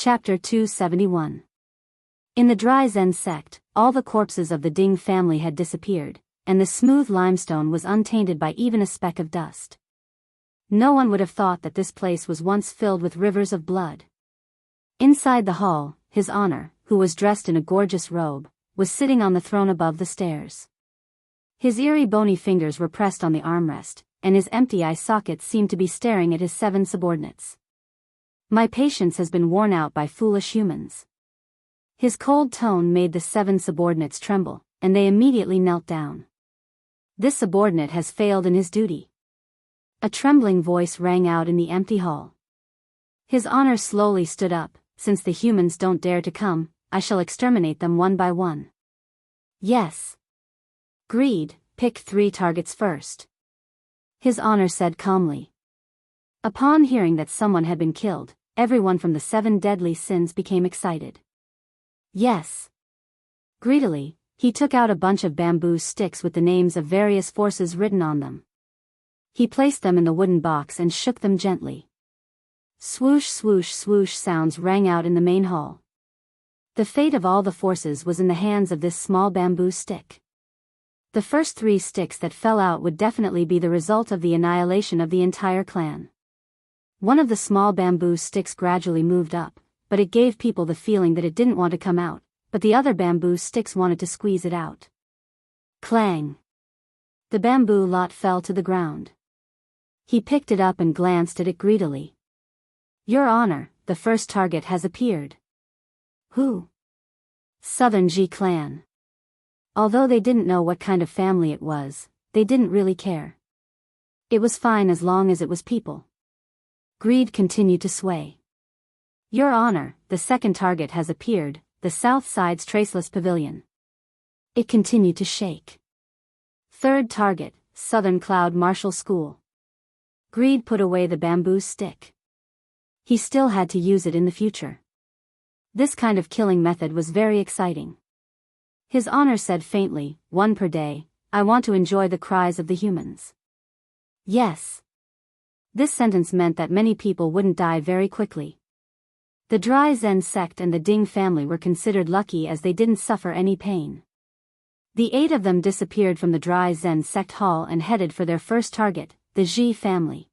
Chapter 271. In the dry Zen sect, all the corpses of the Ding family had disappeared, and the smooth limestone was untainted by even a speck of dust. No one would have thought that this place was once filled with rivers of blood. Inside the hall, His Honor, who was dressed in a gorgeous robe, was sitting on the throne above the stairs. His eerie bony fingers were pressed on the armrest, and his empty eye sockets seemed to be staring at his 7 subordinates. My patience has been worn out by foolish humans. His cold tone made the 7 subordinates tremble, and they immediately knelt down. This subordinate has failed in his duty. A trembling voice rang out in the empty hall. His Honor slowly stood up. Since the humans don't dare to come, I shall exterminate them one by one. Yes. Greed, pick 3 targets first. His Honor said calmly. Upon hearing that someone had been killed, everyone from the 7 deadly sins became excited. Yes. Greedily, he took out a bunch of bamboo sticks with the names of various forces written on them. He placed them in the wooden box and shook them gently. Swoosh swoosh swoosh sounds rang out in the main hall. The fate of all the forces was in the hands of this small bamboo stick. The first 3 sticks that fell out would definitely be the result of the annihilation of the entire clan. One of the small bamboo sticks gradually moved up, but it gave people the feeling that it didn't want to come out, but the other bamboo sticks wanted to squeeze it out. Clang! The bamboo lot fell to the ground. He picked it up and glanced at it greedily. Your Honor, the first target has appeared. Who? Southern Ji clan. Although they didn't know what kind of family it was, they didn't really care. It was fine as long as it was people. Greed continued to sway. Your Honor, the second target has appeared, the south side's traceless pavilion. It continued to shake. Third target, Southern Cloud Martial School. Greed put away the bamboo stick. He still had to use it in the future. This kind of killing method was very exciting. His Honor said faintly, 1 per day, I want to enjoy the cries of the humans. Yes. This sentence meant that many people wouldn't die very quickly. The dry Zen sect and the Ding family were considered lucky as they didn't suffer any pain. The 8 of them disappeared from the dry Zen sect hall and headed for their first target, the Ji family.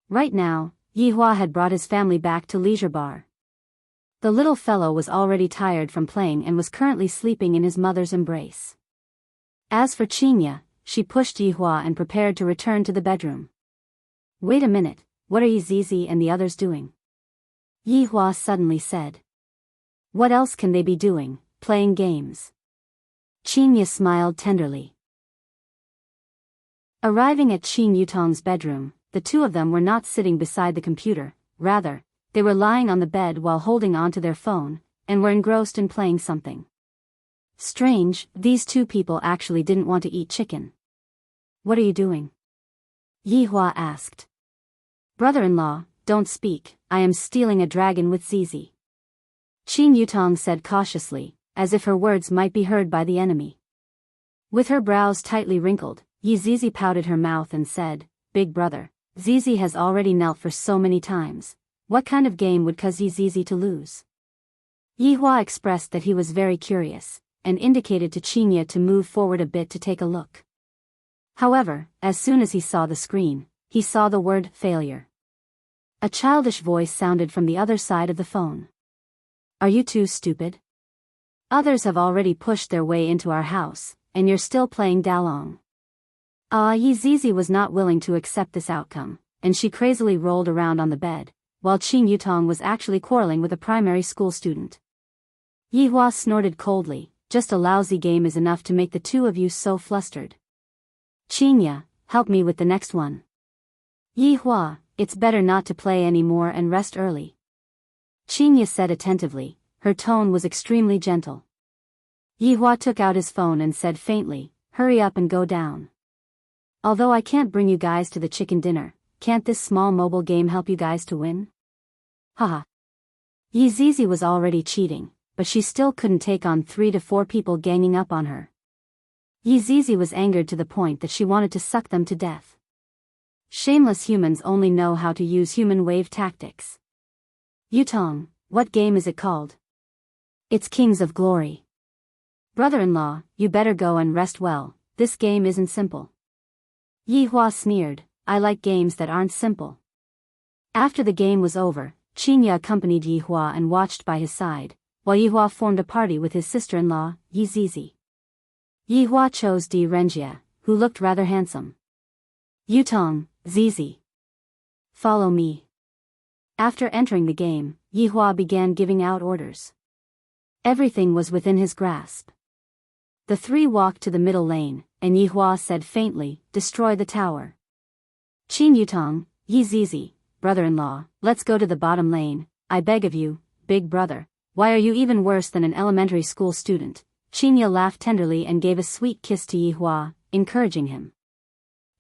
Right now, Yihua had brought his family back to Leisure Bar. The little fellow was already tired from playing and was currently sleeping in his mother's embrace. As for Qinya, she pushed Yihua and prepared to return to the bedroom. Wait a minute, what are Zizi and the others doing? Yihua suddenly said. What else can they be doing, playing games? Qinya smiled tenderly. Arriving at Qin Yutong's bedroom, the 2 of them were not sitting beside the computer, rather, they were lying on the bed while holding onto their phone, and were engrossed in playing something. Strange, these 2 people actually didn't want to eat chicken. What are you doing? Yihua asked. Brother-in-law, don't speak, I am stealing a dragon with Zizi. Qin Yutong said cautiously, as if her words might be heard by the enemy. With her brows tightly wrinkled, Zizi pouted her mouth and said, Big brother, Zizi has already knelt for so many times. What kind of game would cause Zizi to lose? Yihua expressed that he was very curious, and indicated to Qinya to move forward a bit to take a look. However, as soon as he saw the screen, he saw the word failure. A childish voice sounded from the other side of the phone. Are you too stupid? Others have already pushed their way into our house, and you're still playing Dalong. Zizi was not willing to accept this outcome, and she crazily rolled around on the bed, while Qin Yutong was actually quarreling with a primary school student. Yihua snorted coldly, just a lousy game is enough to make the 2 of you so flustered. Qinya, help me with the next one. Yihua, it's better not to play anymore and rest early. Qinya said attentively, her tone was extremely gentle. Yihua took out his phone and said faintly, hurry up and go down. Although I can't bring you guys to the chicken dinner, can't this small mobile game help you guys to win? Haha. Zizi was already cheating, but she still couldn't take on 3 to 4 people ganging up on her. Zizi was angered to the point that she wanted to suck them to death. Shameless humans only know how to use human wave tactics. Yutong, What game is it called? It's Kings of Glory. Brother-in-law, you better go and rest well, this game isn't simple. Yi Hua sneered, I like games that aren't simple. After the game was over, Qinya accompanied Yi Hua and watched by his side, while Yi Hua formed a party with his sister-in-law, Yi Zizi. Yi Hua chose Di Renjia, who looked rather handsome. Yutong, Zizi. Follow me. After entering the game, Yi Hua began giving out orders. Everything was within his grasp. The three walked to the middle lane, and Yi Hua said faintly, destroy the tower. Qin Yutong, Yi Zizi, brother-in-law, let's go to the bottom lane, I beg of you, big brother. Why are you even worse than an elementary school student? Qinya laughed tenderly and gave a sweet kiss to Yi Hua, encouraging him.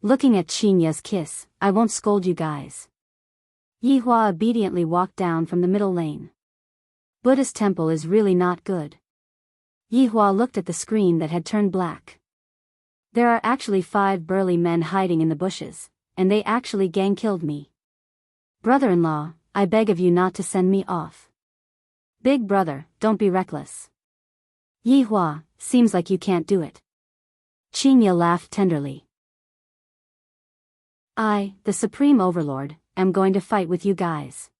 Looking at Qinya's kiss, I won't scold you guys. Yi Hua obediently walked down from the middle lane. Buddhist temple is really not good. Yi Hua looked at the screen that had turned black. There are actually 5 burly men hiding in the bushes, and they actually gang-killed me. Brother-in-law, I beg of you not to send me off. Big brother, don't be reckless. Yi Hua, seems like you can't do it. Qinya laughed tenderly. I, the Supreme Overlord, am going to fight with you guys.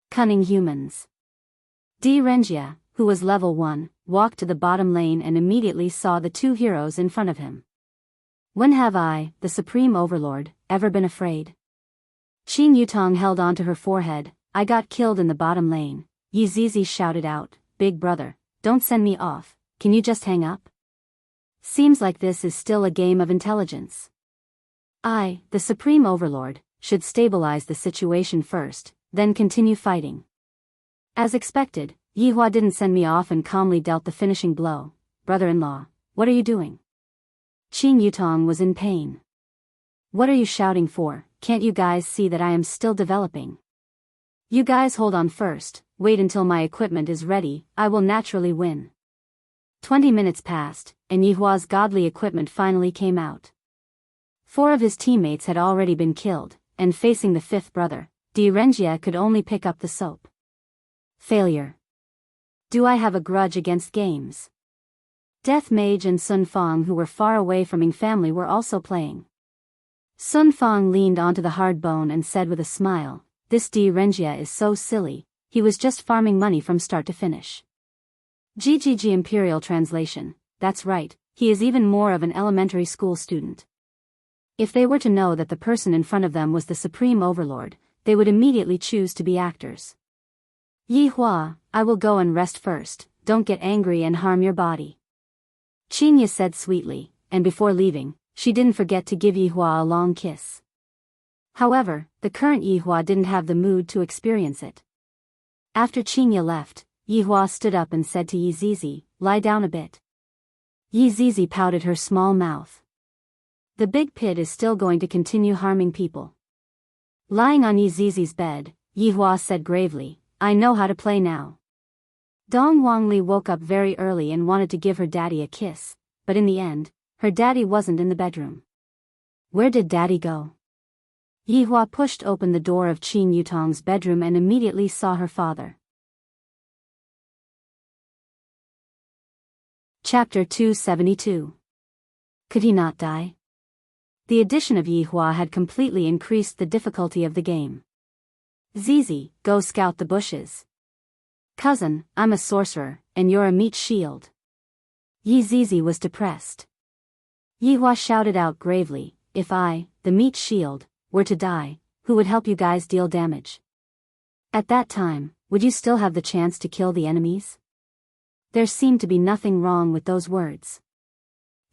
Cunning humans. Di Renjia, who was level 1, walked to the bottom lane and immediately saw the 2 heroes in front of him. When have I, the Supreme Overlord, ever been afraid? Qin Yutong held onto her forehead, I got killed in the bottom lane. Yi Zizi shouted out, big brother, don't send me off, can you just hang up? Seems like this is still a game of intelligence. I, the Supreme Overlord, should stabilize the situation first, then continue fighting. As expected, Yi Hua didn't send me off and calmly dealt the finishing blow. Brother-in-law, what are you doing? Qin Yutong was in pain. What are you shouting for? Can't you guys see that I am still developing? You guys hold on first, wait until my equipment is ready, I will naturally win. 20 minutes passed, and Yi Hua's godly equipment finally came out. 4 of his teammates had already been killed, and facing the 5th brother, Di Renjia could only pick up the soap. Failure. Do I have a grudge against games? Death Mage and Sun Fong, who were far away from Ming family, were also playing. Sun Fong leaned onto the hard bone and said with a smile, this Di Renjia is so silly, he was just farming money from start to finish. GGG Imperial Translation, that's right, he is even more of an elementary school student. If they were to know that the person in front of them was the Supreme Overlord, they would immediately choose to be actors. Yi Hua, I will go and rest first, don't get angry and harm your body. Qinya said sweetly, and before leaving, she didn't forget to give Yi Hua a long kiss. However, the current Yi Hua didn't have the mood to experience it. After Qinya left, Yi Hua stood up and said to Yi Zizi, lie down a bit. Yi Zizi pouted her small mouth. The big pit is still going to continue harming people. Lying on Yi Zizi's bed, Yi Hua said gravely, I know how to play now. Dong Wangli woke up very early and wanted to give her daddy a kiss, but in the end, her daddy wasn't in the bedroom. Where did daddy go? Yi Hua pushed open the door of Qin Yutong's bedroom and immediately saw her father. Chapter 272. Could he not die? The addition of Yi Hua had completely increased the difficulty of the game. Zizi, go scout the bushes. Cousin, I'm a sorcerer, and you're a meat shield. Yi Zizi was depressed. Yi Hua shouted out gravely, if I, the meat shield, were to die, who would help you guys deal damage? At that time, would you still have the chance to kill the enemies? There seemed to be nothing wrong with those words.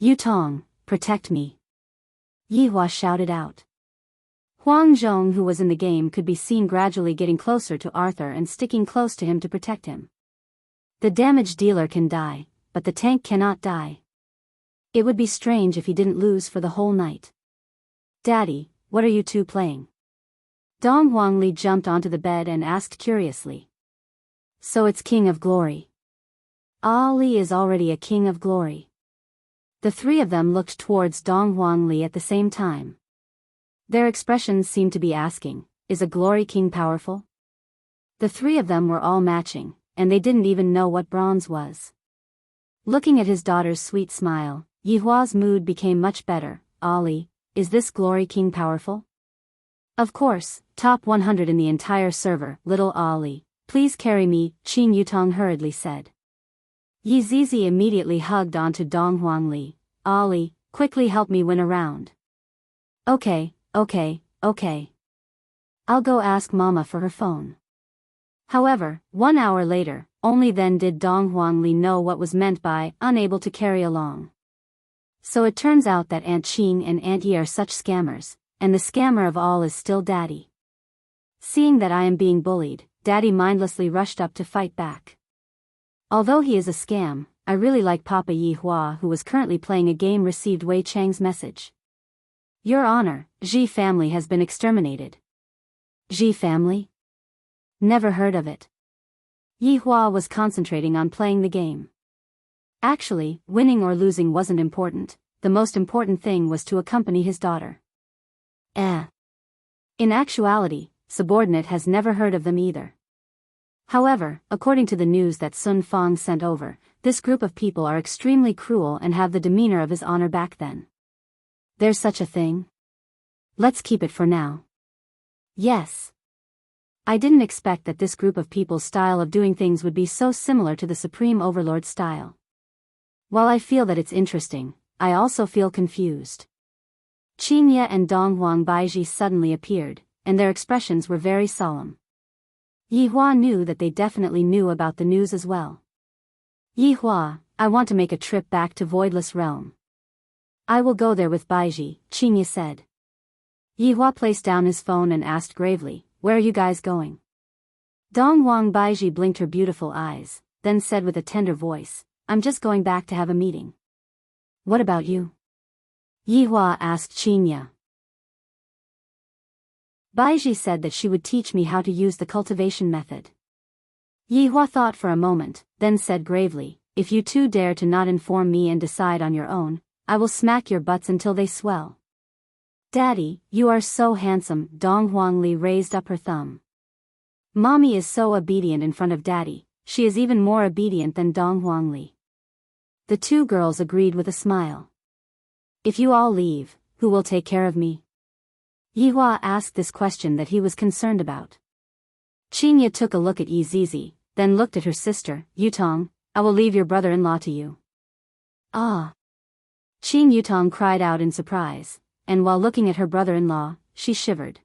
Yutong, protect me. Yi Hua shouted out. Huang Zhong, who was in the game, could be seen gradually getting closer to Arthur and sticking close to him to protect him. The damage dealer can die, but the tank cannot die. It would be strange if he didn't lose for the whole night. Daddy, what are you two playing? Dong Huangli jumped onto the bed and asked curiously. So it's King of Glory. Ali is already a King of Glory. The 3 of them looked towards Dong Huangli at the same time. Their expressions seemed to be asking, is a Glory King powerful? The three of them were all matching, and they didn't even know what bronze was. Looking at his daughter's sweet smile, Yihua's mood became much better. "Ollie, is this Glory King powerful?" "Of course, top 100 in the entire server, little Ollie. Please carry me," Qin Yutong hurriedly said. Yi Zizi immediately hugged onto Dong Huangli. "Ollie, quickly help me win a round." Okay. I'll go ask Mama for her phone." However, 1 hour later, only then did Dong Huangli know what was meant by unable to carry along. So it turns out that Aunt Qing and Aunt Yi are such scammers, and the scammer of all is still Daddy. Seeing that I am being bullied, Daddy mindlessly rushed up to fight back. Although he is a scam, I really like Papa Yi Hua, who was currently playing a game, received Wei Chang's message. "Your Honor, Ji family has been exterminated." Ji family? Never heard of it. Yi Hua was concentrating on playing the game. Actually, winning or losing wasn't important, the most important thing was to accompany his daughter. In actuality, subordinate has never heard of them either. However, according to the news that Sun Fong sent over, this group of people are extremely cruel and have the demeanor of his honor back then. There's such a thing? Let's keep it for now. Yes. I didn't expect that this group of people's style of doing things would be so similar to the Supreme Overlord's style. While I feel that it's interesting, I also feel confused. Qin Ye and Dong Huang Baiji suddenly appeared, and their expressions were very solemn. Yi Hua knew that they definitely knew about the news as well. "Yi Hua, I want to make a trip back to Voidless Realm." "I will go there with Baiji," Qin Ye said. Yi Hua placed down his phone and asked gravely, "Where are you guys going?" Dong Huang Baiji blinked her beautiful eyes, then said with a tender voice, "I'm just going back to have a meeting." "What about you?" Yi Hua asked Qin Ye. Baiji said that she would teach me how to use the cultivation method. Yi Hua thought for a moment, then said gravely, "If you two dare to not inform me and decide on your own, I will smack your butts until they swell." "Daddy, you are so handsome," Dong Huangli raised up her thumb. Mommy is so obedient in front of Daddy, she is even more obedient than Dong Huangli. The two girls agreed with a smile. "If you all leave, who will take care of me?" Yi Hua asked this question that he was concerned about. Qin Ye took a look at Yi Zizi, then looked at her sister, "Yutong, I will leave your brother-in-law to you." "Ah!" Qin Yutong cried out in surprise, and while looking at her brother-in-law, she shivered.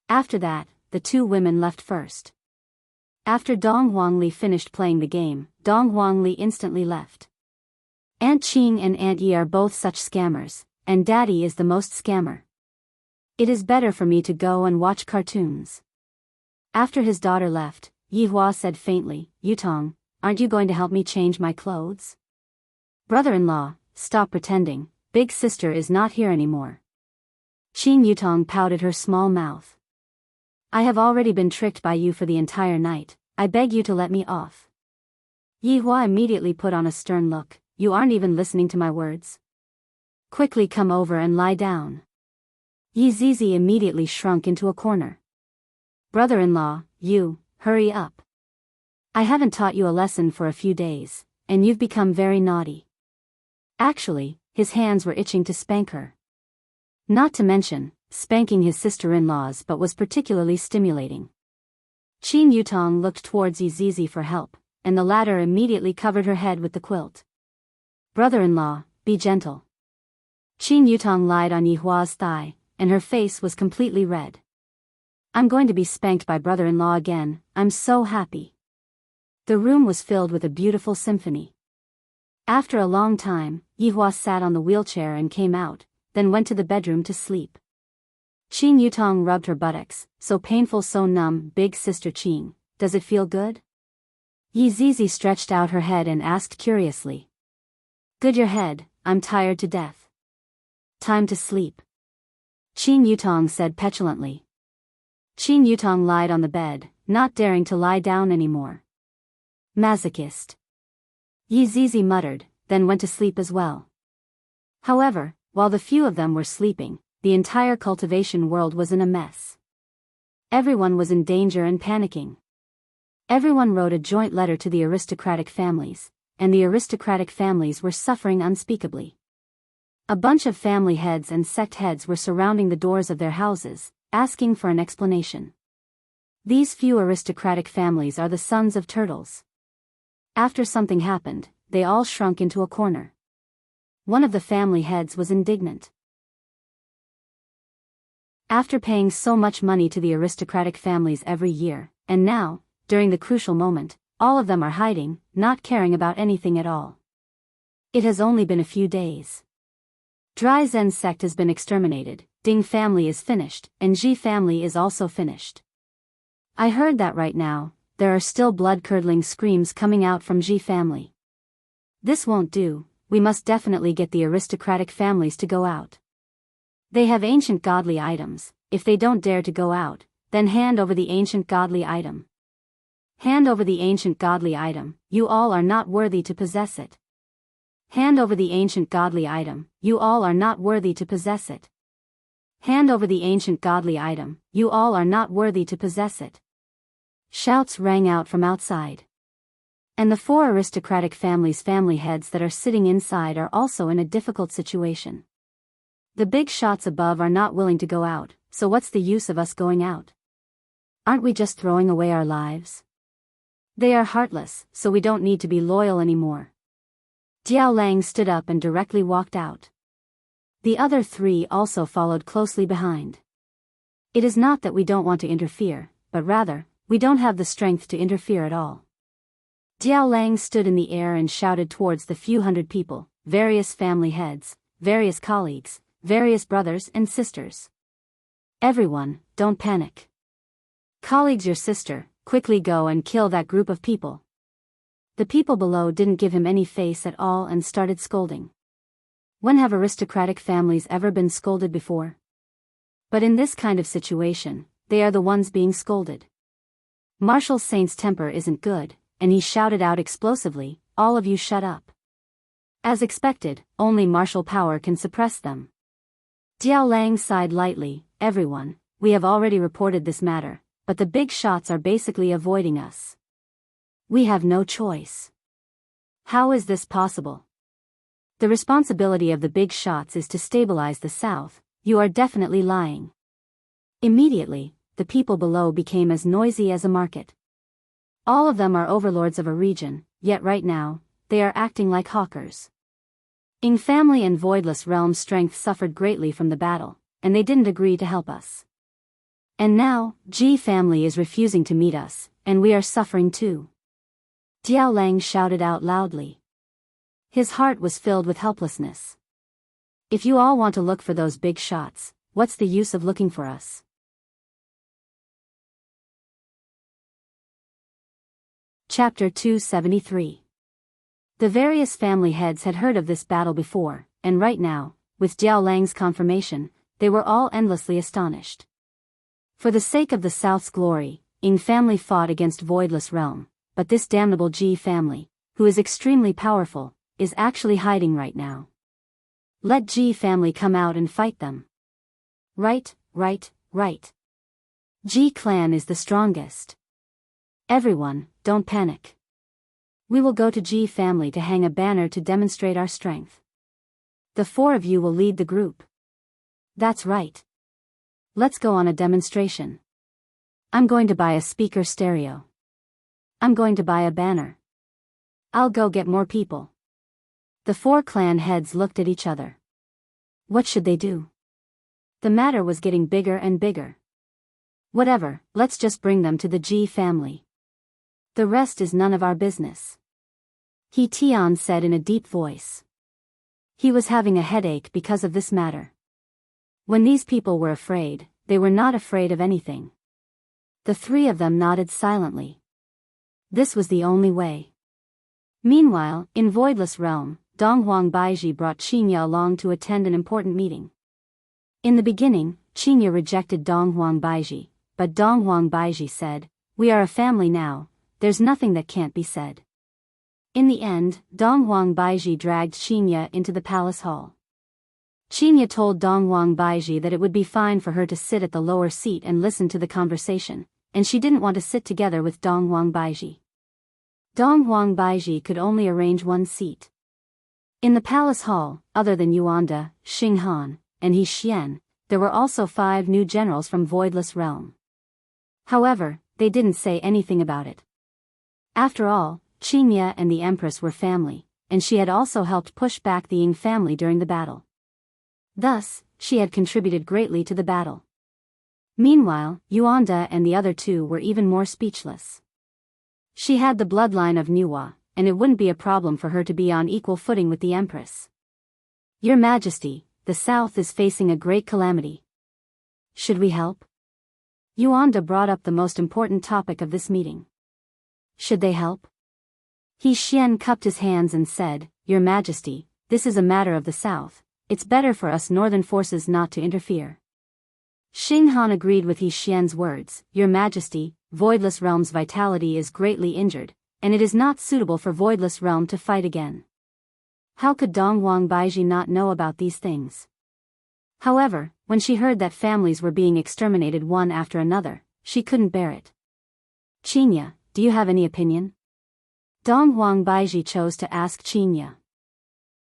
After that, the two women left first. After Dong Huangli finished playing the game, Dong Huangli instantly left. Aunt Qing and Aunt Yi are both such scammers, and Daddy is the most scammer. It is better for me to go and watch cartoons. After his daughter left, Yi Hua said faintly, "Yutong, aren't you going to help me change my clothes?" "Brother-in-law, stop pretending, big sister is not here anymore." Qin Yutong pouted her small mouth. "I have already been tricked by you for the entire night, I beg you to let me off." Yi Hua immediately put on a stern look, "You aren't even listening to my words? Quickly come over and lie down." Yi Zizi immediately shrunk into a corner. "Brother-in-law, hurry up. I haven't taught you a lesson for a few days, and you've become very naughty." Actually, his hands were itching to spank her. Not to mention, spanking his sister-in-laws but was particularly stimulating. Qin Yutong looked towards Yi Zizi for help, and the latter immediately covered her head with the quilt. "Brother-in-law, be gentle." Qin Yutong lied on Yi Hua's thigh, and her face was completely red. "I'm going to be spanked by brother-in-law again, I'm so happy." The room was filled with a beautiful symphony. After a long time, Yi Hua sat on the wheelchair and came out, then went to the bedroom to sleep. Qin Yutong rubbed her buttocks, "So painful, so numb, big sister Qing, does it feel good?" Yi Zizi stretched out her head and asked curiously. "Good your head, I'm tired to death." "Time to sleep," Qin Yutong said petulantly. Qin Yutong lied on the bed, not daring to lie down anymore. "Masochist," Yi Zizi muttered, then went to sleep as well. However, while the few of them were sleeping, the entire cultivation world was in a mess. Everyone was in danger and panicking. Everyone wrote a joint letter to the aristocratic families, and the aristocratic families were suffering unspeakably. A bunch of family heads and sect heads were surrounding the doors of their houses, asking for an explanation. These few aristocratic families are the sons of turtles. After something happened, they all shrunk into a corner. One of the family heads was indignant. After paying so much money to the aristocratic families every year, and now, during the crucial moment, all of them are hiding, not caring about anything at all. It has only been a few days. Dry Zen sect has been exterminated, Ding family is finished, and Ji family is also finished. I heard that right now, there are still blood-curdling screams coming out from Ji family. This won't do, we must definitely get the aristocratic families to go out. They have ancient godly items, if they don't dare to go out, then hand over the ancient godly item. Hand over the ancient godly item, you all are not worthy to possess it. Hand over the ancient godly item, you all are not worthy to possess it. Hand over the ancient godly item, you all are not worthy to possess it. Shouts rang out from outside. And the 4 aristocratic families' family heads that are sitting inside are also in a difficult situation. The big shots above are not willing to go out, so what's the use of us going out? Aren't we just throwing away our lives? They are heartless, so we don't need to be loyal anymore. Diao Lang stood up and directly walked out. The other 3 also followed closely behind. It is not that we don't want to interfere, but rather, we don't have the strength to interfere at all. Diao Lang stood in the air and shouted towards the few hundred people, various family heads, various colleagues, various brothers and sisters. Everyone, don't panic. Colleagues, your sister, quickly go and kill that group of people. The people below didn't give him any face at all and started scolding. When have aristocratic families ever been scolded before? But in this kind of situation, they are the ones being scolded. Marshal Saint's temper isn't good, and he shouted out explosively, "All of you shut up." As expected, only martial power can suppress them. Diao Lang sighed lightly, "Everyone, we have already reported this matter, but the big shots are basically avoiding us. We have no choice. How is this possible? The responsibility of the big shots is to stabilize the south, you are definitely lying." Immediately, the people below became as noisy as a market. All of them are overlords of a region, yet right now, they are acting like hawkers. Ing family and Voidless Realm's strength suffered greatly from the battle, and they didn't agree to help us. And now, Ji family is refusing to meet us, and we are suffering too. Diao Lang shouted out loudly. His heart was filled with helplessness. If you all want to look for those big shots, what's the use of looking for us? Chapter 273. The various family heads had heard of this battle before, and right now, with Diao Lang's confirmation, they were all endlessly astonished. For the sake of the South's glory, Ing family fought against Voidless Realm, but this damnable Ji family, who is extremely powerful, is actually hiding right now. Let Ji family come out and fight them. Right. Ji clan is the strongest. Everyone, don't panic. We will go to Ji family to hang a banner to demonstrate our strength. The 4 of you will lead the group. That's right. Let's go on a demonstration. I'm going to buy a speaker stereo. I'm going to buy a banner. I'll go get more people. The 4 clan heads looked at each other. What should they do? The matter was getting bigger and bigger. Whatever, let's just bring them to the Ji family. The rest is none of our business. He Tian said in a deep voice. He was having a headache because of this matter. When these people were afraid, they were not afraid of anything. The 3 of them nodded silently. This was the only way. Meanwhile, in Voidless Realm, Donghuang Baiji brought Qinya along to attend an important meeting. In the beginning, Qinya rejected Donghuang Baiji, but Donghuang Baiji said, "We are a family now, there's nothing that can't be said." In the end, Donghuang Baiji dragged Qinya into the palace hall. Qinya told Donghuang Baiji that it would be fine for her to sit at the lower seat and listen to the conversation, and she didn't want to sit together with Dong Huang Baiji. Dong Huang Baiji could only arrange one seat. In the palace hall, other than Yuanda, Xinghan, and He Xian, there were also 5 new generals from Voidless Realm. However, they didn't say anything about it. After all, Qingye and the Empress were family, and she had also helped push back the Ying family during the battle. Thus, she had contributed greatly to the battle. Meanwhile, Yuanda and the other 2 were even more speechless. She had the bloodline of Nuwa, and it wouldn't be a problem for her to be on equal footing with the Empress. Your Majesty, the South is facing a great calamity. Should we help? Yuanda brought up the most important topic of this meeting. Should they help? He Xian cupped his hands and said, Your Majesty, this is a matter of the South. It's better for us northern forces not to interfere. Xinghan agreed with He Xian's words. Your Majesty, Voidless Realm's vitality is greatly injured, and it is not suitable for Voidless Realm to fight again. How could Dong Huang Baiji not know about these things? However, when she heard that families were being exterminated one after another, she couldn't bear it. Qingye, do you have any opinion? Dong Huang Baiji chose to ask Qingye.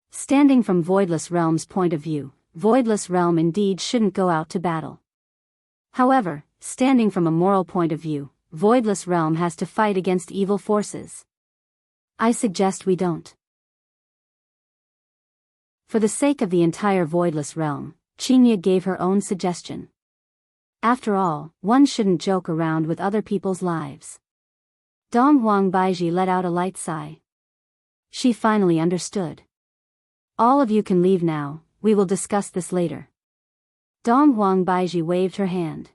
Standing from Voidless Realm's point of view, Voidless Realm indeed shouldn't go out to battle. However, standing from a moral point of view, Voidless Realm has to fight against evil forces. I suggest we don't. For the sake of the entire Voidless Realm, Qingye gave her own suggestion. After all, one shouldn't joke around with other people's lives. Dong Huang Baiji let out a light sigh. She finally understood. All of you can leave now, we will discuss this later. Dong Huang Baiji waved her hand.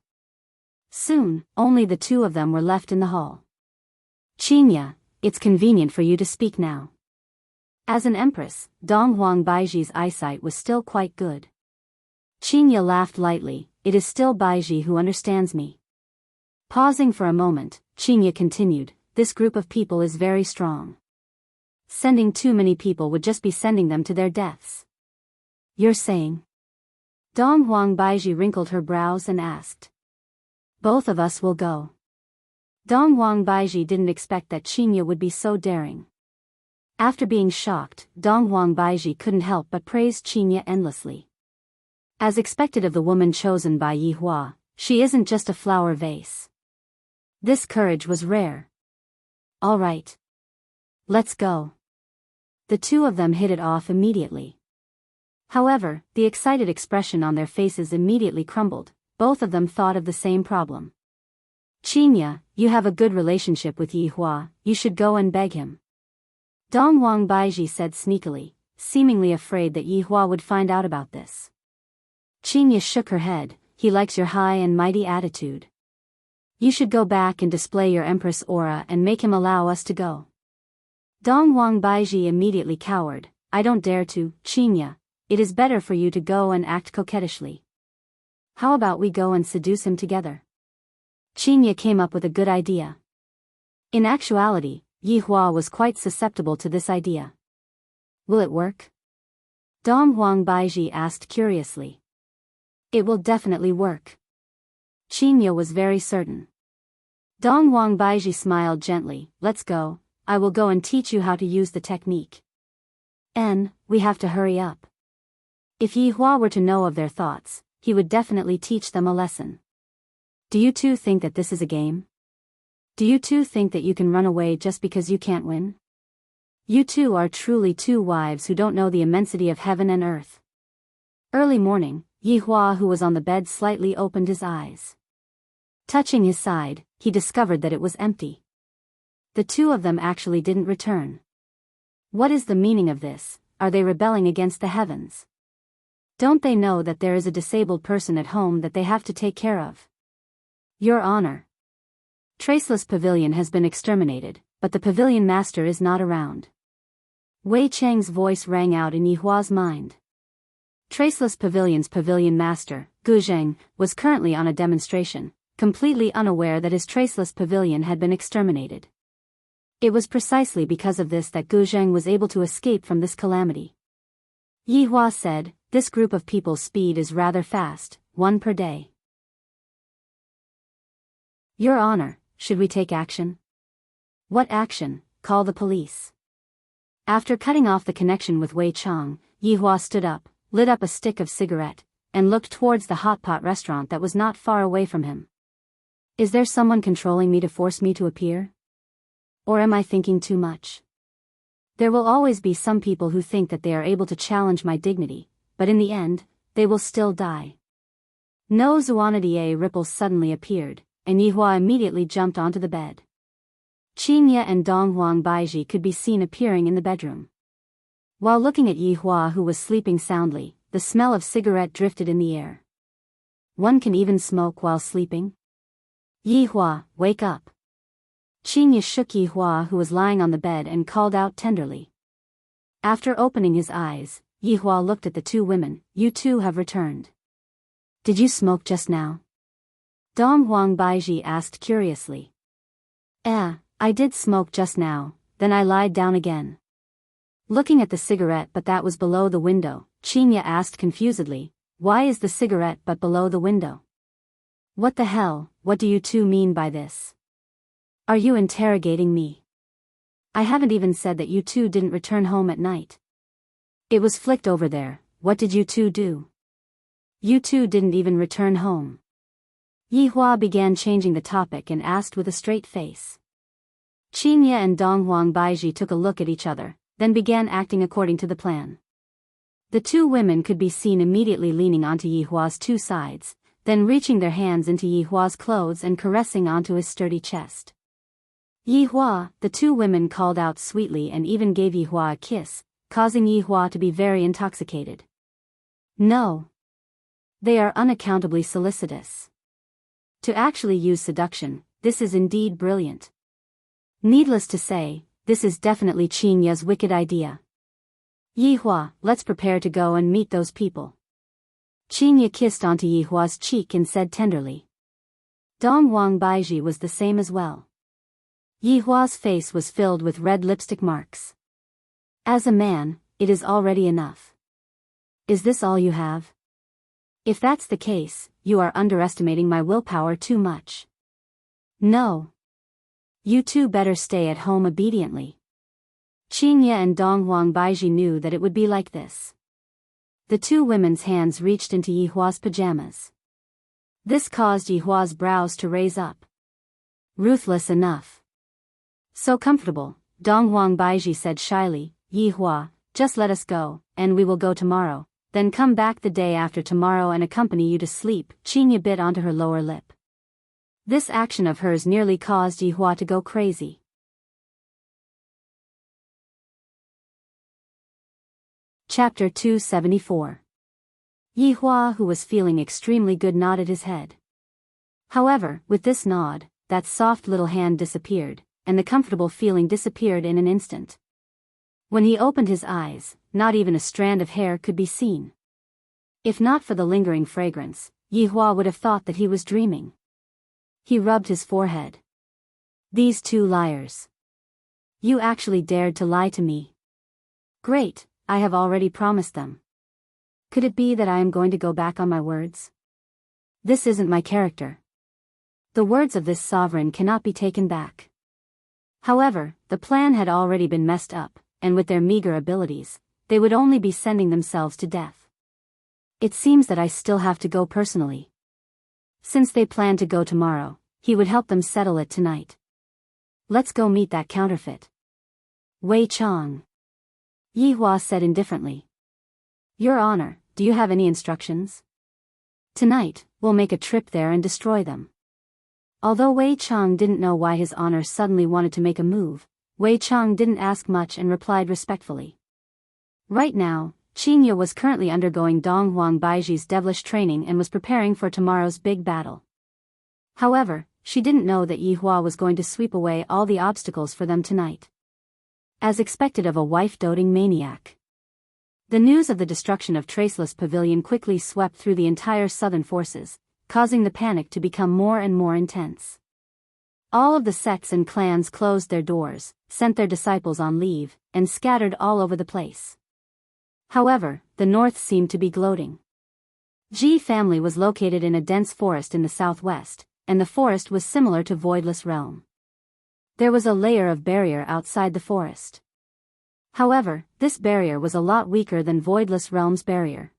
Soon, only the 2 of them were left in the hall. Qingye, it's convenient for you to speak now. As an empress, Dong Huang Baiji's eyesight was still quite good. Qingye laughed lightly, it is still Baiji who understands me. Pausing for a moment, Qingye continued, this group of people is very strong. Sending too many people would just be sending them to their deaths. You're saying? Dong Huang Baiji wrinkled her brows and asked. Both of us will go. Dong Huang Baiji didn't expect that Qingye would be so daring. After being shocked, Dong Huang Baiji couldn't help but praise Qingye endlessly. As expected of the woman chosen by Yi Hua, she isn't just a flower vase. This courage was rare. All right. Let's go. The 2 of them hit it off immediately. However, the excited expression on their faces immediately crumbled. Both of them thought of the same problem. Qingye, you have a good relationship with Yi Hua, you should go and beg him. Dong Huang Baiji said sneakily, seemingly afraid that Yi Hua would find out about this. Qingye shook her head, he likes your high and mighty attitude. You should go back and display your empress aura and make him allow us to go. Dong Huang Baiji immediately cowered, I don't dare to, Qingye, it is better for you to go and act coquettishly. How about we go and seduce him together? Qingye came up with a good idea. In actuality, Yi Hua was quite susceptible to this idea. Will it work? Dong Huang Baiji asked curiously. It will definitely work. Qingye was very certain. Dong Huang Baiji smiled gently, let's go, I will go and teach you how to use the technique. We have to hurry up. If Yi Hua were to know of their thoughts, he would definitely teach them a lesson. Do you 2 think that this is a game? Do you 2 think that you can run away just because you can't win? You 2 are truly 2 wives who don't know the immensity of heaven and earth. Early morning, Yi Hua, who was on the bed, slightly opened his eyes. Touching his side, he discovered that it was empty. The 2 of them actually didn't return. What is the meaning of this? Are they rebelling against the heavens? Don't they know that there is a disabled person at home that they have to take care of? Your Honor. Traceless Pavilion has been exterminated, but the pavilion master is not around. Wei Cheng's voice rang out in Yi Hua's mind. Traceless Pavilion's pavilion master, Gu Zheng, was currently on a demonstration, completely unaware that his Traceless Pavilion had been exterminated. It was precisely because of this that Gu Zheng was able to escape from this calamity. Yi Hua said, this group of people's speed is rather fast, 1 per day. Your Honor, should we take action? What action? Call the police. After cutting off the connection with Wei Chang, Yihua stood up, lit up a stick of cigarette, and looked towards the hot pot restaurant that was not far away from him. Is there someone controlling me to force me to appear? Or am I thinking too much? There will always be some people who think that they are able to challenge my dignity, but in the end, they will still die. No Xuanadier ripples suddenly appeared, and Yihua immediately jumped onto the bed. Qingye and Donghuang Baiji could be seen appearing in the bedroom. While looking at Yihua, who was sleeping soundly, the smell of cigarette drifted in the air. One can even smoke while sleeping? Yihua, wake up. Qingye shook Yihua, who was lying on the bed, and called out tenderly. After opening his eyes, Yihua looked at the two women. You two have returned. Did you smoke just now? Donghuang Baiji asked curiously. I did smoke just now, then I lied down again. Looking at the cigarette but that was below the window, Qingye asked confusedly, why is the cigarette but below the window? What the hell, what do you two mean by this? Are you interrogating me? I haven't even said that you two didn't return home at night. It was flicked over there. What did you two do? You two didn't even return home. Yihua began changing the topic and asked with a straight face. Qingye and Donghuang Baiji took a look at each other, then began acting according to the plan. The two women could be seen immediately leaning onto Yihua's two sides, then reaching their hands into Yihua's clothes and caressing onto his sturdy chest. Yihua, the two women called out sweetly and even gave Yihua a kiss, causing Yihua to be very intoxicated. No. They are unaccountably solicitous. To actually use seduction, this is indeed brilliant. Needless to say, this is definitely Qingye's wicked idea. Yihua, let's prepare to go and meet those people. Qingye kissed onto Yihua's cheek and said tenderly. Donghuang Baiji was the same as well. Yihua's face was filled with red lipstick marks. As a man, it is already enough. Is this all you have? If that's the case, you are underestimating my willpower too much. No. You two better stay at home obediently. Qingye and Donghuang Baiji knew that it would be like this. The two women's hands reached into Yihua's pajamas. This caused Yihua's brows to raise up. Ruthless enough. So comfortable, Donghuang Baiji said shyly, Yihua, just let us go, and we will go tomorrow, then come back the day after tomorrow and accompany you to sleep. Qingye bit onto her lower lip. This action of hers nearly caused Yihua to go crazy. Chapter 274. Yihua, who was feeling extremely good, nodded his head. However, with this nod, that soft little hand disappeared, and the comfortable feeling disappeared in an instant. When he opened his eyes, not even a strand of hair could be seen. If not for the lingering fragrance, Yihua would have thought that he was dreaming. He rubbed his forehead. These two liars. You actually dared to lie to me. Great, I have already promised them. Could it be that I am going to go back on my words? This isn't my character. The words of this sovereign cannot be taken back. However, the plan had already been messed up, and with their meager abilities, they would only be sending themselves to death. It seems that I still have to go personally. Since they plan to go tomorrow, he would help them settle it tonight. Let's go meet that counterfeit. Wei Chang. Yihua said indifferently. Your Honor, do you have any instructions? Tonight, we'll make a trip there and destroy them. Although Wei Chang didn't know why His Honor suddenly wanted to make a move, Wei Chang didn't ask much and replied respectfully. Right now, Qingye was currently undergoing Donghuang Baiji's devilish training and was preparing for tomorrow's big battle. However, she didn't know that Yihua was going to sweep away all the obstacles for them tonight. As expected of a wife-doting maniac. The news of the destruction of Traceless Pavilion quickly swept through the entire southern forces, causing the panic to become more and more intense. All of the sects and clans closed their doors, sent their disciples on leave, and scattered all over the place. However, the north seemed to be gloating. Ji family was located in a dense forest in the southwest, and the forest was similar to Voidless Realm. There was a layer of barrier outside the forest. However, this barrier was a lot weaker than Voidless Realm's barrier.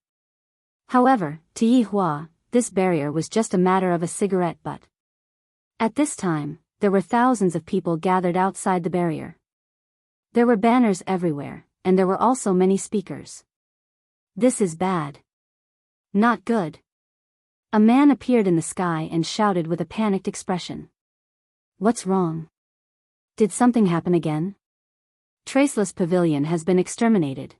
However, to Yi Hua, this barrier was just a matter of a cigarette butt. At this time, there were thousands of people gathered outside the barrier. There were banners everywhere, and there were also many speakers. This is bad. Not good. A man appeared in the sky and shouted with a panicked expression. What's wrong? Did something happen again? Traceless Pavilion has been exterminated.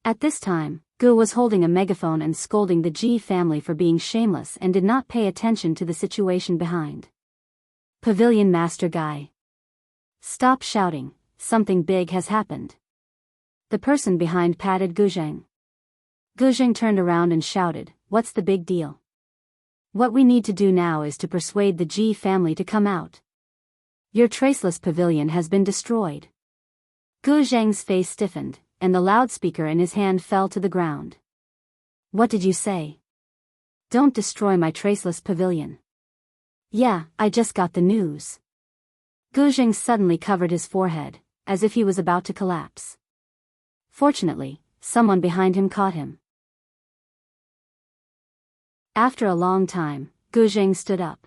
At this time, Gu was holding a megaphone and scolding the Ji family for being shameless and did not pay attention to the situation behind. Pavilion Master Guy. Stop shouting, something big has happened. The person behind patted Guzheng. Guzheng turned around and shouted, what's the big deal? What we need to do now is to persuade the Ji family to come out. Your Traceless Pavilion has been destroyed. Gu Zheng's face stiffened, and the loudspeaker in his hand fell to the ground. What did you say? Don't destroy my Traceless Pavilion. Yeah, I just got the news. Gu Zheng suddenly covered his forehead, as if he was about to collapse. Fortunately, someone behind him caught him. After a long time, Gu Zheng stood up.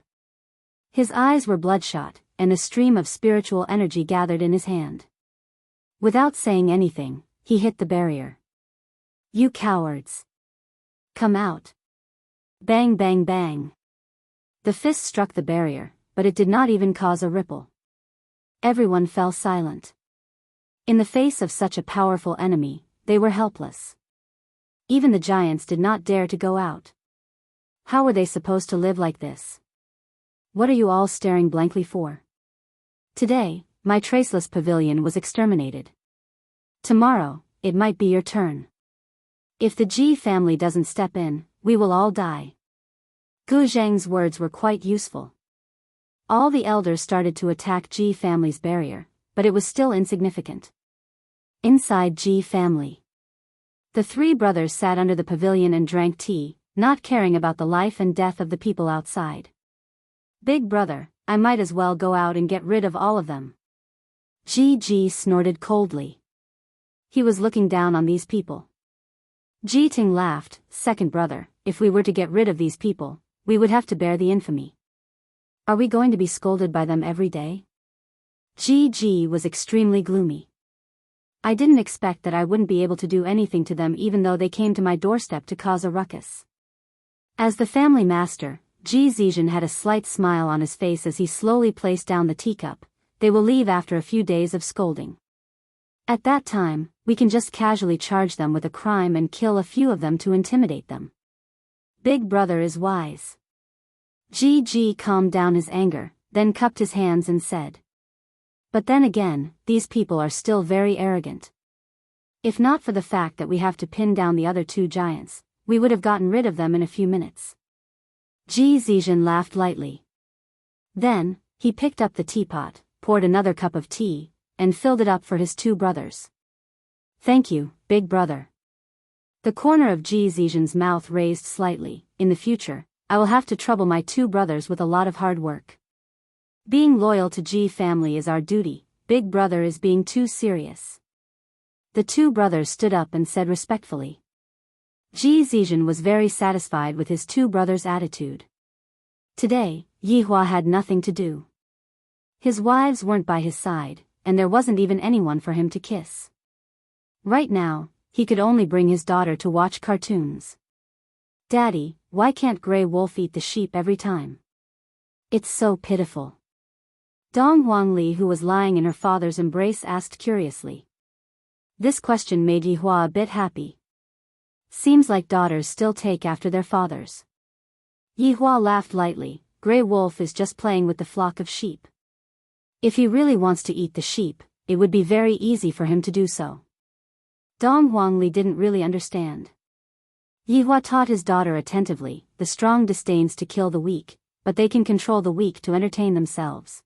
His eyes were bloodshot, and a stream of spiritual energy gathered in his hand. Without saying anything, he hit the barrier. You cowards! Come out! Bang bang bang! The fist struck the barrier, but it did not even cause a ripple. Everyone fell silent. In the face of such a powerful enemy, they were helpless. Even the giants did not dare to go out. How were they supposed to live like this? What are you all staring blankly for? Today, my Traceless Pavilion was exterminated. Tomorrow, it might be your turn. If the Ji family doesn't step in, we will all die. Gu Zheng's words were quite useful. All the elders started to attack Ji family's barrier, but it was still insignificant. Inside Ji family. The three brothers sat under the pavilion and drank tea, not caring about the life and death of the people outside. Big brother, I might as well go out and get rid of all of them. Ji snorted coldly. He was looking down on these people. Ji Ting laughed, second brother, if we were to get rid of these people, we would have to bear the infamy. Are we going to be scolded by them every day? Ji was extremely gloomy. I didn't expect that I wouldn't be able to do anything to them even though they came to my doorstep to cause a ruckus. As the family master, Ji Zizhen had a slight smile on his face as he slowly placed down the teacup. They will leave after a few days of scolding. At that time, we can just casually charge them with a crime and kill a few of them to intimidate them. Big brother is wise. Ji calmed down his anger, then cupped his hands and said. But then again, these people are still very arrogant. If not for the fact that we have to pin down the other two giants, we would have gotten rid of them in a few minutes. Ji Zizhen laughed lightly. Then, he picked up the teapot, poured another cup of tea, and filled it up for his two brothers. Thank you, big brother. The corner of Ji Zizhen's mouth raised slightly. In the future, I will have to trouble my two brothers with a lot of hard work. Being loyal to Ji family is our duty, big brother is being too serious. The two brothers stood up and said respectfully. Ji Zizhen was very satisfied with his two brothers' attitude. Today, Yi Hua had nothing to do. His wives weren't by his side, and there wasn't even anyone for him to kiss. Right now, he could only bring his daughter to watch cartoons. Daddy, why can't Grey Wolf eat the sheep every time? It's so pitiful. Dong Huangli, who was lying in her father's embrace, asked curiously. This question made Yi Hua a bit happy. Seems like daughters still take after their fathers. Yi Hua laughed lightly. Grey Wolf is just playing with the flock of sheep. If he really wants to eat the sheep, it would be very easy for him to do so. Dong Huangli didn't really understand. Yi Hua taught his daughter attentively, the strong disdains to kill the weak, but they can control the weak to entertain themselves.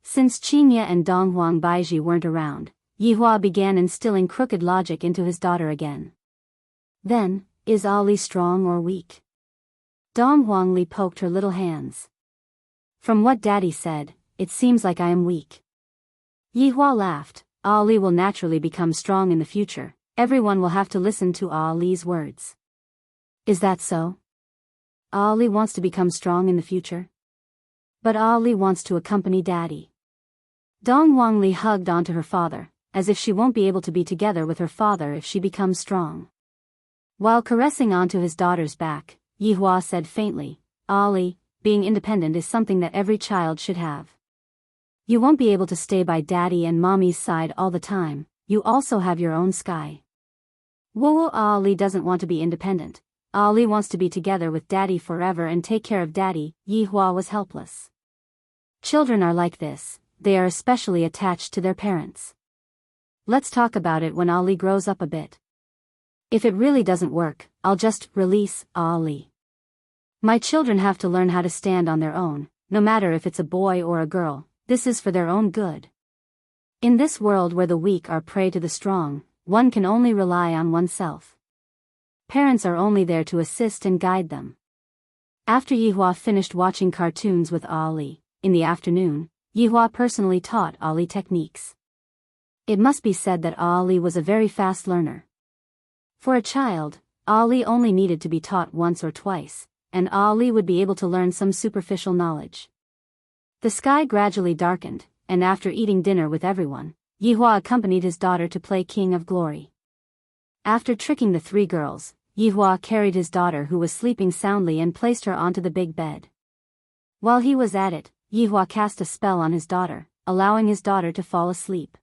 Since Qingye and Dong Huang Baiji weren't around, Yi Hua began instilling crooked logic into his daughter again. Then, is Ali strong or weak? Dong Huangli poked her little hands. From what Daddy said, it seems like I am weak. Yihua laughed. Ali will naturally become strong in the future. Everyone will have to listen to Ali's words. Is that so? Ali wants to become strong in the future? But Ali wants to accompany Daddy. Dong Huangli hugged onto her father, as if she won't be able to be together with her father if she becomes strong. While caressing onto his daughter's back, Yihua said faintly, Ali, being independent is something that every child should have. You won't be able to stay by Daddy and Mommy's side all the time, you also have your own sky. Whoa, Ali doesn't want to be independent. Ali wants to be together with Daddy forever and take care of Daddy. Yihua was helpless. Children are like this, they are especially attached to their parents. Let's talk about it when Ali grows up a bit. If it really doesn't work, I'll just release Ali. My children have to learn how to stand on their own, no matter if it's a boy or a girl, this is for their own good. In this world where the weak are prey to the strong, one can only rely on oneself. Parents are only there to assist and guide them. After Yihua finished watching cartoons with Ali, in the afternoon, Yihua personally taught Ali techniques. It must be said that Ali was a very fast learner. For a child, Ali only needed to be taught once or twice, and Ali would be able to learn some superficial knowledge. The sky gradually darkened, and after eating dinner with everyone, Yihua accompanied his daughter to play King of Glory. After tricking the three girls, Yihua carried his daughter who was sleeping soundly and placed her onto the big bed. While he was at it, Yihua cast a spell on his daughter, allowing his daughter to fall asleep.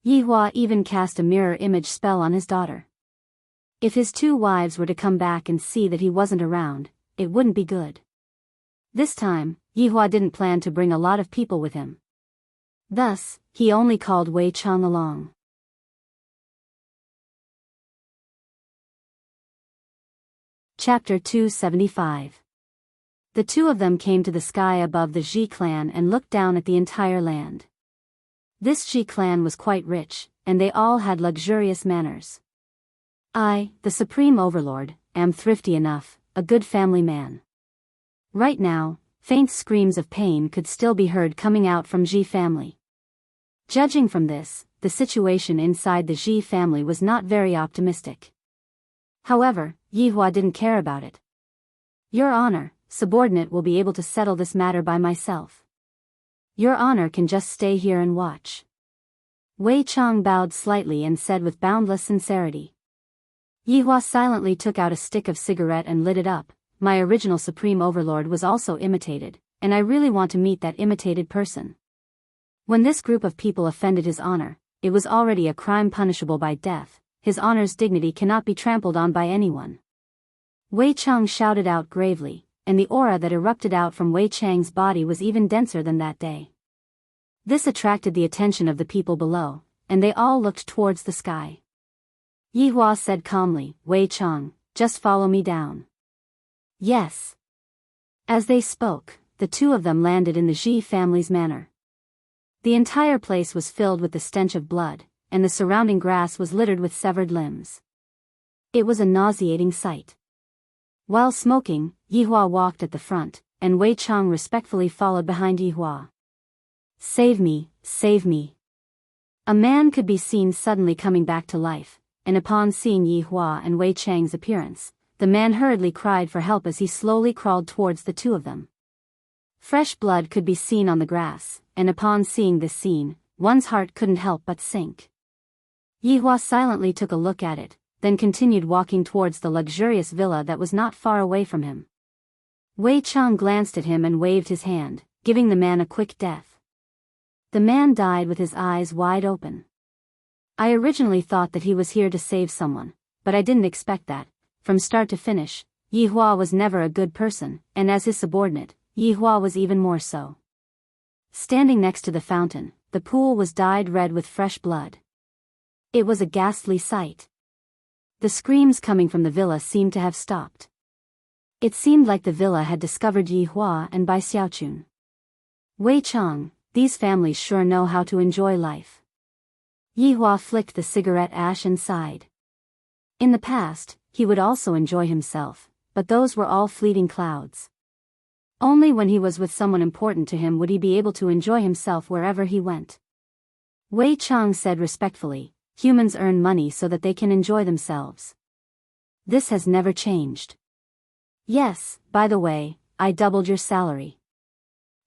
Yihua even cast a mirror image spell on his daughter. If his two wives were to come back and see that he wasn't around, it wouldn't be good. This time, Yihua didn't plan to bring a lot of people with him. Thus, he only called Wei Cheng along. Chapter 275. The two of them came to the sky above the Ji clan and looked down at the entire land. This Ji clan was quite rich, and they all had luxurious manners. I, the Supreme Overlord, am thrifty enough, a good family man. Right now, faint screams of pain could still be heard coming out from Ji family. Judging from this, the situation inside the Ji family was not very optimistic. However, Yihua didn't care about it. Your Honor, subordinate will be able to settle this matter by myself. Your Honor can just stay here and watch. Wei Cheng bowed slightly and said with boundless sincerity. Yihua silently took out a stick of cigarette and lit it up. My original Supreme Overlord was also imitated, and I really want to meet that imitated person. When this group of people offended his honor, it was already a crime punishable by death. His honor's dignity cannot be trampled on by anyone. Wei Cheng shouted out gravely, and the aura that erupted out from Wei Cheng's body was even denser than that day. This attracted the attention of the people below, and they all looked towards the sky. Yihua said calmly, Wei Cheng, just follow me down. Yes. As they spoke, the two of them landed in the Ji family's manor. The entire place was filled with the stench of blood, and the surrounding grass was littered with severed limbs. It was a nauseating sight. While smoking, Yihua walked at the front, and Wei Cheng respectfully followed behind Yihua. Save me, save me. A man could be seen suddenly coming back to life, and upon seeing Yihua and Wei Cheng's appearance, the man hurriedly cried for help as he slowly crawled towards the two of them. Fresh blood could be seen on the grass, and upon seeing this scene, one's heart couldn't help but sink. Yihua silently took a look at it, then continued walking towards the luxurious villa that was not far away from him. Wei Cheng glanced at him and waved his hand, giving the man a quick death. The man died with his eyes wide open. I originally thought that he was here to save someone, but I didn't expect that. From start to finish, Yihua was never a good person, and as his subordinate, Yihua was even more so. Standing next to the fountain, the pool was dyed red with fresh blood. It was a ghastly sight. The screams coming from the villa seemed to have stopped. It seemed like the villa had discovered Yihua and Bai Xiaochun. Wei Cheng, these families sure know how to enjoy life. Yihua flicked the cigarette ash and sighed. In the past, he would also enjoy himself, but those were all fleeting clouds. Only when he was with someone important to him would he be able to enjoy himself wherever he went. Wei Chang said respectfully, humans earn money so that they can enjoy themselves. This has never changed. Yes, by the way, I doubled your salary.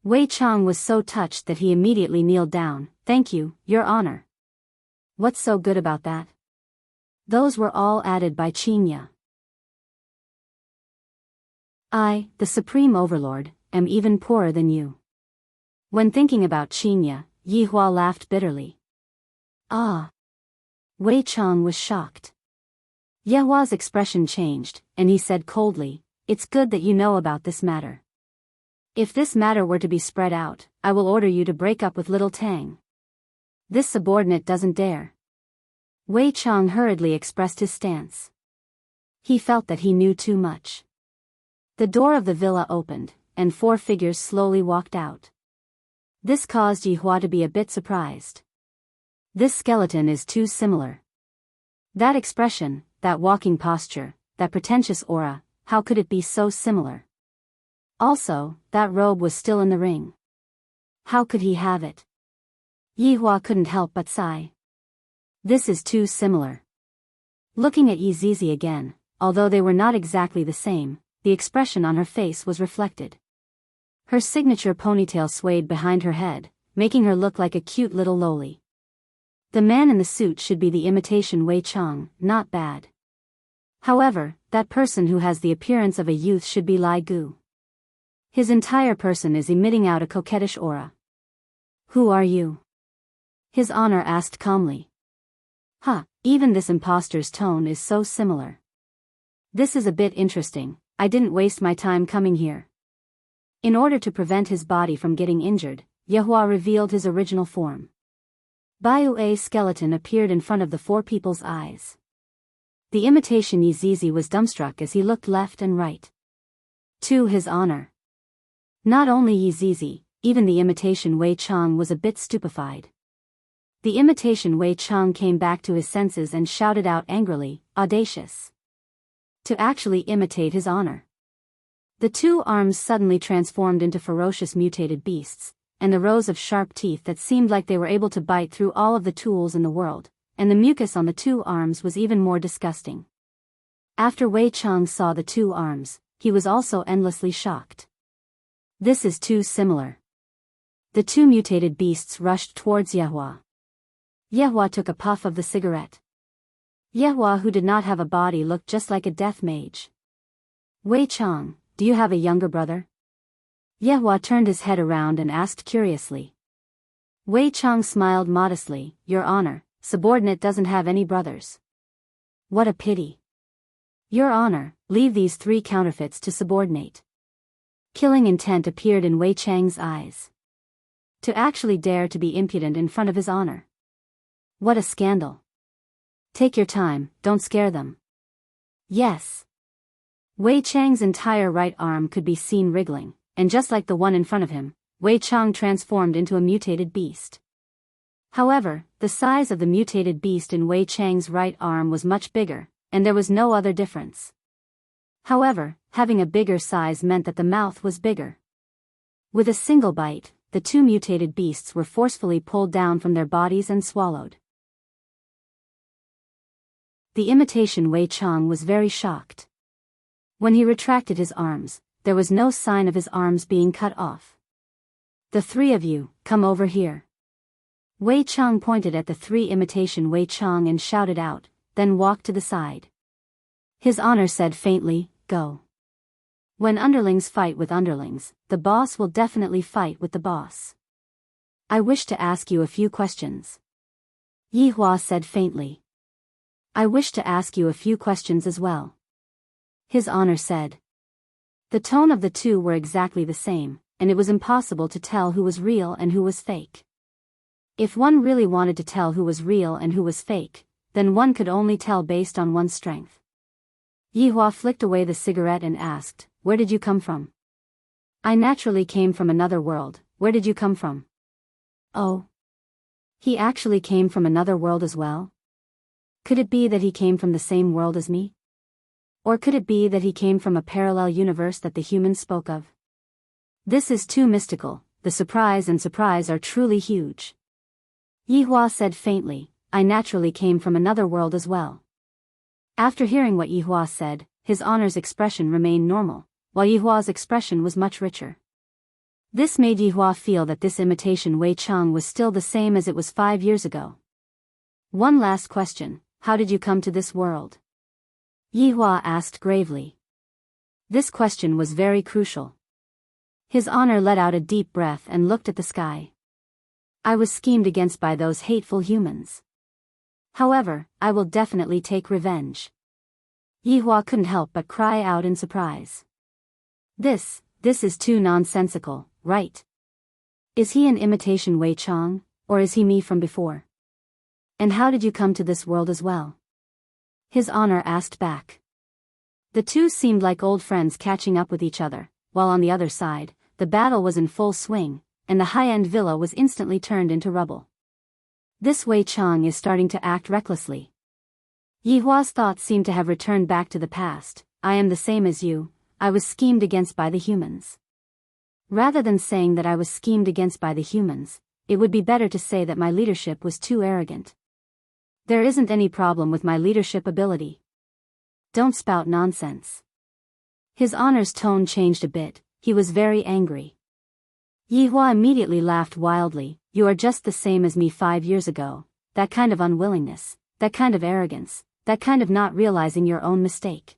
Wei Chang was so touched that he immediately kneeled down. Thank you, Your Honor. What's so good about that? Those were all added by Qinya. I, the Supreme Overlord, am even poorer than you. When thinking about Qinya, Yihua laughed bitterly. Ah! Wei Chang was shocked. Yihua's expression changed, and he said coldly, "It's good that you know about this matter. If this matter were to be spread out, I will order you to break up with little Tang. This subordinate doesn't dare." Wei Chang hurriedly expressed his stance. He felt that he knew too much. The door of the villa opened, and 4 figures slowly walked out. This caused Yihua to be a bit surprised. This skeleton is too similar. That expression, that walking posture, that pretentious aura, how could it be so similar? Also, that robe was still in the ring. How could he have it? Yihua couldn't help but sigh. This is too similar. Looking at Yizizi again, although they were not exactly the same, the expression on her face was reflected. Her signature ponytail swayed behind her head, making her look like a cute little loli. The man in the suit should be the imitation Wei Chang, not bad. However, that person who has the appearance of a youth should be Lai Gu. His entire person is emitting out a coquettish aura. Who are you? His Honor asked calmly. Even this imposter's tone is so similar. This is a bit interesting. I didn't waste my time coming here. In order to prevent his body from getting injured, Yehua revealed his original form. Baiu's skeleton appeared in front of the 4 people's eyes. The imitation Yizizi was dumbstruck as he looked left and right. To his honor. Not only Yizizi, even the imitation Wei Chang was a bit stupefied. The imitation Wei Chang came back to his senses and shouted out angrily, audacious. To actually imitate his honor. The 2 arms suddenly transformed into ferocious mutated beasts, and the rows of sharp teeth that seemed like they were able to bite through all of the tools in the world, and the mucus on the 2 arms was even more disgusting. After Wei Chang saw the 2 arms, he was also endlessly shocked. This is too similar. The 2 mutated beasts rushed towards Yehua. Yehua took a puff of the cigarette. Yehua, who did not have a body, looked just like a death mage. Wei Chang, do you have a younger brother? Yehua turned his head around and asked curiously. Wei Chang smiled modestly, Your Honor, subordinate doesn't have any brothers. What a pity. Your Honor, leave these 3 counterfeits to subordinate. Killing intent appeared in Wei Chang's eyes. To actually dare to be impudent in front of his honor. What a scandal. Take your time, don't scare them. Yes. Wei Chang's entire right arm could be seen wriggling, and just like the one in front of him, Wei Chang transformed into a mutated beast. However, the size of the mutated beast in Wei Chang's right arm was much bigger, and there was no other difference. However, having a bigger size meant that the mouth was bigger. With a single bite, the 2 mutated beasts were forcefully pulled down from their bodies and swallowed. The imitation Wei Chang was very shocked. When he retracted his arms, there was no sign of his arms being cut off. The 3 of you, come over here. Wei Chang pointed at the 3 imitation Wei Chang and shouted out, then walked to the side. His honor said faintly, go. When underlings fight with underlings, the boss will definitely fight with the boss. I wish to ask you a few questions. Yihua said faintly. I wish to ask you a few questions as well. His honor said. The tone of the 2 were exactly the same, and it was impossible to tell who was real and who was fake. If one really wanted to tell who was real and who was fake, then one could only tell based on one's strength. Yihua flicked away the cigarette and asked, Where did you come from? I naturally came from another world. Where did you come from? Oh. He actually came from another world as well? Could it be that he came from the same world as me? Or could it be that he came from a parallel universe that the humans spoke of? This is too mystical, the surprise are truly huge. Yihua said faintly, I naturally came from another world as well. After hearing what Yihua said, his Honor's expression remained normal, while Yihua's expression was much richer. This made Yihua feel that this imitation Wei Cheng was still the same as it was 5 years ago. One last question, how did you come to this world? Yihua asked gravely. This question was very crucial. His Honor let out a deep breath and looked at the sky. I was schemed against by those hateful humans. However, I will definitely take revenge. Yihua couldn't help but cry out in surprise. This is too nonsensical, right? Is he an imitation Wei Cheng, or is he me from before? And how did you come to this world as well? His Honor asked back. The two seemed like old friends catching up with each other, while on the other side, the battle was in full swing, and the high-end villa was instantly turned into rubble. This Wei Cheng is starting to act recklessly. Yihua's thoughts seemed to have returned back to the past. I am the same as you, I was schemed against by the humans. Rather than saying that I was schemed against by the humans, it would be better to say that my leadership was too arrogant. There isn't any problem with my leadership ability. Don't spout nonsense. His Honor's tone changed a bit, he was very angry. Yihua immediately laughed wildly, you are just the same as me 5 years ago, that kind of unwillingness, that kind of arrogance, that kind of not realizing your own mistake.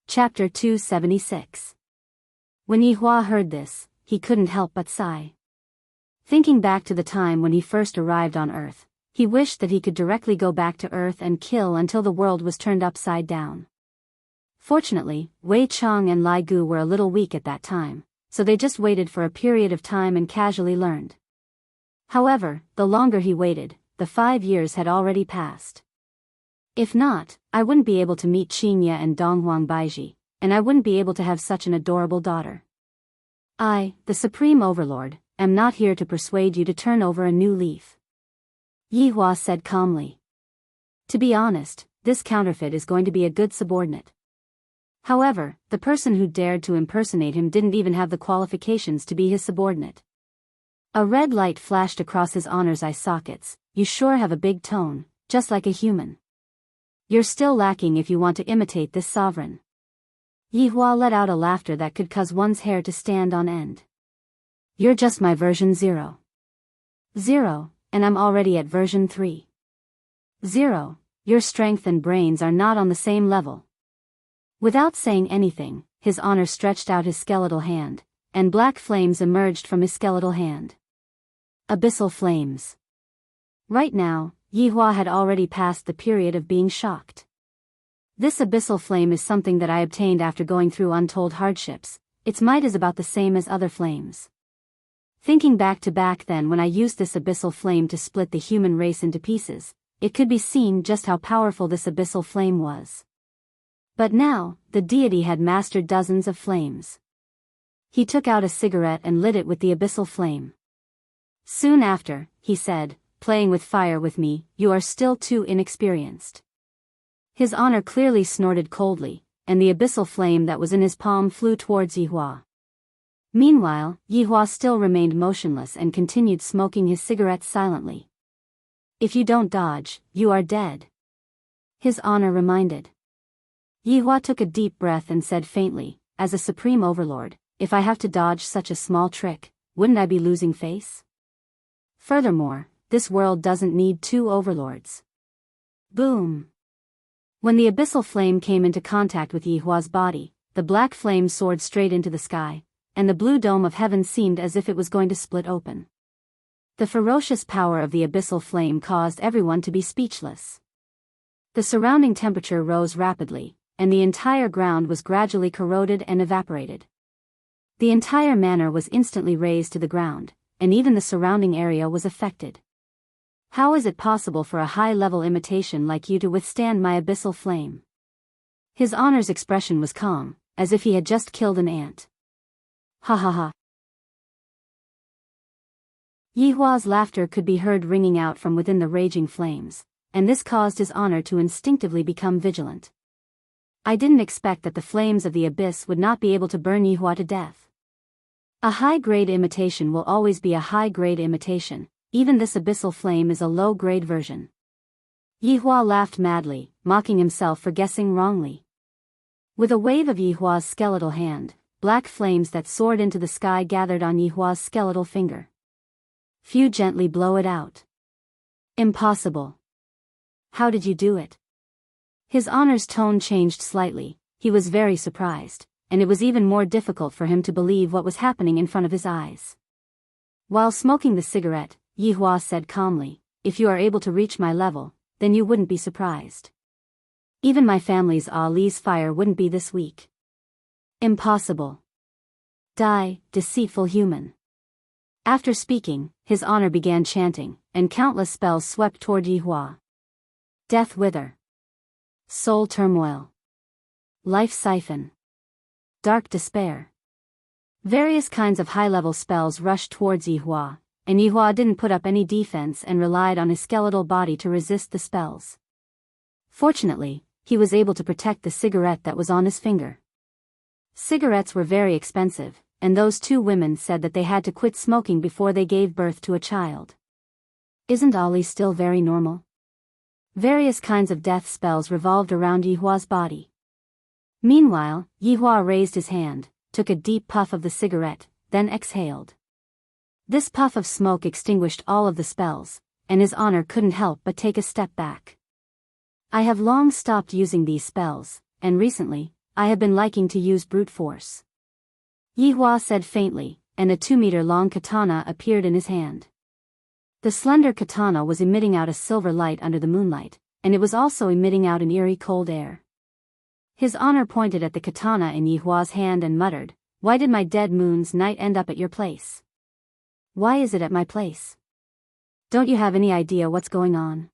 Chapter 276. When Yihua heard this, he couldn't help but sigh. Thinking back to the time when he first arrived on Earth, he wished that he could directly go back to Earth and kill until the world was turned upside down. Fortunately, Wei Cheng and Lai Gu were a little weak at that time, so they just waited for a period of time and casually learned. However, the longer he waited, the 5 years had already passed. If not, I wouldn't be able to meet Qingye and Donghuang Baiji, and I wouldn't be able to have such an adorable daughter. I, the Supreme Overlord, am not here to persuade you to turn over a new leaf. Yihua said calmly. To be honest, this counterfeit is going to be a good subordinate. However, the person who dared to impersonate him didn't even have the qualifications to be his subordinate. A red light flashed across his Honor's eye sockets. You sure have a big tone, just like a human. You're still lacking if you want to imitate this sovereign. Yihua let out a laughter that could cause one's hair to stand on end. You're just my version 0. 0, and I'm already at version 3. 0, your strength and brains are not on the same level. Without saying anything, his Honor stretched out his skeletal hand, and black flames emerged from his skeletal hand. Abyssal flames. Right now, Yihua had already passed the period of being shocked. This abyssal flame is something that I obtained after going through untold hardships. Its might is about the same as other flames. Thinking back then when I used this abyssal flame to split the human race into pieces, it could be seen just how powerful this abyssal flame was. But now, the deity had mastered dozens of flames. He took out a cigarette and lit it with the abyssal flame. Soon after, he said, playing with fire with me, you are still too inexperienced. His Honor clearly snorted coldly, and the abyssal flame that was in his palm flew towards Yihua. Meanwhile, Yihua still remained motionless and continued smoking his cigarette silently. If you don't dodge, you are dead. His Honor reminded. Yihua took a deep breath and said faintly, as a supreme overlord, if I have to dodge such a small trick, wouldn't I be losing face? Furthermore, this world doesn't need 2 overlords. Boom! When the abyssal flame came into contact with Yihua's body, the black flame soared straight into the sky, and the blue dome of heaven seemed as if it was going to split open. The ferocious power of the abyssal flame caused everyone to be speechless. The surrounding temperature rose rapidly, and the entire ground was gradually corroded and evaporated. The entire manor was instantly razed to the ground, and even the surrounding area was affected. How is it possible for a high-level imitation like you to withstand my abyssal flame? His Honor's expression was calm, as if he had just killed an ant. Ha ha ha. Yihua's laughter could be heard ringing out from within the raging flames, and this caused his honor to instinctively become vigilant. I didn't expect that the flames of the abyss would not be able to burn Yihua to death. A high-grade imitation will always be a high-grade imitation, even this abyssal flame is a low-grade version. Yihua laughed madly, mocking himself for guessing wrongly. With a wave of Yihua's skeletal hand, black flames that soared into the sky gathered on Yihua's skeletal finger. Few gently blow it out. Impossible. How did you do it? His honor's tone changed slightly, he was very surprised, and it was even more difficult for him to believe what was happening in front of his eyes. While smoking the cigarette, Yihua said calmly, "If you are able to reach my level, then you wouldn't be surprised. Even my family's Ali's fire wouldn't be this weak." Impossible. Die, deceitful human. After speaking, his honor began chanting, and countless spells swept toward Yihua. Death Wither. Soul Turmoil. Life Siphon. Dark Despair. Various kinds of high-level spells rushed towards Yihua, and Yihua didn't put up any defense and relied on his skeletal body to resist the spells. Fortunately, he was able to protect the cigarette that was on his finger. Cigarettes were very expensive, and those two women said that they had to quit smoking before they gave birth to a child. Isn't Ali still very normal? Various kinds of death spells revolved around Yihua's body. Meanwhile, Yihua raised his hand, took a deep puff of the cigarette, then exhaled. This puff of smoke extinguished all of the spells, and his honor couldn't help but take a step back. I have long stopped using these spells, and recently, I have been liking to use brute force. Yihua said faintly, and a 2-meter-long katana appeared in his hand. The slender katana was emitting out a silver light under the moonlight, and it was also emitting out an eerie cold air. His honor pointed at the katana in Yihua's hand and muttered, "Why did my dead moon's night end up at your place? Why is it at my place? Don't you have any idea what's going on?"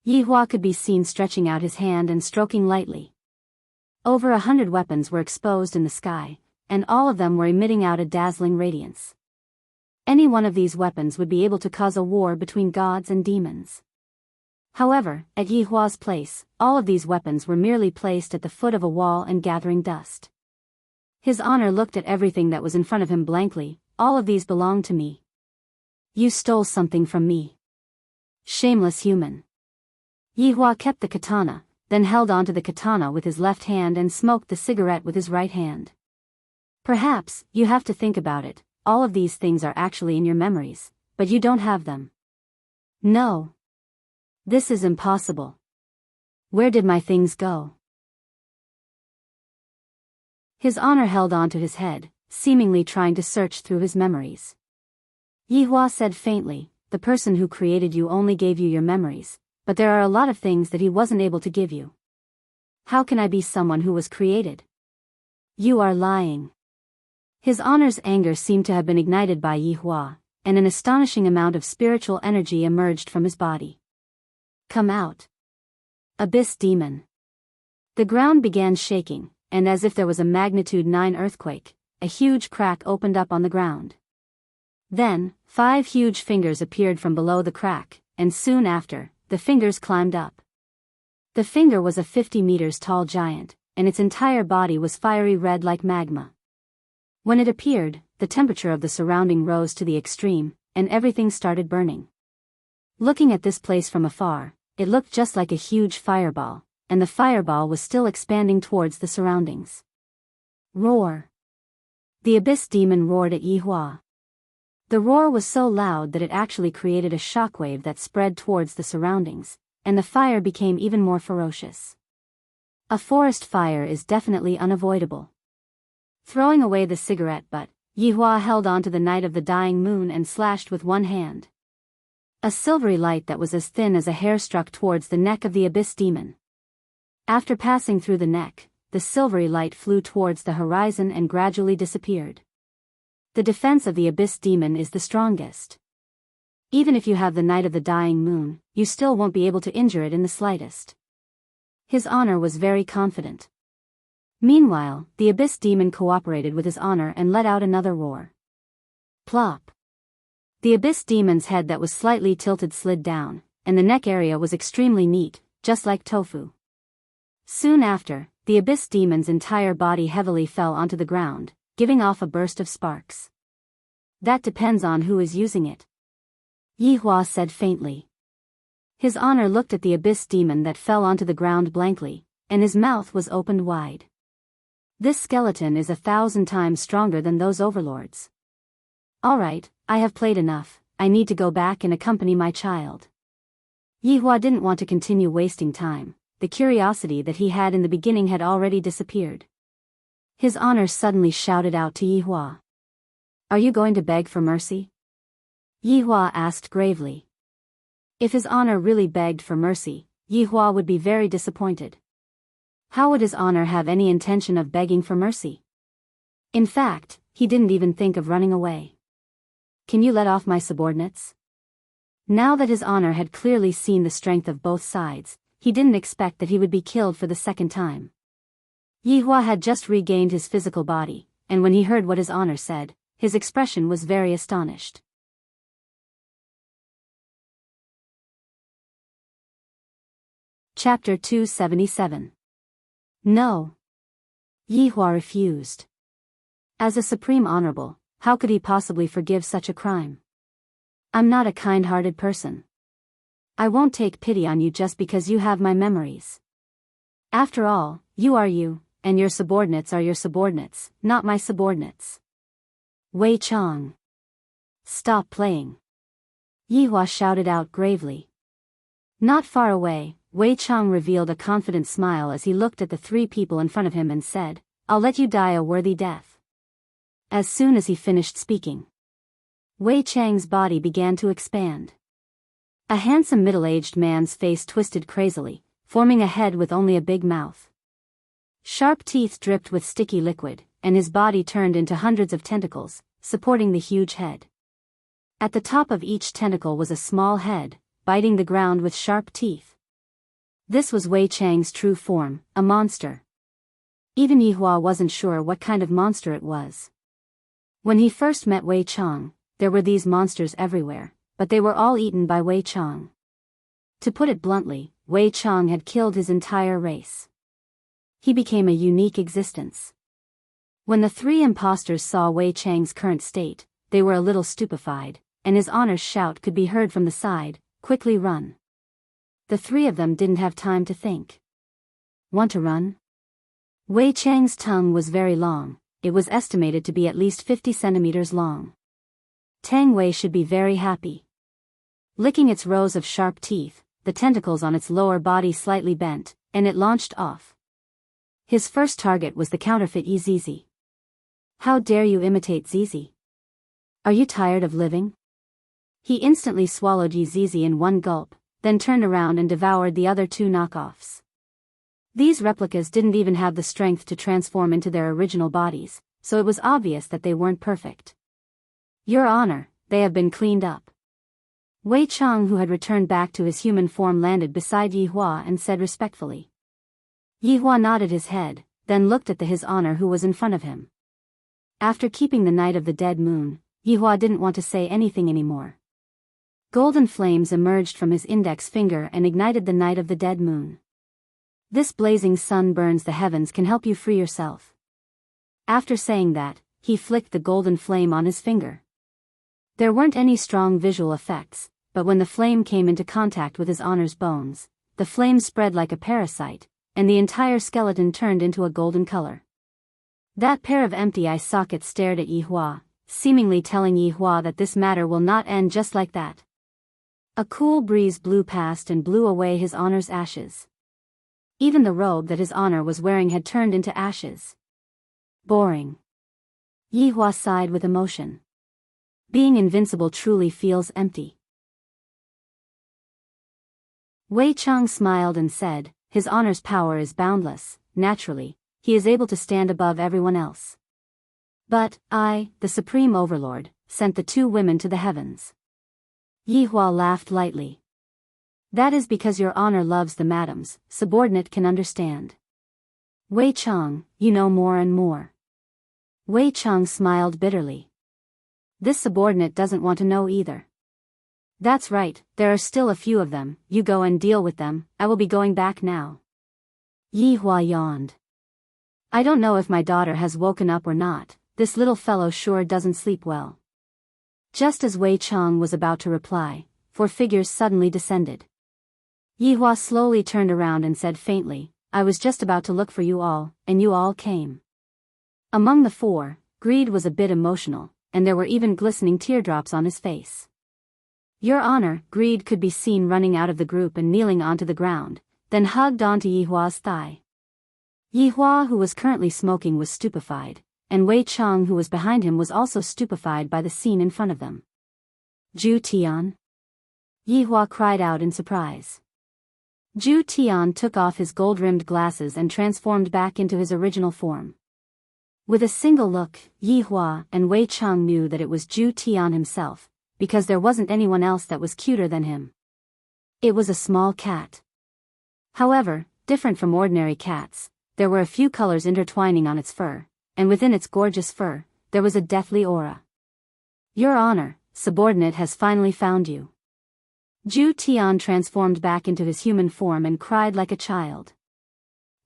Yihua could be seen stretching out his hand and stroking lightly. Over 100 weapons were exposed in the sky, and all of them were emitting out a dazzling radiance. Any one of these weapons would be able to cause a war between gods and demons. However, at Yihua's place, all of these weapons were merely placed at the foot of a wall and gathering dust. His honor looked at everything that was in front of him blankly. "All of these belong to me. You stole something from me. Shameless human." Yihua kept the katana, then held onto the katana with his left hand and smoked the cigarette with his right hand. "Perhaps, you have to think about it, all of these things are actually in your memories, but you don't have them." "No. This is impossible. Where did my things go?" His honor held onto his head, seemingly trying to search through his memories. Yihua said faintly, "The person who created you only gave you your memories, but there are a lot of things that he wasn't able to give you. How can I be someone who was created? You are lying." His honor's anger seemed to have been ignited by Yihua, and an astonishing amount of spiritual energy emerged from his body. "Come out. Abyss Demon." The ground began shaking, and as if there was a magnitude 9 earthquake, a huge crack opened up on the ground. Then, 5 huge fingers appeared from below the crack, and soon after, the fingers climbed up. The finger was a 50 meters tall giant, and its entire body was fiery red like magma. When it appeared, the temperature of the surrounding rose to the extreme, and everything started burning. Looking at this place from afar, it looked just like a huge fireball, and the fireball was still expanding towards the surroundings. Roar! The Abyss Demon roared at Yihua. The roar was so loud that it actually created a shockwave that spread towards the surroundings, and the fire became even more ferocious. A forest fire is definitely unavoidable. Throwing away the cigarette butt, Yihua held onto the night of the dying moon and slashed with one hand. A silvery light that was as thin as a hair struck towards the neck of the Abyss Demon. After passing through the neck, the silvery light flew towards the horizon and gradually disappeared. The defense of the Abyss Demon is the strongest. Even if you have the Night of the Dying Moon, you still won't be able to injure it in the slightest. His honor was very confident. Meanwhile, the Abyss Demon cooperated with his honor and let out another roar. Plop! The abyss demon's head that was slightly tilted slid down, and the neck area was extremely neat, just like tofu. Soon after, the abyss demon's entire body heavily fell onto the ground, giving off a burst of sparks. That depends on who is using it, Yihua said faintly. His Honor looked at the abyss demon that fell onto the ground blankly, and his mouth was opened wide. This skeleton is 1,000 times stronger than those overlords. All right, I have played enough, I need to go back and accompany my child. Yihua didn't want to continue wasting time. The curiosity that he had in the beginning had already disappeared. His Honor suddenly shouted out to Yihua. Are you going to beg for mercy? Yihua asked gravely. If His Honor really begged for mercy, Yihua would be very disappointed. How would His Honor have any intention of begging for mercy? In fact, he didn't even think of running away. Can you let off my subordinates? Now that His Honor had clearly seen the strength of both sides, he didn't expect that he would be killed for the second time. Yihua had just regained his physical body, and when he heard what His Honor said, his expression was very astonished. Chapter 277. No. Yihua refused. As a supreme honorable, how could he possibly forgive such a crime? I'm not a kind-hearted person. I won't take pity on you just because you have my memories. After all, you are you, and your subordinates are your subordinates, not my subordinates. Wei Chang. Stop playing. Yihua shouted out gravely. Not far away, Wei Chang revealed a confident smile as he looked at the three people in front of him and said, I'll let you die a worthy death. As soon as he finished speaking, Wei Chang's body began to expand. A handsome middle-aged man's face twisted crazily, forming a head with only a big mouth. Sharp teeth dripped with sticky liquid, and his body turned into hundreds of tentacles, supporting the huge head. At the top of each tentacle was a small head, biting the ground with sharp teeth. This was Wei Chang's true form, a monster. Even Yihua wasn't sure what kind of monster it was. When he first met Wei Chang, there were these monsters everywhere, but they were all eaten by Wei Chang. To put it bluntly, Wei Chang had killed his entire race. He became a unique existence. When the three impostors saw Wei Chang's current state, they were a little stupefied, and His Honor's shout could be heard from the side, quickly run. The three of them didn't have time to think. Want to run? Wei Chang's tongue was very long, it was estimated to be at least 50 centimeters long. Tang Wei should be very happy. Licking its rows of sharp teeth, the tentacles on its lower body slightly bent, and it launched off. His first target was the counterfeit Yi Zizi. How dare you imitate Zizi? Are you tired of living? He instantly swallowed Yi Zizi in one gulp, then turned around and devoured the other two knockoffs. These replicas didn't even have the strength to transform into their original bodies, so it was obvious that they weren't perfect. Your Honor, they have been cleaned up. Wei Chang, who had returned back to his human form, landed beside Yihua and said respectfully. Yihua nodded his head, then looked at His Honor who was in front of him. After keeping the Night of the Dead Moon, Yihua didn't want to say anything anymore. Golden flames emerged from his index finger and ignited the Night of the Dead Moon. This blazing sun burns the heavens, can help you free yourself. After saying that, he flicked the golden flame on his finger. There weren't any strong visual effects, but when the flame came into contact with His Honor's bones, the flame spread like a parasite, and the entire skeleton turned into a golden color. That pair of empty eye sockets stared at Yihua, seemingly telling Yihua that this matter will not end just like that. A cool breeze blew past and blew away His Honor's ashes. Even the robe that His Honor was wearing had turned into ashes. Boring. Yihua sighed with emotion. Being invincible truly feels empty. Wei Chang smiled and said, His Honor's power is boundless, naturally, he is able to stand above everyone else. But, I, the Supreme Overlord, sent the two women to the heavens. Yihua laughed lightly. That is because your Honor loves the madams, subordinate can understand. Wei Chang, you know more and more. Wei Chang smiled bitterly. This subordinate doesn't want to know either. That's right, there are still a few of them, you go and deal with them, I will be going back now. Yi Hua yawned. I don't know if my daughter has woken up or not, this little fellow sure doesn't sleep well. Just as Wei Chang was about to reply, 4 figures suddenly descended. Yi Hua slowly turned around and said faintly, I was just about to look for you all, and you all came. Among the 4, Greed was a bit emotional, and there were even glistening teardrops on his face. Your Honor, Greed could be seen running out of the group and kneeling onto the ground, then hugged onto Yi Hua's thigh. Yi Hua, who was currently smoking, was stupefied, and Wei Chang, who was behind him, was also stupefied by the scene in front of them. Zhu Tian? Yi Hua cried out in surprise. Zhu Tian took off his gold-rimmed glasses and transformed back into his original form. With a single look, Yi Hua and Wei Chang knew that it was Zhu Tian himself, because there wasn't anyone else that was cuter than him. It was a small cat. However, different from ordinary cats, there were a few colors intertwining on its fur, and within its gorgeous fur, there was a deathly aura. Your Honor, subordinate has finally found you. Zhu Tian transformed back into his human form and cried like a child.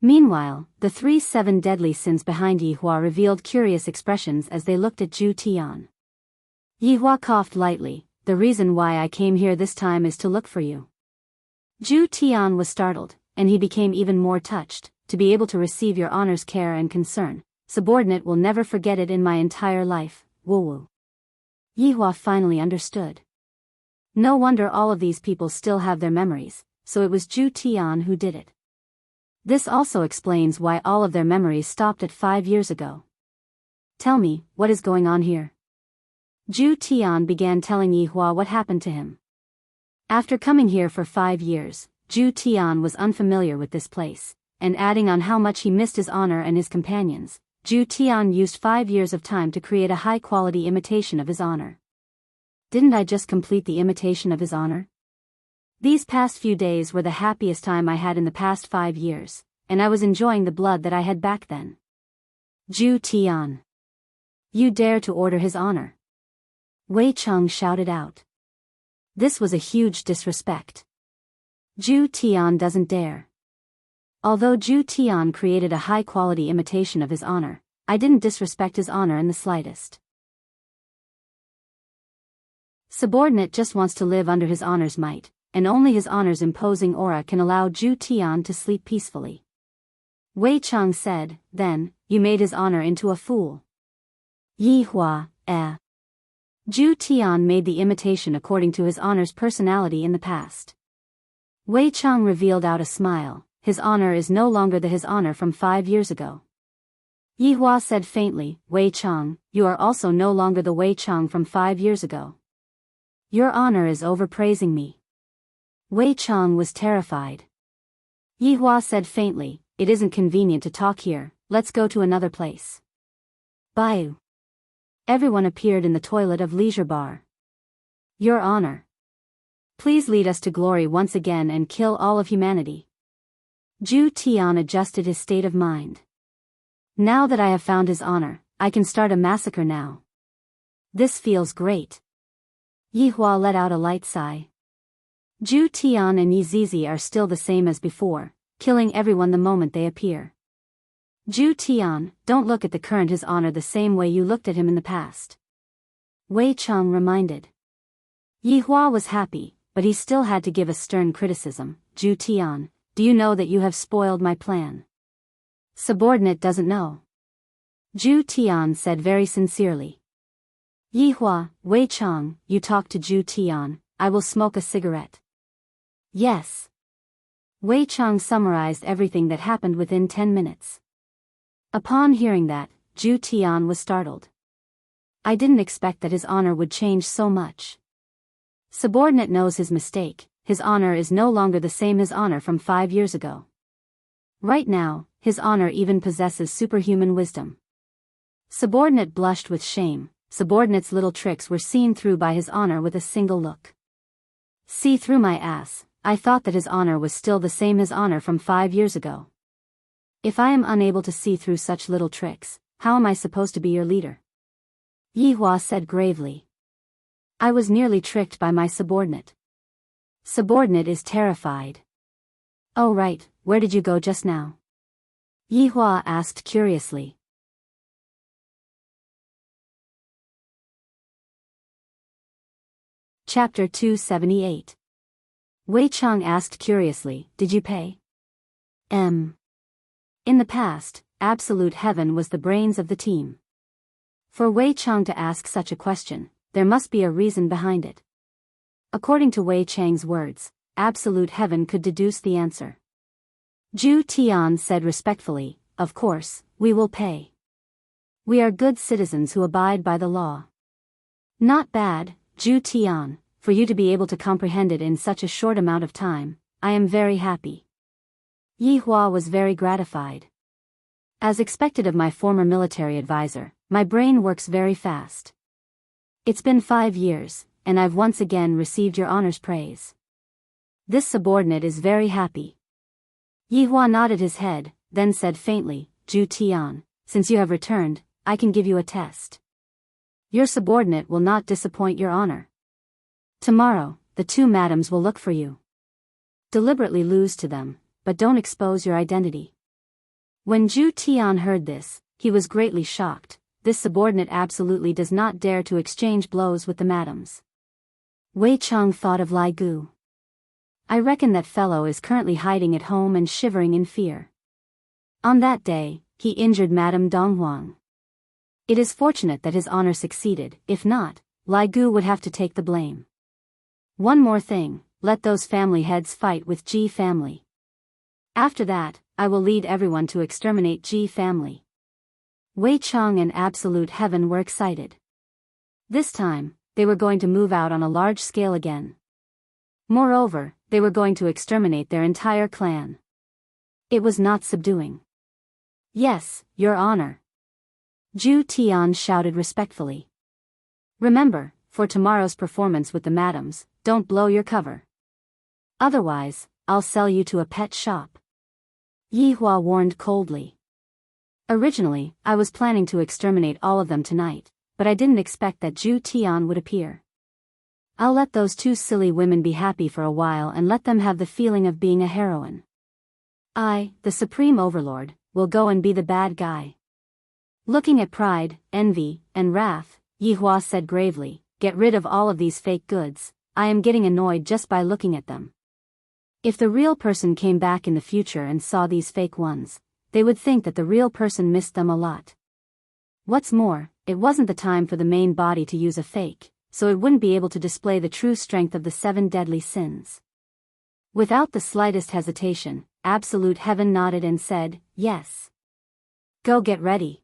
Meanwhile, the 7 deadly sins behind Yi Hua revealed curious expressions as they looked at Zhu Tian. Yi Hua coughed lightly, the reason why I came here this time is to look for you. Zhu Tian was startled, and he became even more touched, to be able to receive your Honor's care and concern. Subordinate will never forget it in my entire life, woo woo. Yi Hua finally understood. No wonder all of these people still have their memories, so it was Zhu Tian who did it. This also explains why all of their memories stopped at 5 years ago. Tell me, what is going on here? Zhu Tian began telling Yi Hua what happened to him. After coming here for 5 years, Zhu Tian was unfamiliar with this place, and adding on how much he missed his honor and his companions, Zhu Tian used 5 years of time to create a high-quality imitation of his honor. Didn't I just complete the imitation of his honor? These past few days were the happiest time I had in the past 5 years, and I was enjoying the blood that I had back then. Zhu Tian. You dare to order his honor? Wei Chang shouted out. This was a huge disrespect. Zhu Tian doesn't dare. Although Zhu Tian created a high-quality imitation of his honor, I didn't disrespect his honor in the slightest. Subordinate just wants to live under his honor's might, and only his honor's imposing aura can allow Zhu Tian to sleep peacefully. Wei Chang said, then, you made his honor into a fool. Yi Hua, Zhu Tian made the imitation according to his honor's personality in the past. Wei Chang revealed out a smile, his honor is no longer his honor from 5 years ago. Yi Hua said faintly, Wei Chang, you are also no longer the Wei Chang from 5 years ago. Your honor is overpraising me. Wei Chang was terrified. Yi Hua said faintly, it isn't convenient to talk here, let's go to another place. Bye. Everyone appeared in the toilet of Leisure Bar. Your Honor. Please lead us to glory once again and kill all of humanity. Zhu Tian adjusted his state of mind. Now that I have found his honor, I can start a massacre now. This feels great. Yi Hua let out a light sigh. Zhu Tian and Yi Zizi are still the same as before, killing everyone the moment they appear. Zhu Tian, don't look at the current his honor the same way you looked at him in the past. Wei Chang reminded. Yi Hua was happy, but he still had to give a stern criticism. Zhu Tian, do you know that you have spoiled my plan? Subordinate doesn't know. Zhu Tian said very sincerely. Yi Hua, Wei Chang, you talk to Zhu Tian, I will smoke a cigarette. Yes. Wei Chang summarized everything that happened within 10 minutes. Upon hearing that, Zhu Tian was startled. I didn't expect that his honor would change so much. Subordinate knows his mistake, his honor is no longer the same his honor from 5 years ago. Right now, his honor even possesses superhuman wisdom. Subordinate blushed with shame, subordinate's little tricks were seen through by his honor with a single look. See through my ass, I thought that his honor was still the same his honor from 5 years ago. If I am unable to see through such little tricks, how am I supposed to be your leader? Yi Hua said gravely. I was nearly tricked by my subordinate. Subordinate is terrified. Oh right, where did you go just now? Yihua asked curiously. Chapter 278. Wei Chang asked curiously, did you pay? In the past, absolute heaven was the brains of the team. For Wei Chang to ask such a question, there must be a reason behind it. According to Wei Chang's words, absolute heaven could deduce the answer. Zhu Tian said respectfully, of course, we will pay. We are good citizens who abide by the law. Not bad, Zhu Tian, for you to be able to comprehend it in such a short amount of time. I am very happy. Yihua was very gratified. As expected of my former military advisor, my brain works very fast. It's been 5 years, and I've once again received your honor's praise. This subordinate is very happy. Yihua nodded his head, then said faintly, Zhu Tian, since you have returned, I can give you a test. Your subordinate will not disappoint your honor. Tomorrow, the 2 madams will look for you. Deliberately lose to them, but don't expose your identity. When Zhu Tian heard this, he was greatly shocked. This subordinate absolutely does not dare to exchange blows with the madams. Wei Chang thought of Lai Gu. I reckon that fellow is currently hiding at home and shivering in fear. On that day, he injured Madame Dong Huang. It is fortunate that his honor succeeded, if not, Lai Gu would have to take the blame. One more thing, let those family heads fight with Ji family. After that, I will lead everyone to exterminate Ji family. Wei Chang and Absolute Heaven were excited. This time, they were going to move out on a large scale again. Moreover, they were going to exterminate their entire clan. It was not subduing. Yes, Your Honor. Zhu Tian shouted respectfully. Remember, for tomorrow's performance with the madams, don't blow your cover. Otherwise, I'll sell you to a pet shop. Yihua warned coldly. Originally, I was planning to exterminate all of them tonight, but I didn't expect that Zhu Tian would appear. I'll let those 2 silly women be happy for a while and let them have the feeling of being a heroine. I, the Supreme Overlord, will go and be the bad guy. Looking at pride, envy, and wrath, Yihua said gravely, get rid of all of these fake goods. I am getting annoyed just by looking at them. If the real person came back in the future and saw these fake ones, they would think that the real person missed them a lot. What's more, it wasn't the time for the main body to use a fake, so it wouldn't be able to display the true strength of the 7 deadly sins. Without the slightest hesitation, Absolute Heaven nodded and said, yes. Go get ready.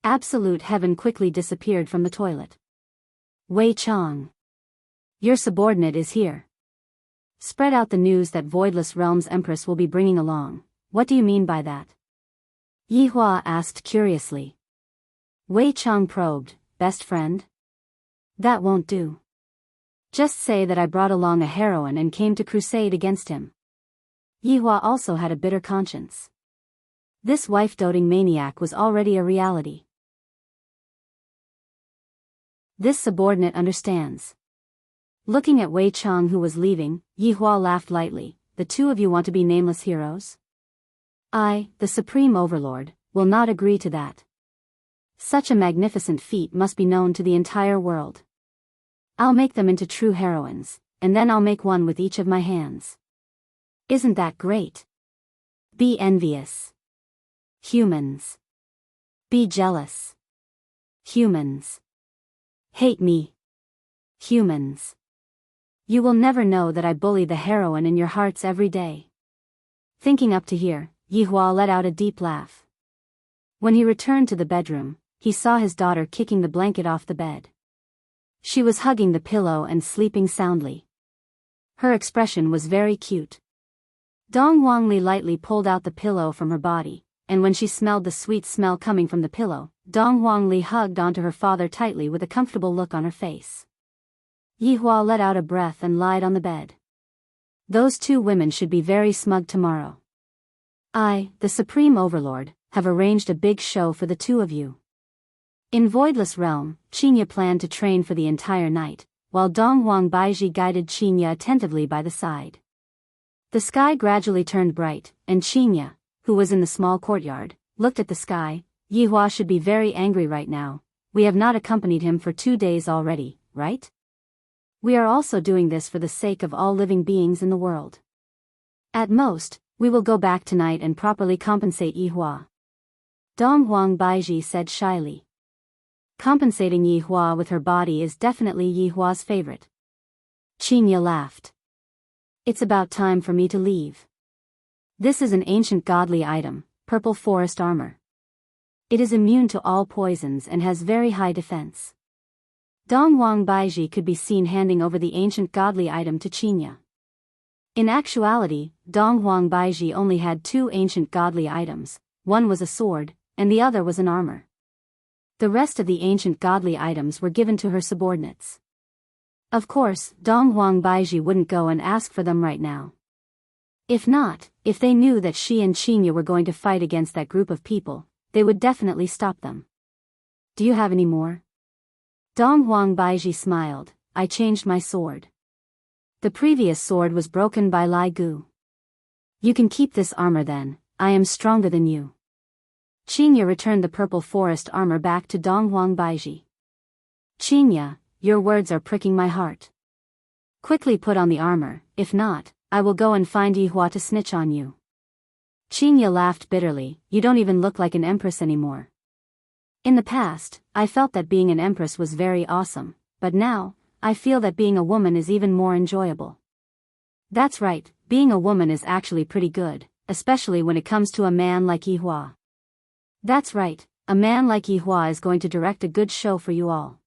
Absolute Heaven quickly disappeared from the toilet. Wei Chang. Your subordinate is here. Spread out the news that Voidless Realm's Empress will be bringing along. What do you mean by that? Yihua asked curiously. Wei Chang probed, best friend? That won't do. Just say that I brought along a heroine and came to crusade against him. Yihua also had a bitter conscience. This wife-doting maniac was already a reality. This subordinate understands. Looking at Wei Chang who was leaving, Yihua laughed lightly. The 2 of you want to be nameless heroes? I, the Supreme Overlord, will not agree to that. Such a magnificent feat must be known to the entire world. I'll make them into true heroines, and then I'll make one with each of my hands. Isn't that great? Be envious. Humans. Be jealous. Humans. Hate me. Humans. You will never know that I bully the heroine in your hearts every day. Thinking up to here, Yihua let out a deep laugh. When he returned to the bedroom, he saw his daughter kicking the blanket off the bed. She was hugging the pillow and sleeping soundly. Her expression was very cute. Dong Huangli lightly pulled out the pillow from her body, and when she smelled the sweet smell coming from the pillow, Dong Huangli hugged onto her father tightly with a comfortable look on her face. Yihua let out a breath and lied on the bed. Those 2 women should be very smug tomorrow. I, the Supreme Overlord, have arranged a big show for the 2 of you. In Voidless Realm, Qinya planned to train for the entire night, while Dong Huang Baiji guided Qinya attentively by the side. The sky gradually turned bright, and Qinya, who was in the small courtyard, looked at the sky. Yihua should be very angry right now. We have not accompanied him for 2 days already, right? We are also doing this for the sake of all living beings in the world. At most, we will go back tonight and properly compensate Yihua. Dong Huang Baiji said shyly. Compensating Yihua with her body is definitely Yihua's favorite. Qinya laughed. It's about time for me to leave. This is an ancient godly item, purple forest armor. It is immune to all poisons and has very high defense. Dong Huang Baiji could be seen handing over the ancient godly item to Qinya. In actuality, Dong Huang Baiji only had 2 ancient godly items, one was a sword, and the other was an armor. The rest of the ancient godly items were given to her subordinates. Of course, Dong Huang Baiji wouldn't go and ask for them right now. If not, if they knew that she and Qinya were going to fight against that group of people, they would definitely stop them. Do you have any more? Dong Huang Baiji smiled. I changed my sword. The previous sword was broken by Lai Gu. You can keep this armor then, I am stronger than you. Qinya returned the purple forest armor back to Dong Huang Baiji. Qinya, your words are pricking my heart. Quickly put on the armor, if not, I will go and find Yihua to snitch on you. Qinya laughed bitterly, you don't even look like an empress anymore. In the past, I felt that being an empress was very awesome, but now, I feel that being a woman is even more enjoyable. That's right, being a woman is actually pretty good, especially when it comes to a man like Yihua. That's right, a man like Yihua is going to direct a good show for you all.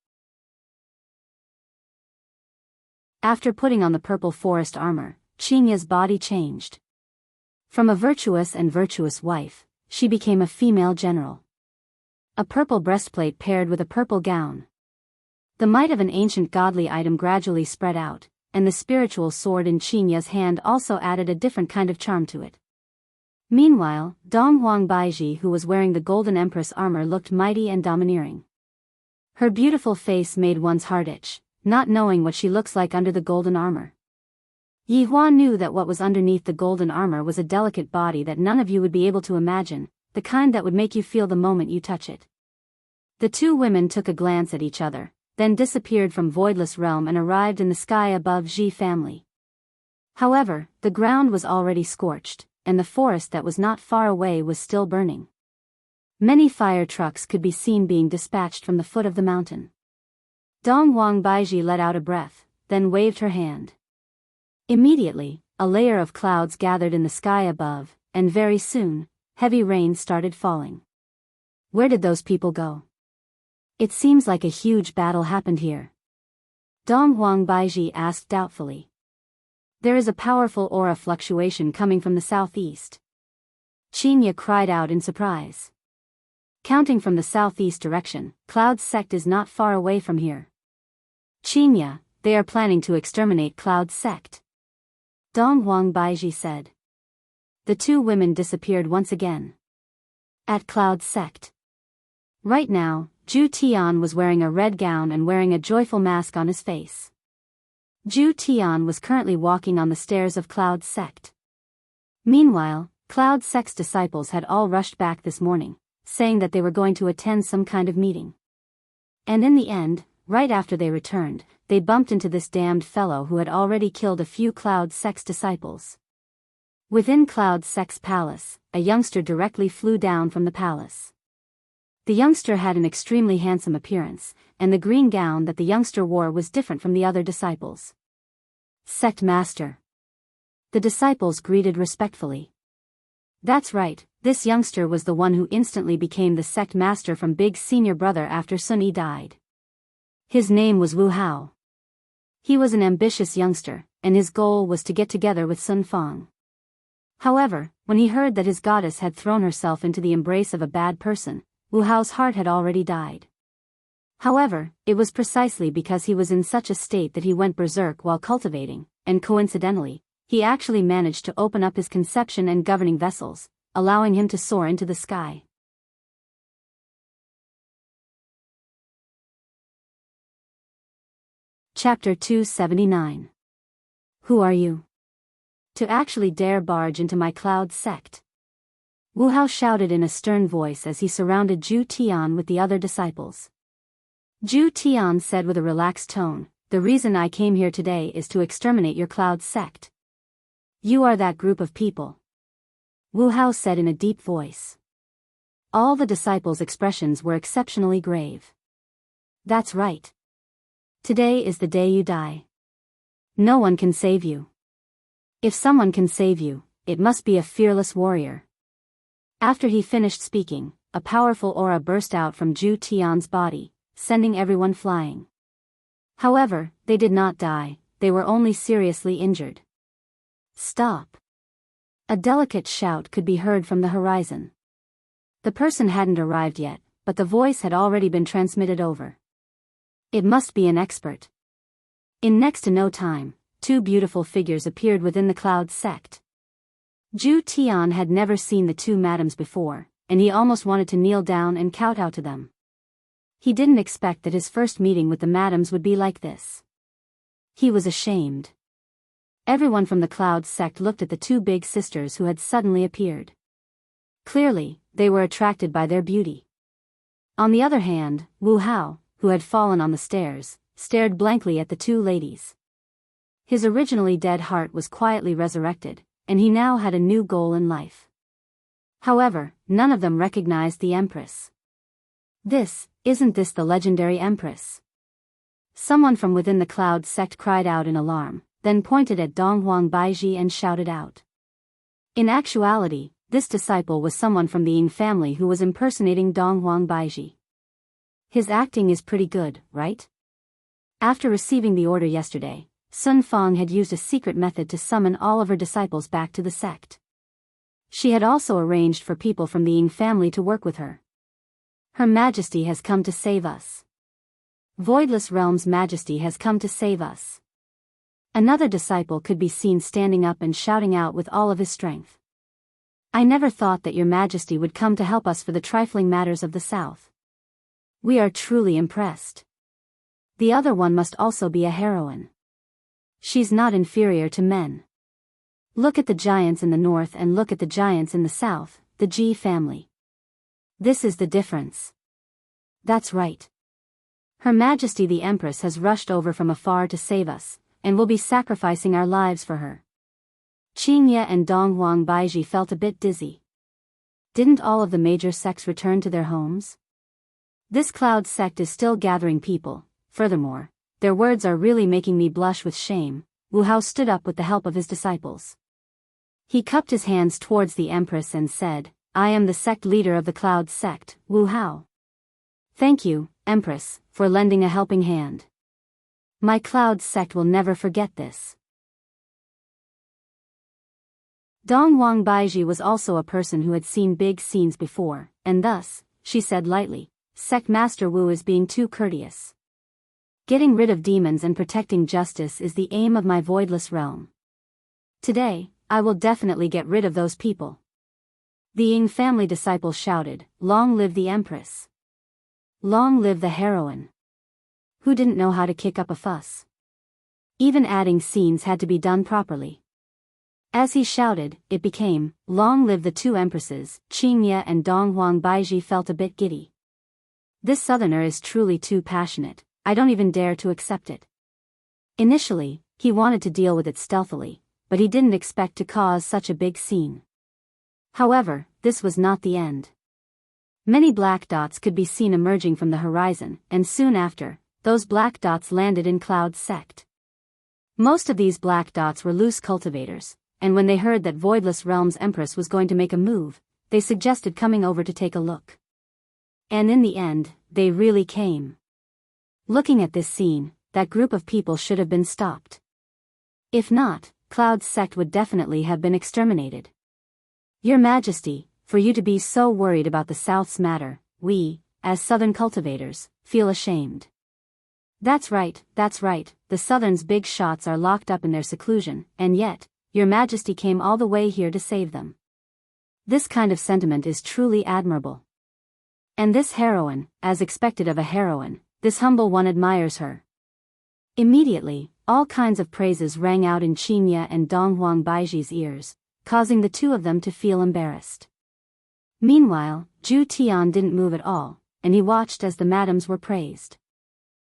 After putting on the purple forest armor, Qinya's body changed. From a virtuous and virtuous wife, she became a female general. A purple breastplate paired with a purple gown. The might of an ancient godly item gradually spread out, and the spiritual sword in Qinya's hand also added a different kind of charm to it. Meanwhile, Dong Huang Baiji, who was wearing the Golden Empress armor, looked mighty and domineering. Her beautiful face made one's heart itch, not knowing what she looks like under the golden armor. Yihua knew that what was underneath the golden armor was a delicate body that none of you would be able to imagine, the kind that would make you feel the moment you touch it. The 2 women took a glance at each other, then disappeared from Voidless Realm and arrived in the sky above Ji family. However, the ground was already scorched, and the forest that was not far away was still burning. Many fire trucks could be seen being dispatched from the foot of the mountain. Dong Huang Baiji let out a breath, then waved her hand. Immediately, a layer of clouds gathered in the sky above, and very soon, heavy rain started falling. Where did those people go? It seems like a huge battle happened here. Dong Huang Baiji asked doubtfully. There is a powerful aura fluctuation coming from the southeast. Qinya cried out in surprise. Counting from the southeast direction, Cloud's sect is not far away from here. Qinya, they are planning to exterminate Cloud's sect. Dong Huang Baiji said. The 2 women disappeared once again. At Cloud's sect. Right now, Zhu Tian was wearing a red gown and wearing a joyful mask on his face. Zhu Tian was currently walking on the stairs of Cloud's sect. Meanwhile, Cloud's sect's disciples had all rushed back this morning, saying that they were going to attend some kind of meeting. And in the end, right after they returned, they bumped into this damned fellow who had already killed a few Cloud's sect's disciples. Within Cloud's sect's palace, a youngster directly flew down from the palace. The youngster had an extremely handsome appearance, and the green gown that the youngster wore was different from the other disciples. Sect Master. The disciples greeted respectfully. That's right, this youngster was the one who instantly became the sect master from Big Senior Brother after Sun Yi died. His name was Wu Hao. He was an ambitious youngster, and his goal was to get together with Sun Fang. However, when he heard that his goddess had thrown herself into the embrace of a bad person, Wu Hao's heart had already died. However, it was precisely because he was in such a state that he went berserk while cultivating, and coincidentally, he actually managed to open up his conception and governing vessels, allowing him to soar into the sky. Chapter 279. Who are you? To actually dare barge into my cloud sect? Wu Hao shouted in a stern voice as he surrounded Zhu Tian with the other disciples. Zhu Tian said with a relaxed tone, "The reason I came here today is to exterminate your cloud sect." "You are that group of people," Wu Hao said in a deep voice. All the disciples' expressions were exceptionally grave. "That's right. Today is the day you die. No one can save you. If someone can save you, it must be a fearless warrior." After he finished speaking, a powerful aura burst out from Zhu Tian's body, sending everyone flying. However, they did not die, they were only seriously injured. "Stop!" A delicate shout could be heard from the horizon. The person hadn't arrived yet, but the voice had already been transmitted over. It must be an expert. In next to no time, two beautiful figures appeared within the cloud sect. Zhu Tian had never seen the two madams before, and he almost wanted to kneel down and kowtow to them. He didn't expect that his first meeting with the madams would be like this. He was ashamed. Everyone from the cloud sect looked at the two big sisters who had suddenly appeared. Clearly, they were attracted by their beauty. On the other hand, Wu Hao, who had fallen on the stairs, stared blankly at the two ladies. His originally dead heart was quietly resurrected, and he now had a new goal in life. However, none of them recognized the Empress. Isn't this the legendary Empress? Someone from within the cloud sect cried out in alarm, then pointed at Donghuang Baiji and shouted out. In actuality, this disciple was someone from the Ying family who was impersonating Donghuang Baiji. His acting is pretty good, right? After receiving the order yesterday, Sun Fang had used a secret method to summon all of her disciples back to the sect. She had also arranged for people from the Ying family to work with her. Her Majesty has come to save us. Voidless Realm's Majesty has come to save us. Another disciple could be seen standing up and shouting out with all of his strength. "I never thought that your Majesty would come to help us for the trifling matters of the South. We are truly impressed." The other one must also be a heroine. She's not inferior to men. Look at the giants in the north and look at the giants in the south, the Ji family. This is the difference. That's right. Her Majesty the Empress has rushed over from afar to save us, and will be sacrificing our lives for her. Qingye and Donghuang Baiji felt a bit dizzy. Didn't all of the major sects return to their homes? This cloud sect is still gathering people. Furthermore, their words are really making me blush with shame. Wu Hao stood up with the help of his disciples. He cupped his hands towards the Empress and said, "I am the sect leader of the cloud sect, Wu Hao. Thank you, Empress, for lending a helping hand. My cloud sect will never forget this." Donghuang Baiji was also a person who had seen big scenes before, and thus, she said lightly, "Sect Master Wu is being too courteous. Getting rid of demons and protecting justice is the aim of my voidless realm. Today, I will definitely get rid of those people." The Ying family disciples shouted, "Long live the Empress! Long live the heroine!" Who didn't know how to kick up a fuss? Even adding scenes had to be done properly. As he shouted, it became, "Long live the two empresses." Qingye and Donghuang Baiji felt a bit giddy. This southerner is truly too passionate. I don't even dare to accept it. Initially, he wanted to deal with it stealthily, but he didn't expect to cause such a big scene. However, this was not the end. Many black dots could be seen emerging from the horizon, and soon after, those black dots landed in Cloud Sect. Most of these black dots were loose cultivators, and when they heard that Voidless Realm's Empress was going to make a move, they suggested coming over to take a look. And in the end, they really came. Looking at this scene, that group of people should have been stopped. If not, Cloud Sect would definitely have been exterminated. Your Majesty, for you to be so worried about the South's matter, we, as Southern cultivators, feel ashamed. That's right, the Southern's big shots are locked up in their seclusion, and yet, Your Majesty came all the way here to save them. This kind of sentiment is truly admirable. And this heroine, as expected of a heroine, this humble one admires her. Immediately, all kinds of praises rang out in Qinya and Dong Huang Baiji's ears, causing the two of them to feel embarrassed. Meanwhile, Zhu Tian didn't move at all, and he watched as the madams were praised.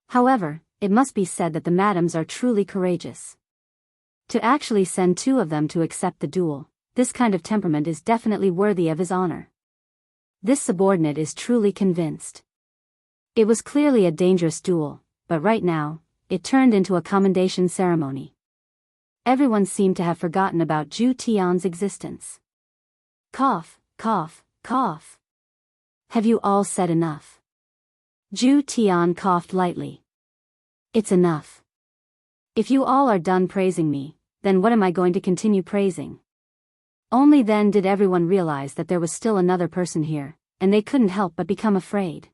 However, it must be said that the madams are truly courageous. To actually send two of them to accept the duel, this kind of temperament is definitely worthy of his honor. This subordinate is truly convinced. It was clearly a dangerous duel, but right now, it turned into a commendation ceremony. Everyone seemed to have forgotten about Zhu Tian's existence. Cough, cough, cough. Have you all said enough? Zhu Tian coughed lightly. It's enough. If you all are done praising me, then what am I going to continue praising? Only then did everyone realize that there was still another person here, and they couldn't help but become afraid.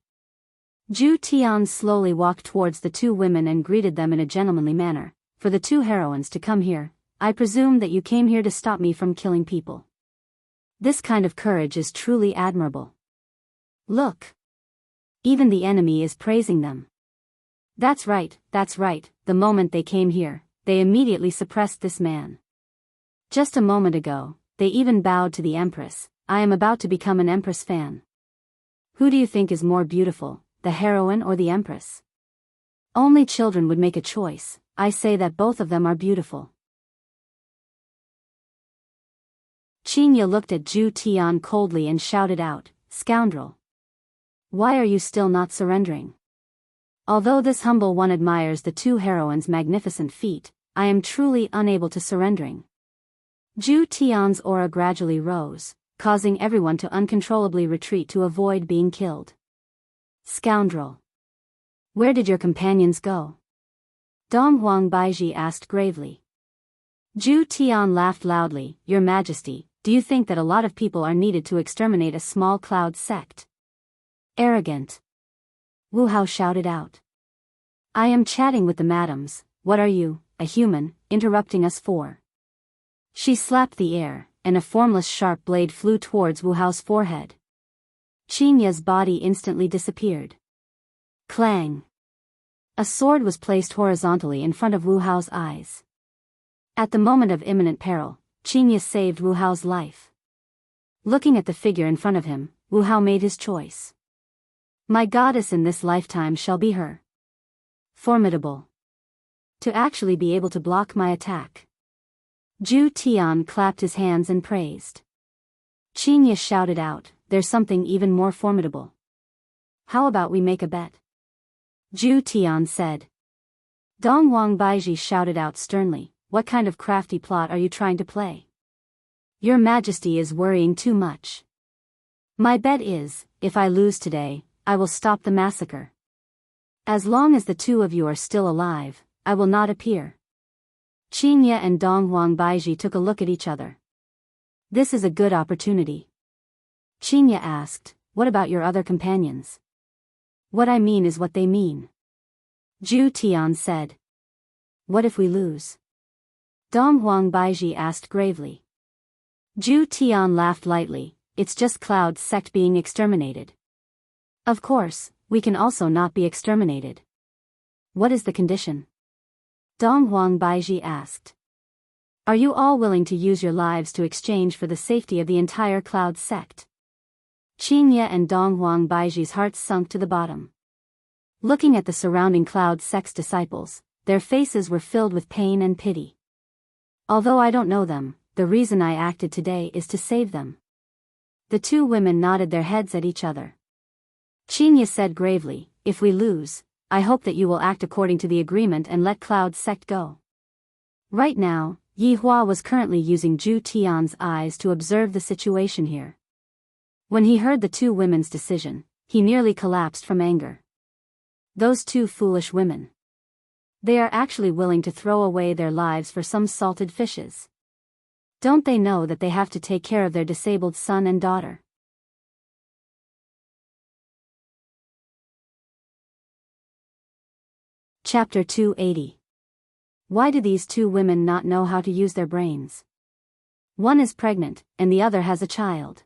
Zhu Tian slowly walked towards the two women and greeted them in a gentlemanly manner. For the two heroines to come here, I presume that you came here to stop me from killing people. This kind of courage is truly admirable. Look. Even the enemy is praising them. That's right, the moment they came here, they immediately suppressed this man. Just a moment ago, they even bowed to the Empress. I am about to become an Empress fan. Who do you think is more beautiful, the heroine or the Empress? Only children would make a choice. I say that both of them are beautiful. Qinya looked at Zhu Tian coldly and shouted out, "Scoundrel! Why are you still not surrendering?" Although this humble one admires the two heroines' magnificent feat, I am truly unable to surrendering. Zhu Tian's aura gradually rose, causing everyone to uncontrollably retreat to avoid being killed. Scoundrel! Where did your companions go? Dong Huang Baiji asked gravely. Zhu Tian laughed loudly. Your Majesty, do you think that a lot of people are needed to exterminate a small cloud sect? Arrogant! Wu Hao shouted out. I am chatting with the madams. What are you, a human, interrupting us for? She slapped the air, and a formless sharp blade flew towards Wu Hao's forehead. Qinya's body instantly disappeared. Clang! A sword was placed horizontally in front of Wu Hao's eyes. At the moment of imminent peril, Qinya saved Wu Hao's life. Looking at the figure in front of him, Wu Hao made his choice. My goddess in this lifetime shall be her. Formidable. To actually be able to block my attack. Zhu Tian clapped his hands and praised. Qinya shouted out, there's something even more formidable. How about we make a bet? Zhu Tian said. Dong Huang Baiji shouted out sternly, what kind of crafty plot are you trying to play? Your Majesty is worrying too much. My bet is, if I lose today, I will stop the massacre. As long as the two of you are still alive, I will not appear. Qinya and Dong Huang Baiji took a look at each other. This is a good opportunity. Qinya asked, what about your other companions? What I mean is what they mean. Zhu Tian said. What if we lose? Dong Huang Baiji asked gravely. Zhu Tian laughed lightly, it's just Cloud sect being exterminated. Of course, we can also not be exterminated. What is the condition? Dong Huang Baiji asked. Are you all willing to use your lives to exchange for the safety of the entire Cloud sect? Qinya and Dong Huang Baiji's hearts sunk to the bottom. Looking at the surrounding Cloud sect's disciples, their faces were filled with pain and pity. Although I don't know them, the reason I acted today is to save them. The two women nodded their heads at each other. Qinya said gravely, if we lose, I hope that you will act according to the agreement and let Cloud sect go. Right now, Yi Hua was currently using Zhu Tian's eyes to observe the situation here. When he heard the two women's decision, he nearly collapsed from anger. Those two foolish women. They are actually willing to throw away their lives for some salted fishes. Don't they know that they have to take care of their disabled son and daughter? Chapter 280. Why do these two women not know how to use their brains? One is pregnant, and the other has a child.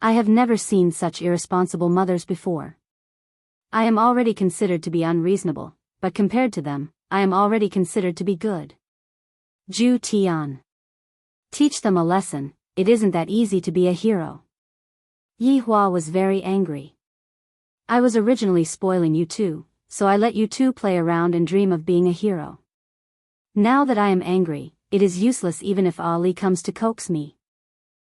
I have never seen such irresponsible mothers before. I am already considered to be unreasonable, but compared to them, I am already considered to be good. Ju Tian. Teach them a lesson, it isn't that easy to be a hero. Yi Hua was very angry. I was originally spoiling you two, so I let you two play around and dream of being a hero. Now that I am angry, it is useless even if Ali comes to coax me.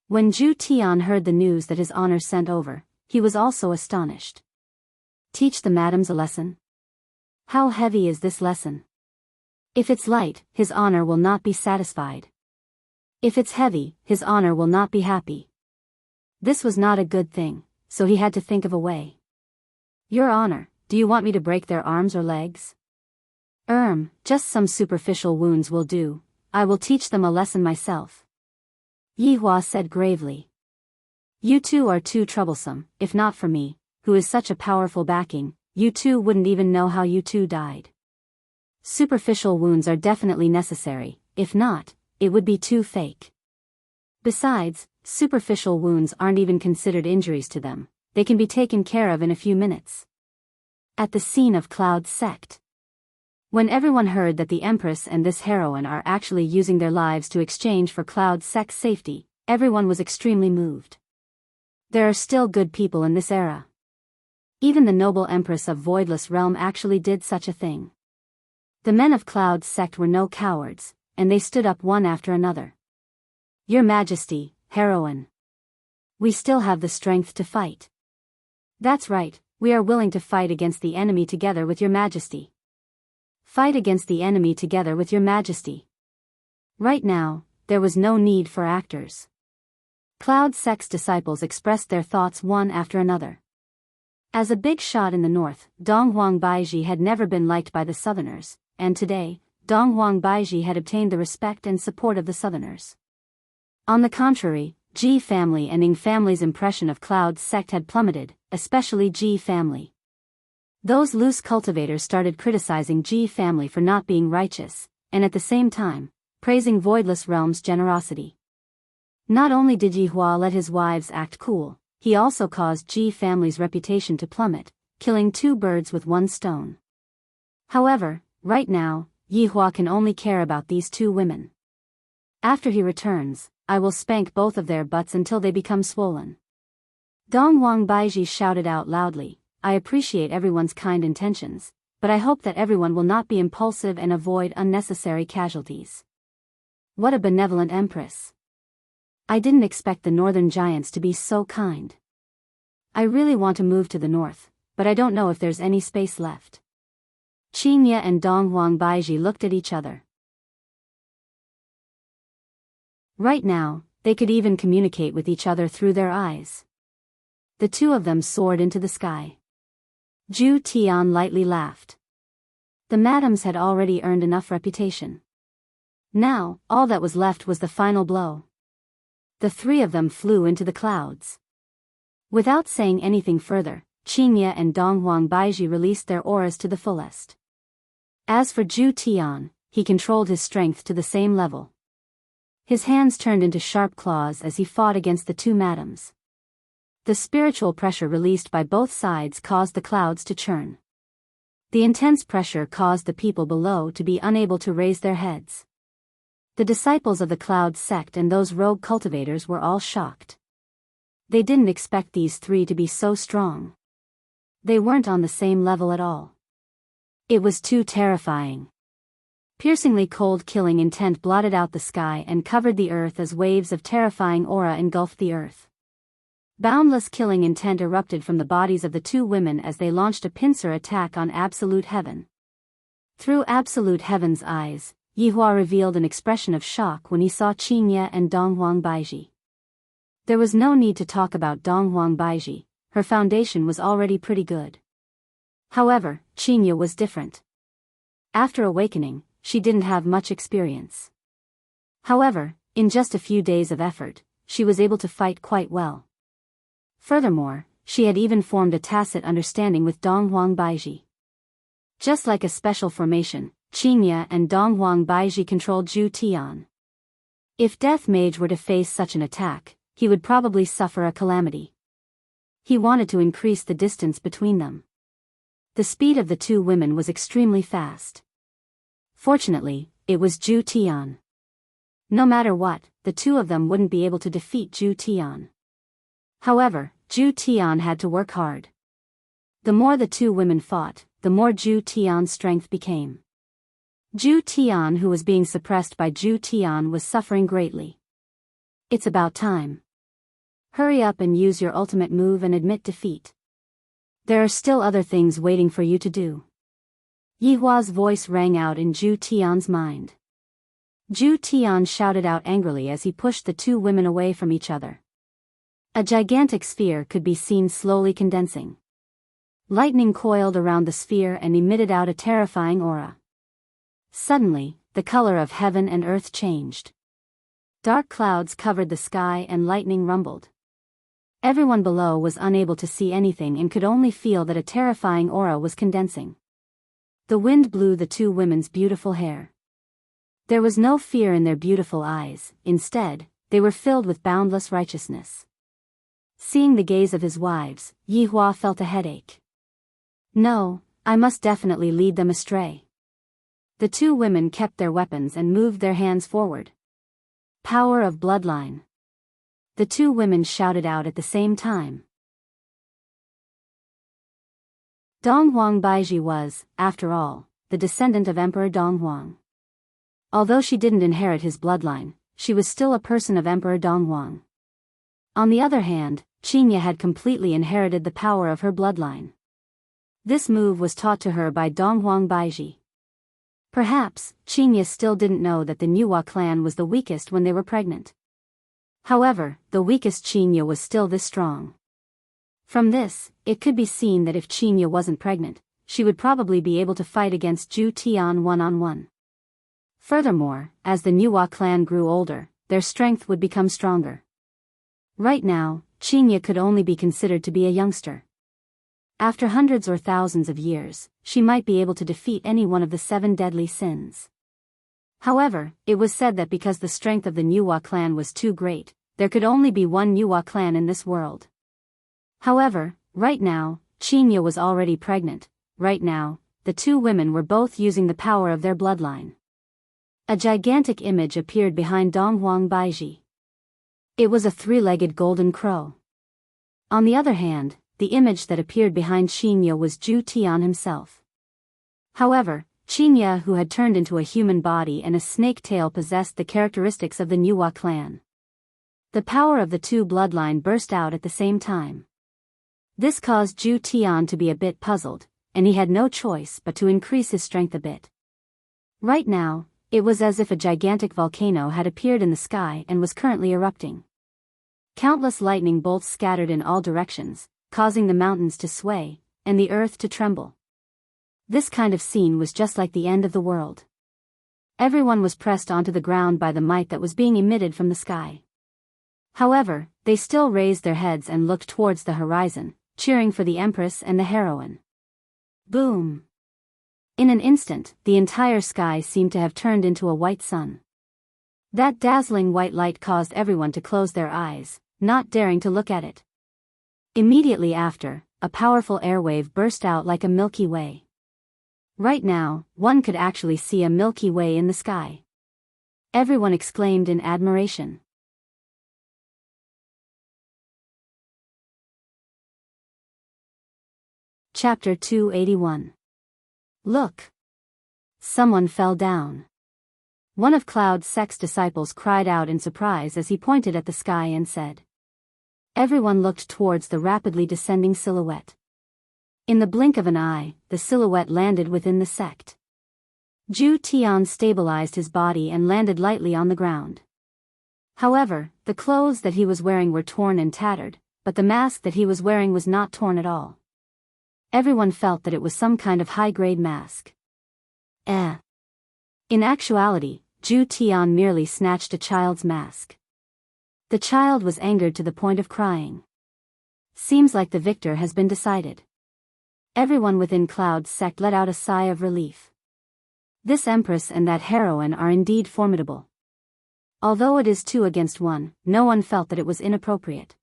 When Ju Tian heard the news that his honor sent over, he was also astonished. Teach the madams a lesson? How heavy is this lesson? If it's light, his honor will not be satisfied. If it's heavy, his honor will not be happy. This was not a good thing, so he had to think of a way. Your honor, do you want me to break their arms or legs? Just some superficial wounds will do, I will teach them a lesson myself. Yi Hua said gravely. You two are too troublesome, if not for me, who is such a powerful backing, you two wouldn't even know how you two died. Superficial wounds are definitely necessary, if not, it would be too fake. Besides, superficial wounds aren't even considered injuries to them, they can be taken care of in a few minutes. At the scene of Cloud's sect. When everyone heard that the Empress and this heroine are actually using their lives to exchange for Cloud's sect's safety, everyone was extremely moved. There are still good people in this era. Even the noble Empress of Voidless Realm actually did such a thing. The men of Cloud's sect were no cowards, and they stood up one after another. Your Majesty, heroine. We still have the strength to fight. That's right, we are willing to fight against the enemy together with your Majesty. Fight against the enemy together with your Majesty. Right now, there was no need for actors. Cloud sect's disciples expressed their thoughts one after another. As a big shot in the north, Donghuang Baiji had never been liked by the Southerners, and today, Donghuang Baiji had obtained the respect and support of the Southerners. On the contrary, Ji family and Ing family's impression of Cloud's sect had plummeted, especially Ji family. Those loose cultivators started criticizing Ji family for not being righteous, and at the same time, praising Voidless Realm's generosity. Not only did Yi Hua let his wives act cool, he also caused Ji family's reputation to plummet, killing two birds with one stone. However, right now, Yi Hua can only care about these two women. After he returns, I will spank both of their butts until they become swollen. Donghuang Baiji shouted out loudly, I appreciate everyone's kind intentions, but I hope that everyone will not be impulsive and avoid unnecessary casualties. What a benevolent empress. I didn't expect the northern giants to be so kind. I really want to move to the north, but I don't know if there's any space left. Qingye and Donghuang Baiji looked at each other. Right now, they could even communicate with each other through their eyes. The two of them soared into the sky. Ju Tian lightly laughed. The madams had already earned enough reputation. Now, all that was left was the final blow. The three of them flew into the clouds. Without saying anything further, Qingye and Donghuang Baiji released their auras to the fullest. As for Ju Tian, he controlled his strength to the same level. His hands turned into sharp claws as he fought against the two madams. The spiritual pressure released by both sides caused the clouds to churn. The intense pressure caused the people below to be unable to raise their heads. The disciples of the Cloud sect and those rogue cultivators were all shocked. They didn't expect these three to be so strong. They weren't on the same level at all. It was too terrifying. Piercingly cold killing intent blotted out the sky and covered the earth as waves of terrifying aura engulfed the earth. Boundless killing intent erupted from the bodies of the two women as they launched a pincer attack on Absolute Heaven. Through Absolute Heaven's eyes, Yi Hua revealed an expression of shock when he saw Qingye and Donghuang Baiji. There was no need to talk about Donghuang Baiji, her foundation was already pretty good. However, Qingye was different. After awakening, she didn't have much experience. However, in just a few days of effort, she was able to fight quite well. Furthermore, she had even formed a tacit understanding with Donghuang Baiji. Just like a special formation, Qingye and Donghuang Baiji controlled Ju Tian. If Death Mage were to face such an attack, he would probably suffer a calamity. He wanted to increase the distance between them. The speed of the two women was extremely fast. Fortunately, it was Zhu Tian. No matter what, the two of them wouldn't be able to defeat Zhu Tian. However, Zhu Tian had to work hard. The more the two women fought, the more Zhu Tian's strength became. Zhu Tian, who was being suppressed by Zhu Tian, was suffering greatly. It's about time. Hurry up and use your ultimate move and admit defeat. There are still other things waiting for you to do. Yihua's voice rang out in Zhu Tian's mind. Zhu Tian shouted out angrily as he pushed the two women away from each other. A gigantic sphere could be seen slowly condensing. Lightning coiled around the sphere and emitted out a terrifying aura. Suddenly, the color of heaven and earth changed. Dark clouds covered the sky and lightning rumbled. Everyone below was unable to see anything and could only feel that a terrifying aura was condensing. The wind blew the two women's beautiful hair. There was no fear in their beautiful eyes, instead, they were filled with boundless righteousness. Seeing the gaze of his wives, Yihua felt a headache. No, I must definitely lead them astray. The two women kept their weapons and moved their hands forward. Power of bloodline. The two women shouted out at the same time. Donghuang Baiji was, after all, the descendant of Emperor Donghuang. Although she didn't inherit his bloodline, she was still a person of Emperor Donghuang. On the other hand, Qingye had completely inherited the power of her bloodline. This move was taught to her by Donghuang Baiji. Perhaps, Qingye still didn't know that the Nuwa clan was the weakest when they were pregnant. However, the weakest Qingye was still this strong. From this, it could be seen that if Qingye wasn't pregnant, she would probably be able to fight against Zhu Tian one-on-one. Furthermore, as the Nuwa clan grew older, their strength would become stronger. Right now, Qingye could only be considered to be a youngster. After hundreds or thousands of years, she might be able to defeat any one of the 7 deadly sins. However, it was said that because the strength of the Nuwa clan was too great, there could only be one Nuwa clan in this world. However, right now, Qingye was already pregnant. Right now, the two women were both using the power of their bloodline. A gigantic image appeared behind Donghuang Baiji. It was a 3-legged golden crow. On the other hand, the image that appeared behind Qingye was Zhu Tian himself. However, Qingye, who had turned into a human body and a snake tail, possessed the characteristics of the Nuwa clan. The power of the two bloodline burst out at the same time. This caused Zhu Tian to be a bit puzzled, and he had no choice but to increase his strength a bit. Right now, it was as if a gigantic volcano had appeared in the sky and was currently erupting. Countless lightning bolts scattered in all directions, causing the mountains to sway, and the earth to tremble. This kind of scene was just like the end of the world. Everyone was pressed onto the ground by the might that was being emitted from the sky. However, they still raised their heads and looked towards the horizon, cheering for the Empress and the heroine. Boom! In an instant, the entire sky seemed to have turned into a white sun. That dazzling white light caused everyone to close their eyes, not daring to look at it. Immediately after, a powerful airwave burst out like a Milky Way. Right now, one could actually see a Milky Way in the sky. Everyone exclaimed in admiration. Chapter 281. Look! Someone fell down. One of Cloud Sec's disciples cried out in surprise as he pointed at the sky and said. Everyone looked towards the rapidly descending silhouette. In the blink of an eye, the silhouette landed within the sect. Zhu Tian stabilized his body and landed lightly on the ground. However, the clothes that he was wearing were torn and tattered, but the mask that he was wearing was not torn at all. Everyone felt that it was some kind of high-grade mask. In actuality, Zhu Tian merely snatched a child's mask. The child was angered to the point of crying. Seems like the victor has been decided. Everyone within Cloud's sect let out a sigh of relief. This empress and that heroine are indeed formidable. Although it is 2 against 1, no one felt that it was inappropriate.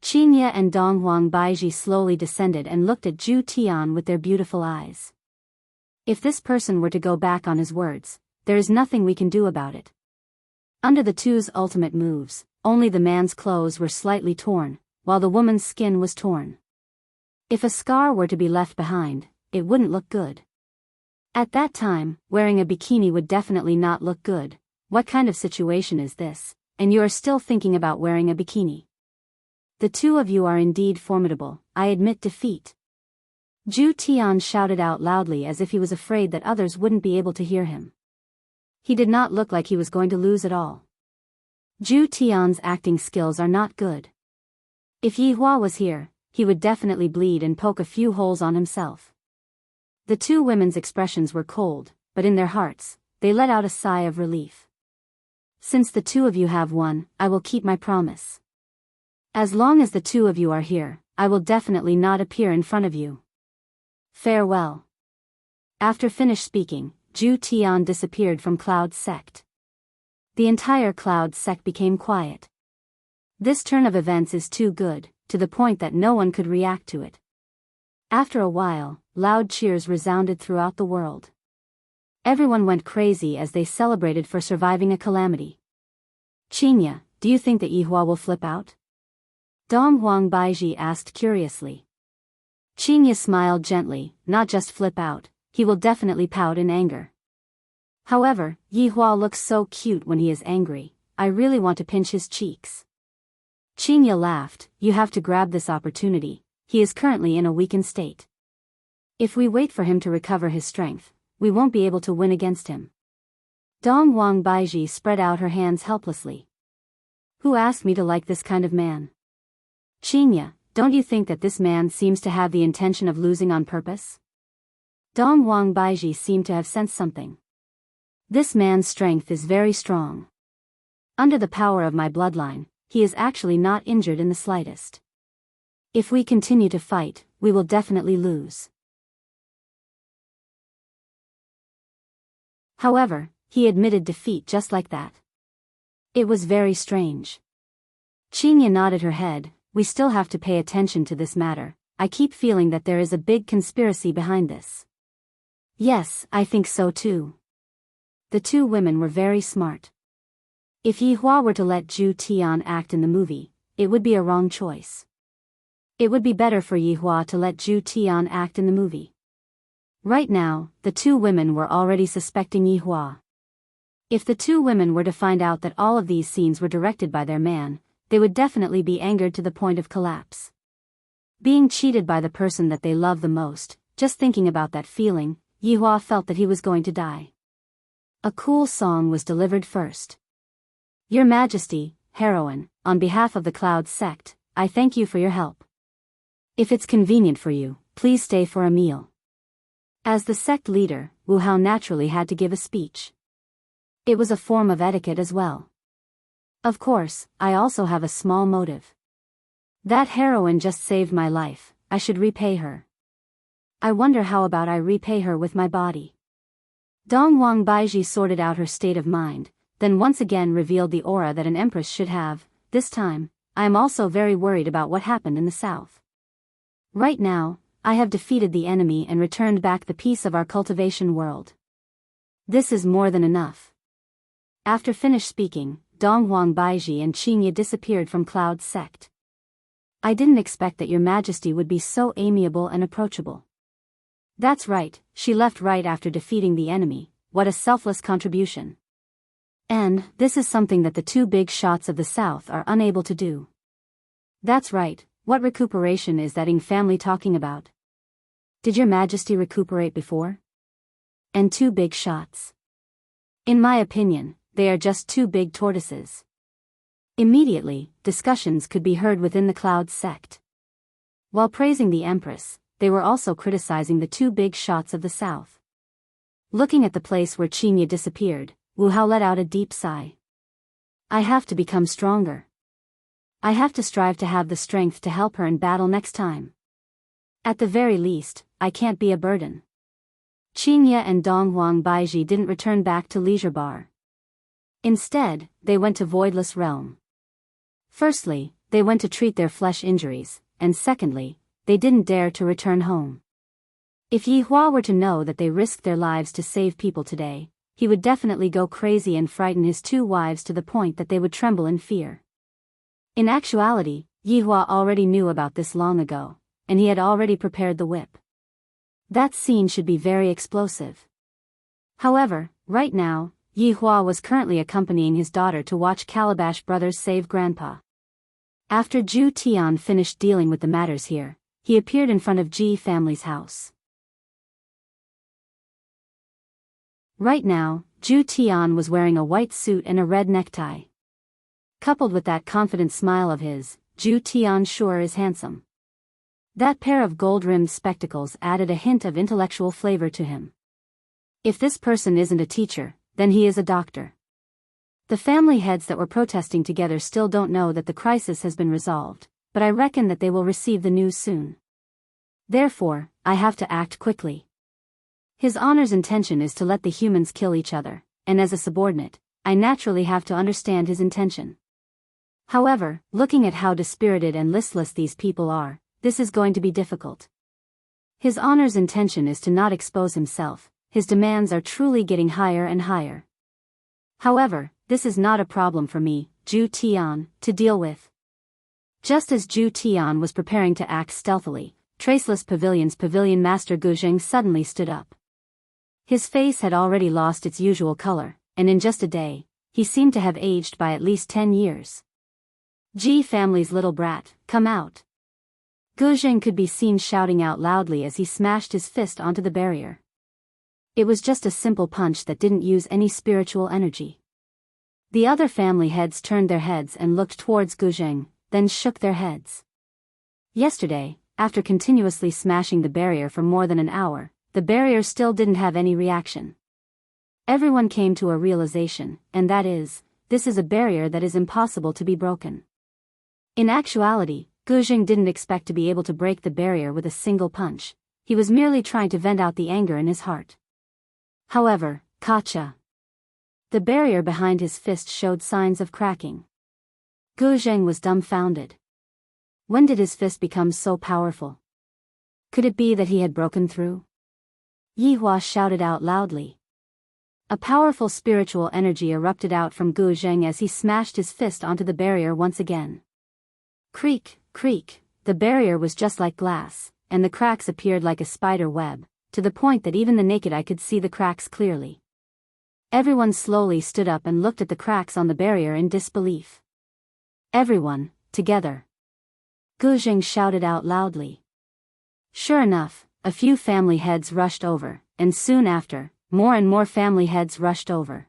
Qingye and Donghuang Baiji slowly descended and looked at Zhu Tian with their beautiful eyes. If this person were to go back on his words, there is nothing we can do about it. Under the two's ultimate moves, only the man's clothes were slightly torn, while the woman's skin was torn. If a scar were to be left behind, it wouldn't look good. At that time, wearing a bikini would definitely not look good. What kind of situation is this, and you are still thinking about wearing a bikini? The two of you are indeed formidable, I admit defeat. Zhu Tian shouted out loudly as if he was afraid that others wouldn't be able to hear him. He did not look like he was going to lose at all. Zhu Tian's acting skills are not good. If Yi Hua was here, he would definitely bleed and poke a few holes on himself. The two women's expressions were cold, but in their hearts, they let out a sigh of relief. Since the two of you have won, I will keep my promise. As long as the two of you are here, I will definitely not appear in front of you. Farewell. After finished speaking, Zhu Tian disappeared from Cloud Sect. The entire Cloud Sect became quiet. This turn of events is too good, to the point that no one could react to it. After a while, loud cheers resounded throughout the world. Everyone went crazy as they celebrated for surviving a calamity. Qinya, do you think that Yi Hua will flip out? Dong Huang Baiji asked curiously. Qinya smiled gently, not just flip out, he will definitely pout in anger. However, Yi Hua looks so cute when he is angry, I really want to pinch his cheeks. Qinya laughed, you have to grab this opportunity, he is currently in a weakened state. If we wait for him to recover his strength, we won't be able to win against him. Dong Huang Baiji spread out her hands helplessly. Who asked me to like this kind of man? Qinya, don't you think that this man seems to have the intention of losing on purpose? Dong Huang Baiji seemed to have sensed something. This man's strength is very strong. Under the power of my bloodline, he is actually not injured in the slightest. If we continue to fight, we will definitely lose. However, he admitted defeat just like that. It was very strange. Qinya nodded her head, we still have to pay attention to this matter, I keep feeling that there is a big conspiracy behind this. Yes, I think so too. The two women were very smart. If Yi Hua were to let Zhu Tian act in the movie, it would be a wrong choice. It would be better for Yi Hua to let Zhu Tian act in the movie. Right now, the two women were already suspecting Yi Hua. If the two women were to find out that all of these scenes were directed by their man, they would definitely be angered to the point of collapse. Being cheated by the person that they love the most, just thinking about that feeling, Yi Hua felt that he was going to die. A cool song was delivered first. Your Majesty, heroine, on behalf of the Cloud Sect, I thank you for your help. If it's convenient for you, please stay for a meal. As the sect leader, Wu Hao naturally had to give a speech. It was a form of etiquette as well. Of course, I also have a small motive. That heroine just saved my life, I should repay her. I wonder how about I repay her with my body. Dong Huang Baiji sorted out her state of mind, then once again revealed the aura that an empress should have. This time, I am also very worried about what happened in the south. Right now, I have defeated the enemy and returned back the peace of our cultivation world. This is more than enough. After finished speaking, Dong Huang Baiji and Qinya disappeared from Cloud Sect. I didn't expect that your Majesty would be so amiable and approachable. That's right, she left right after defeating the enemy, what a selfless contribution. And, this is something that the two big shots of the south are unable to do. That's right, what recuperation is that Ing family talking about? Did your Majesty recuperate before? And two big shots. In my opinion, they are just two big tortoises. Immediately, discussions could be heard within the Cloud Sect. While praising the Empress, they were also criticizing the two big shots of the south. Looking at the place where Qinya disappeared, Wu Hao let out a deep sigh. I have to become stronger. I have to strive to have the strength to help her in battle next time. At the very least, I can't be a burden. Qinya and Dong Huang Baiji didn't return back to Leisure Bar. Instead, they went to Voidless Realm. Firstly, they went to treat their flesh injuries, and secondly, they didn't dare to return home. If Yi Hua were to know that they risked their lives to save people today, he would definitely go crazy and frighten his two wives to the point that they would tremble in fear. In actuality, Yi Hua already knew about this long ago, and he had already prepared the whip. That scene should be very explosive. However, right now, Yi Hua was currently accompanying his daughter to watch Calabash Brothers save Grandpa. After Zhu Tian finished dealing with the matters here, he appeared in front of Ji family's house. Right now, Zhu Tian was wearing a white suit and a red necktie. Coupled with that confident smile of his, Zhu Tian sure is handsome. That pair of gold-rimmed spectacles added a hint of intellectual flavor to him. If this person isn't a teacher, then he is a doctor. The family heads that were protesting together still don't know that the crisis has been resolved, but I reckon that they will receive the news soon. Therefore, I have to act quickly. His Honor's intention is to let the humans kill each other, and as a subordinate, I naturally have to understand his intention. However, looking at how dispirited and listless these people are, this is going to be difficult. His Honor's intention is to not expose himself. His demands are truly getting higher and higher. However, this is not a problem for me, Zhu Tian, to deal with. Just as Zhu Tian was preparing to act stealthily, Traceless Pavilion's pavilion master Guzheng suddenly stood up. His face had already lost its usual color, and in just a day, he seemed to have aged by at least 10 years. Ji family's little brat, come out. Guzheng could be seen shouting out loudly as he smashed his fist onto the barrier. It was just a simple punch that didn't use any spiritual energy. The other family heads turned their heads and looked towards Guzheng, then shook their heads. Yesterday, after continuously smashing the barrier for more than an hour, the barrier still didn't have any reaction. Everyone came to a realization, and that is, this is a barrier that is impossible to be broken. In actuality, Guzheng didn't expect to be able to break the barrier with a single punch. He was merely trying to vent out the anger in his heart. However, Kacha. The barrier behind his fist showed signs of cracking. Guzheng was dumbfounded. When did his fist become so powerful? Could it be that he had broken through? Yi Hua shouted out loudly. A powerful spiritual energy erupted out from Guzheng as he smashed his fist onto the barrier once again. Creak, creak, the barrier was just like glass, and the cracks appeared like a spider web, to the point that even the naked eye could see the cracks clearly. Everyone slowly stood up and looked at the cracks on the barrier in disbelief. Everyone, together. Guzheng shouted out loudly. Sure enough, a few family heads rushed over, and soon after, more and more family heads rushed over.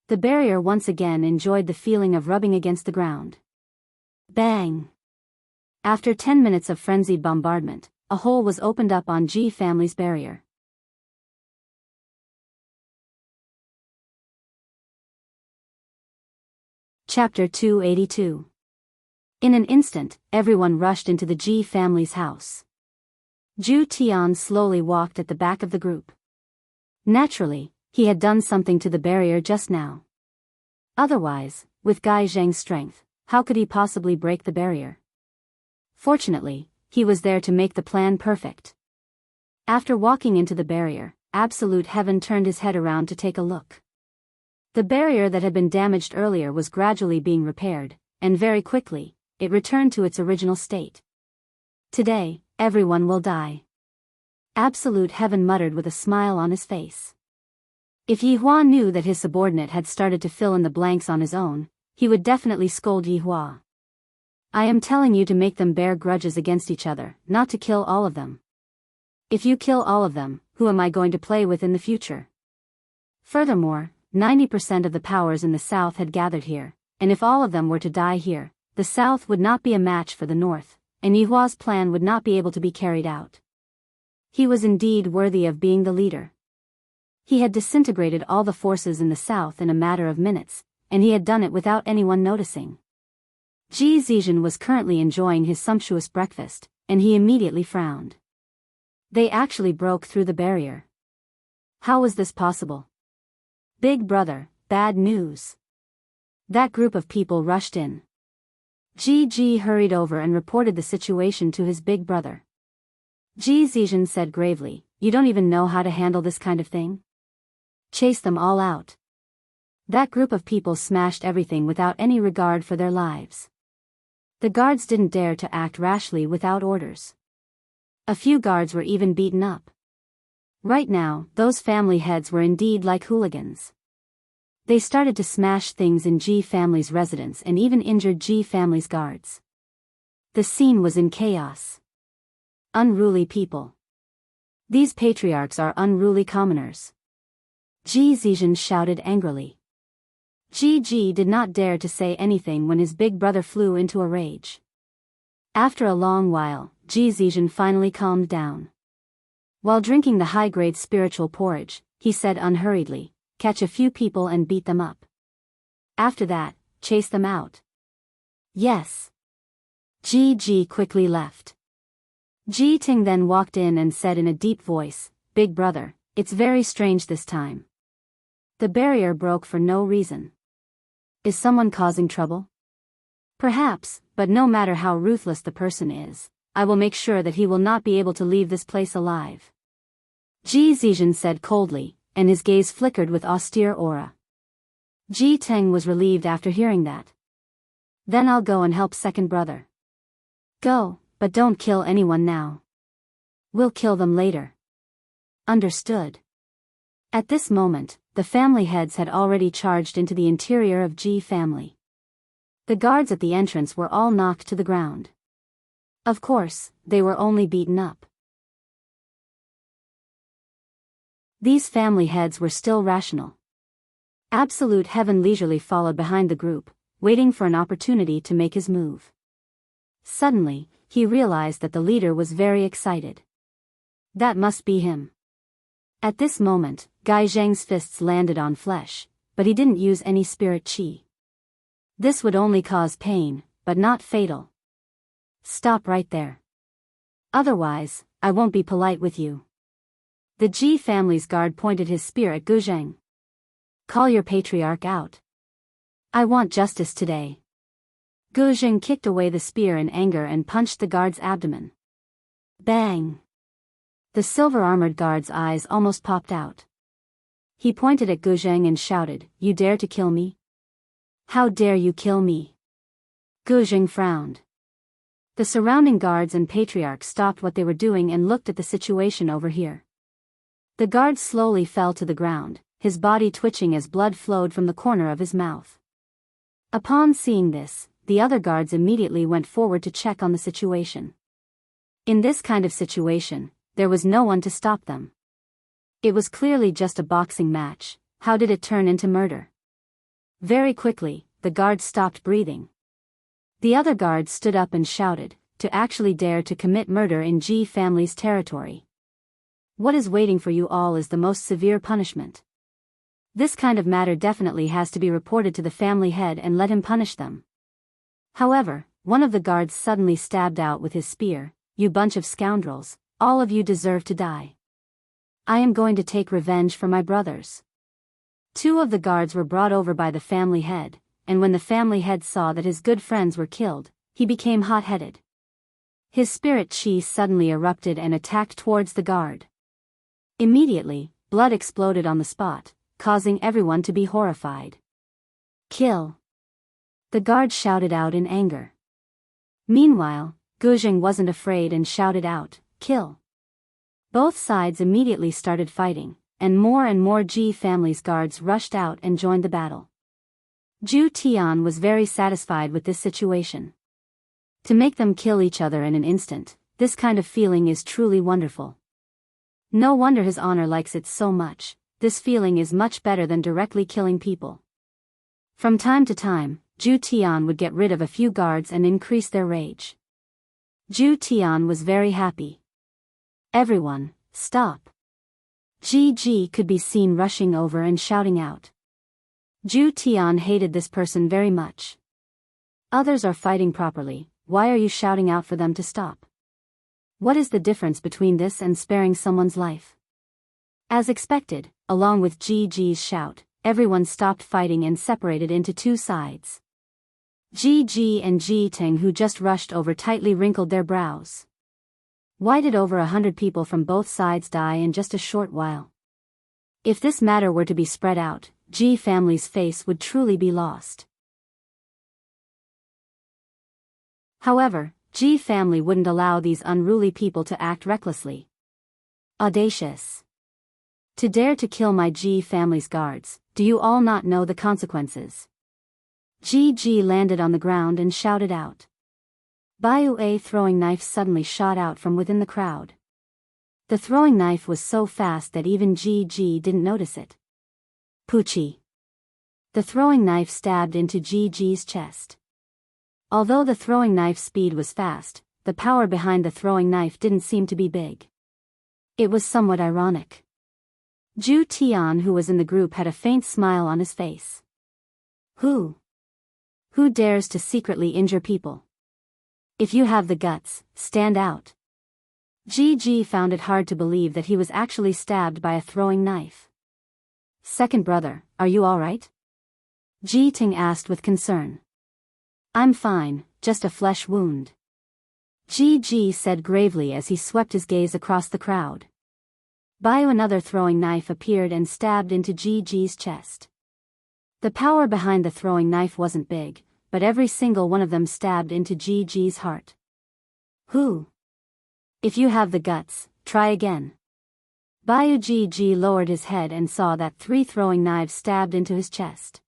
The barrier once again enjoyed the feeling of rubbing against the ground. Bang! After 10 minutes of frenzied bombardment, a hole was opened up on Ji family's barrier. Chapter 282. In an instant, everyone rushed into the Ji family's house. Zhu Tian slowly walked at the back of the group. Naturally, he had done something to the barrier just now. Otherwise, with Gai Zheng's strength, how could he possibly break the barrier? Fortunately, he was there to make the plan perfect. After walking into the barrier, Absolute Heaven turned his head around to take a look. The barrier that had been damaged earlier was gradually being repaired, and very quickly, it returned to its original state. Today, everyone will die. Absolute Heaven muttered with a smile on his face. If Yi Hua knew that his subordinate had started to fill in the blanks on his own, he would definitely scold Yi Hua. I am telling you to make them bear grudges against each other, not to kill all of them. If you kill all of them, who am I going to play with in the future? Furthermore, 90% of the powers in the south had gathered here, and if all of them were to die here, the south would not be a match for the north, and Yi Hua's plan would not be able to be carried out. He was indeed worthy of being the leader. He had disintegrated all the forces in the south in a matter of minutes, and he had done it without anyone noticing. Ji Zizhen was currently enjoying his sumptuous breakfast, and he immediately frowned. They actually broke through the barrier. How was this possible? Big brother, bad news. That group of people rushed in. Ji hurried over and reported the situation to his big brother. Ji Zizhen said gravely, you don't even know how to handle this kind of thing? Chase them all out. That group of people smashed everything without any regard for their lives. The guards didn't dare to act rashly without orders. A few guards were even beaten up. Right now, those family heads were indeed like hooligans. They started to smash things in G family's residence and even injured G family's guards. The scene was in chaos. Unruly people. These patriarchs are unruly commoners. Ji Zizhen shouted angrily. Ji did not dare to say anything when his big brother flew into a rage. After a long while, Ji Zizhen finally calmed down. While drinking the high-grade spiritual porridge, he said unhurriedly, "Catch a few people and beat them up. After that, chase them out." "Yes." Ji quickly left. Ji Ting then walked in and said in a deep voice, "Big brother, it's very strange this time. The barrier broke for no reason. Is someone causing trouble?" "Perhaps, but no matter how ruthless the person is, I will make sure that he will not be able to leave this place alive," Ji Zizhen said coldly, and his gaze flickered with austere aura. Ji Teng was relieved after hearing that. "Then I'll go and help second brother." "Go, but don't kill anyone now. We'll kill them later." "Understood." At this moment, the family heads had already charged into the interior of Ji family. The guards at the entrance were all knocked to the ground. Of course, they were only beaten up. These family heads were still rational. Absolute Heaven leisurely followed behind the group, waiting for an opportunity to make his move. Suddenly, he realized that the leader was very excited. That must be him. At this moment, Gai Zheng's fists landed on flesh, but he didn't use any spirit qi. This would only cause pain, but not fatal. "Stop right there. Otherwise, I won't be polite with you." The Ji family's guard pointed his spear at Gu Zheng. "Call your patriarch out. I want justice today." Gu Zheng kicked away the spear in anger and punched the guard's abdomen. Bang! The silver-armored guard's eyes almost popped out. He pointed at Gu Zheng and shouted, "You dare to kill me? How dare you kill me?" Gu Zheng frowned. The surrounding guards and patriarchs stopped what they were doing and looked at the situation over here. The guard slowly fell to the ground, his body twitching as blood flowed from the corner of his mouth. Upon seeing this, the other guards immediately went forward to check on the situation. In this kind of situation, there was no one to stop them. It was clearly just a boxing match. How did it turn into murder? Very quickly, the guards stopped breathing. The other guards stood up and shouted, "To actually dare to commit murder in Ji family's territory. What is waiting for you all is the most severe punishment. This kind of matter definitely has to be reported to the family head and let him punish them." However, one of the guards suddenly stabbed out with his spear, "You bunch of scoundrels, all of you deserve to die. I am going to take revenge for my brothers." Two of the guards were brought over by the family head, and when the family head saw that his good friends were killed, he became hot-headed. His spirit qi suddenly erupted and attacked towards the guard. Immediately, blood exploded on the spot, causing everyone to be horrified. "Kill!" the guard shouted out in anger. Meanwhile, Gu Zheng wasn't afraid and shouted out, "Kill!" Both sides immediately started fighting, and more Ji family's guards rushed out and joined the battle. Zhu Tian was very satisfied with this situation. To make them kill each other in an instant, this kind of feeling is truly wonderful. No wonder his honor likes it so much. This feeling is much better than directly killing people. From time to time, Zhu Tian would get rid of a few guards and increase their rage. Zhu Tian was very happy. "Everyone, stop!" Ji could be seen rushing over and shouting out. Zhu Tian hated this person very much. "Others are fighting properly, why are you shouting out for them to stop? What is the difference between this and sparing someone's life?" As expected, along with Ji's shout, everyone stopped fighting and separated into two sides. Ji and Ji Ting, who just rushed over, tightly wrinkled their brows. Why did over 100 people from both sides die in just a short while? If this matter were to be spread out, G family's face would truly be lost. However, G family wouldn't allow these unruly people to act recklessly. Audacious. To dare to kill my G family's guards, do you all not know the consequences? G landed on the ground and shouted out. A throwing knife suddenly shot out from within the crowd. The throwing knife was so fast that even G didn't notice it. Poochie. The throwing knife stabbed into G's chest. Although the throwing knife's speed was fast, the power behind the throwing knife didn't seem to be big. It was somewhat ironic. Ju Tian, who was in the group, had a faint smile on his face. Who dares to secretly injure people? If you have the guts, stand out. G found it hard to believe that he was actually stabbed by a throwing knife. Second brother, are you all right? Ji Ting asked with concern. I'm fine, just a flesh wound. G said gravely as he swept his gaze across the crowd. Another throwing knife appeared and stabbed into G's chest. The power behind the throwing knife wasn't big, but every single one of them stabbed into G's heart. If you have the guts, try again. G lowered his head and saw that 3 throwing knives stabbed into his chest.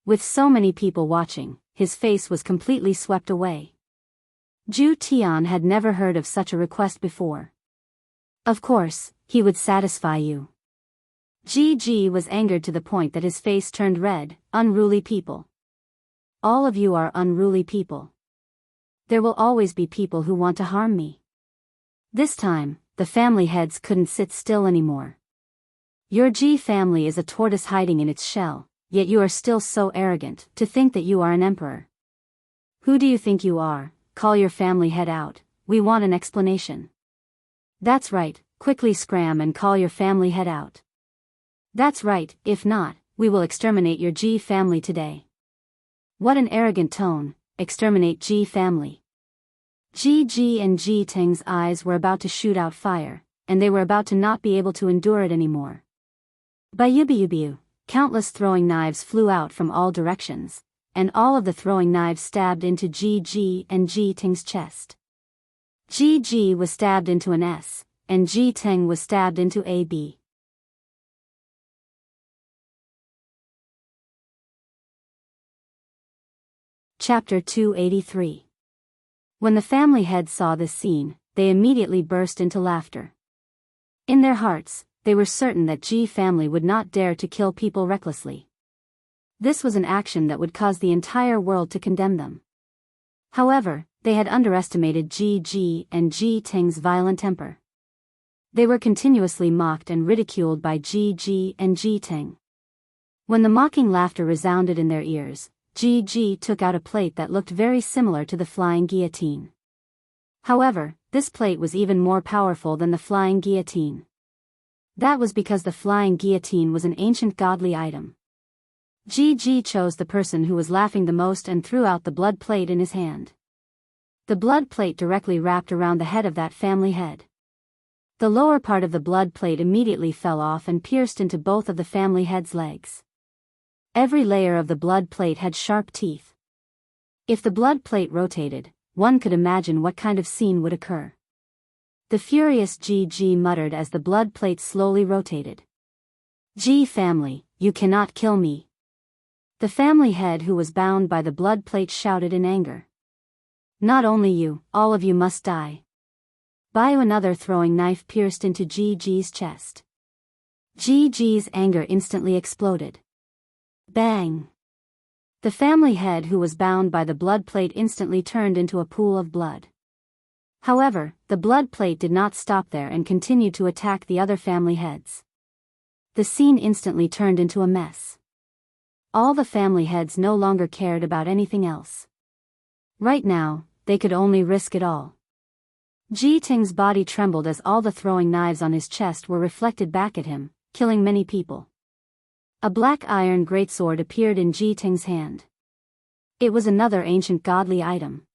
With so many people watching, his face was completely swept away. Ju Tian had never heard of such a request before. Of course, he would satisfy you. G was angered to the point that his face turned red. Unruly people. All of you are unruly people. There will always be people who want to harm me. This time, the family heads couldn't sit still anymore. Your G family is a tortoise hiding in its shell, yet you are still so arrogant to think that you are an emperor. Who do you think you are? Call your family head out, we want an explanation. That's right, quickly scram and call your family head out. That's right, if not, we will exterminate your G family today. What an arrogant tone, exterminate G family. G and Ji Ting's eyes were about to shoot out fire, and they were about to not be able to endure it anymore. Bayubiubiu, countless throwing knives flew out from all directions, and all of the throwing knives stabbed into G and Ji Ting's chest. G was stabbed into an S, and Ji Ting was stabbed into a B. Chapter 283. When the family heads saw this scene, they immediately burst into laughter. In their hearts, they were certain that G family would not dare to kill people recklessly. This was an action that would cause the entire world to condemn them. However, they had underestimated G and Ji Ting's violent temper. They were continuously mocked and ridiculed by G and Ji Ting. When the mocking laughter resounded in their ears, G took out a plate that looked very similar to the flying guillotine. However, this plate was even more powerful than the flying guillotine. That was because the flying guillotine was an ancient godly item. G chose the person who was laughing the most and threw out the blood plate in his hand. The blood plate directly wrapped around the head of that family head. The lower part of the blood plate immediately fell off and pierced into both of the family head's legs. Every layer of the blood plate had sharp teeth. If the blood plate rotated, one could imagine what kind of scene would occur. The furious G muttered as the blood plate slowly rotated. G family, you cannot kill me. The family head who was bound by the blood plate shouted in anger. Not only you, all of you must die. Another throwing knife pierced into G's chest. G's anger instantly exploded. Bang! The family head who was bound by the blood plate instantly turned into a pool of blood. However, the blood plate did not stop there and continued to attack the other family heads. The scene instantly turned into a mess. All the family heads no longer cared about anything else. Right now, they could only risk it all. Ji Ting's body trembled as all the throwing knives on his chest were reflected back at him, killing many people. A black iron greatsword appeared in Ji Ting's hand. It was another ancient godly item.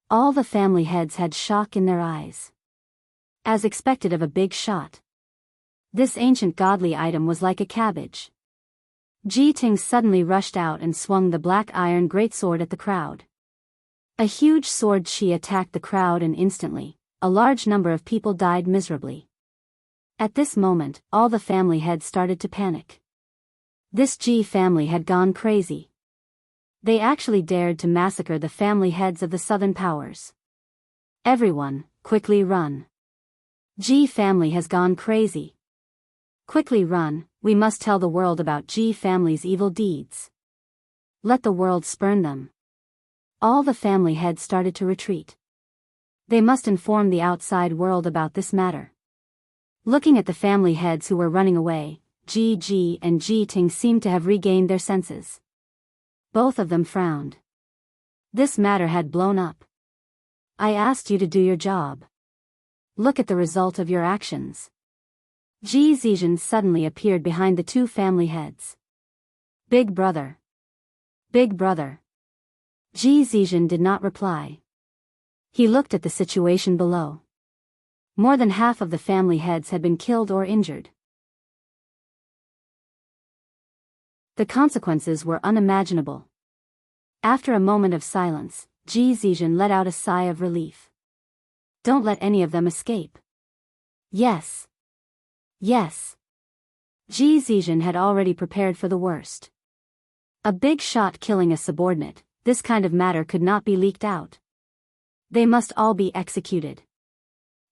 All the family heads had shock in their eyes. as expected of a big shot. This ancient godly item was like a cabbage. Ji Ting suddenly rushed out and swung the black iron greatsword at the crowd. A huge sword she attacked the crowd, and instantly, a large number of people died miserably. At this moment, all the family heads started to panic. This Ji family had gone crazy. They actually dared to massacre the family heads of the southern powers. Everyone, quickly run. Ji family has gone crazy. Quickly run, we must tell the world about Ji family's evil deeds. Let the world spurn them. All the family heads started to retreat. They must inform the outside world about this matter. Looking at the family heads who were running away, Ji and Ji Ting seemed to have regained their senses. Both of them frowned. This matter had blown up. I asked you to do your job. Look at the result of your actions. Ji Zizhen suddenly appeared behind the two family heads. Big brother. Big brother. Ji Zizhen did not reply. He looked at the situation below. More than half of the family heads had been killed or injured. The consequences were unimaginable. After a moment of silence, Ji Zizhen let out a sigh of relief. Don't let any of them escape. Yes. Yes. Ji Zizhen had already prepared for the worst. A big shot killing a subordinate, this kind of matter could not be leaked out. They must all be executed.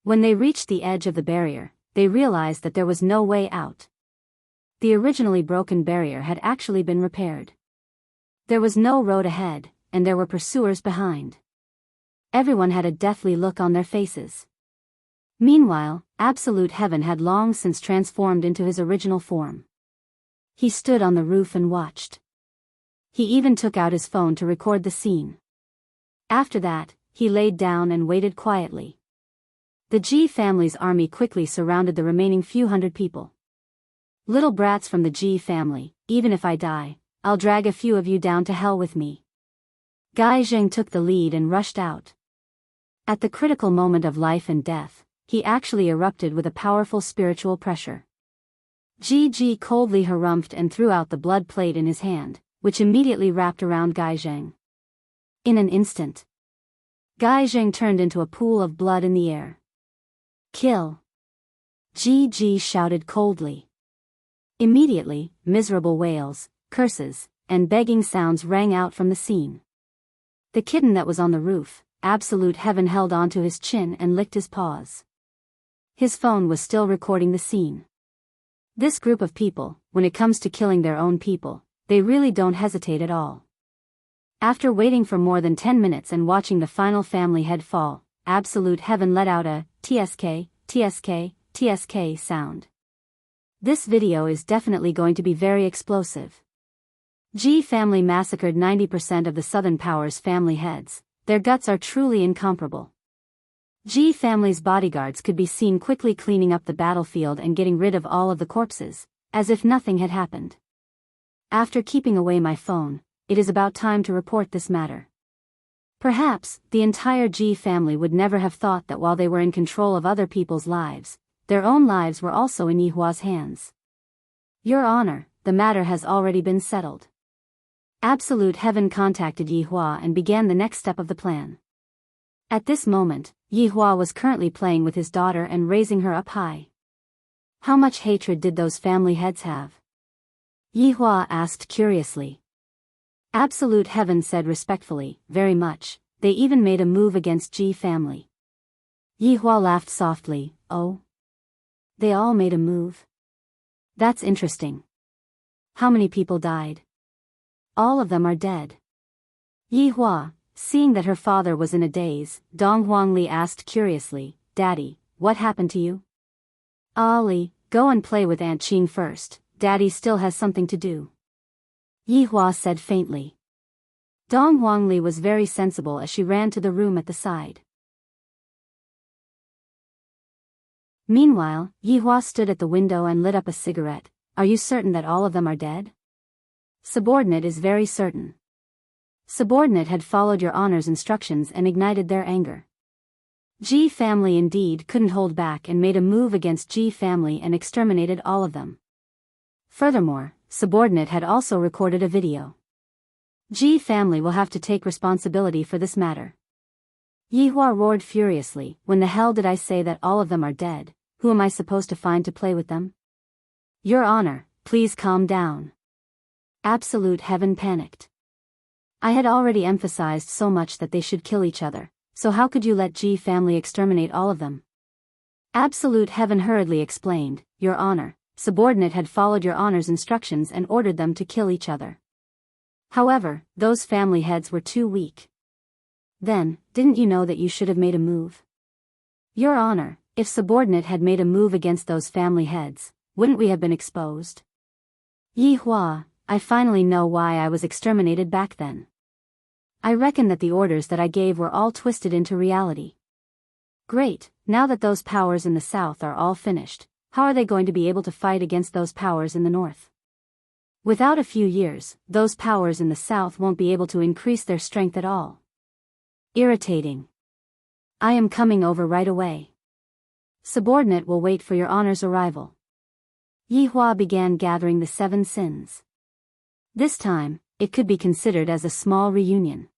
When they reached the edge of the barrier, they realized that there was no way out. The originally broken barrier had actually been repaired. There was no road ahead, and there were pursuers behind. Everyone had a deathly look on their faces. Meanwhile, Absolute Heaven had long since transformed into his original form. He stood on the roof and watched. He even took out his phone to record the scene. After that, he laid down and waited quietly. The Ji family's army quickly surrounded the remaining few hundred people. Little brats from the Ji family, even if I die, I'll drag a few of you down to hell with me. Gai Zheng took the lead and rushed out. At the critical moment of life and death, he actually erupted with a powerful spiritual pressure. Ji coldly harumphed and threw out the blood plate in his hand, which immediately wrapped around Gai Zheng. In an instant, Gai Zheng turned into a pool of blood in the air. Kill! Ji shouted coldly. Immediately, miserable wails, curses, and begging sounds rang out from the scene. The kitten that was on the roof, Absolute Heaven, held onto his chin and licked his paws. His phone was still recording the scene. This group of people, when it comes to killing their own people, they really don't hesitate at all. After waiting for more than 10 minutes and watching the final family head fall, Absolute Heaven let out a TSK, TSK, TSK sound. This video is definitely going to be very explosive. Ji family massacred 90% of the Southern Powers' family heads. Their guts are truly incomparable. Ji family's bodyguards could be seen quickly cleaning up the battlefield and getting rid of all of the corpses, as if nothing had happened. After keeping away my phone, it is about time to report this matter. Perhaps, the entire Ji family would never have thought that while they were in control of other people's lives, their own lives were also in Yihua's hands. Your Honor, the matter has already been settled. Absolute Heaven contacted Yihua and began the next step of the plan. At this moment, Yihua was currently playing with his daughter and raising her up high. How much hatred did those family heads have? Yihua asked curiously. Absolute Heaven said respectfully, very much. They even made a move against Ji family. Yihua laughed softly. Oh? They all made a move? That's interesting. How many people died? All of them are dead. Yihua, seeing that her father was in a daze, Dong Huangli asked curiously, Daddy, what happened to you? Ali, go and play with Aunt Qing first, Daddy still has something to do. Yihua said faintly. Dong Huangli was very sensible as she ran to the room at the side. Meanwhile, Yihua stood at the window and lit up a cigarette. Are you certain that all of them are dead? Subordinate is very certain. Subordinate had followed your Honor's instructions and ignited their anger. G family indeed couldn't hold back and made a move against G family and exterminated all of them. Furthermore, subordinate had also recorded a video. G family will have to take responsibility for this matter. Yihua roared furiously, when the hell did I say that all of them are dead? Who am I supposed to find to play with them? Your Honor, please calm down. Absolute Heaven panicked. I had already emphasized so much that they should kill each other, so how could you let G family exterminate all of them? Absolute Heaven hurriedly explained, Your Honor, subordinate had followed Your Honor's instructions and ordered them to kill each other. However, those family heads were too weak. Then, didn't you know that you should have made a move? Your Honor, if subordinate had made a move against those family heads, wouldn't we have been exposed? Yihua, I finally know why I was exterminated back then. I reckon that the orders that I gave were all twisted into reality. Great, now that those powers in the south are all finished, how are they going to be able to fight against those powers in the north? Without a few years, those powers in the south won't be able to increase their strength at all. Irritating. I am coming over right away. Subordinate will wait for Your Honor's arrival. Yihua began gathering the 7 sins. This time, it could be considered as a small reunion.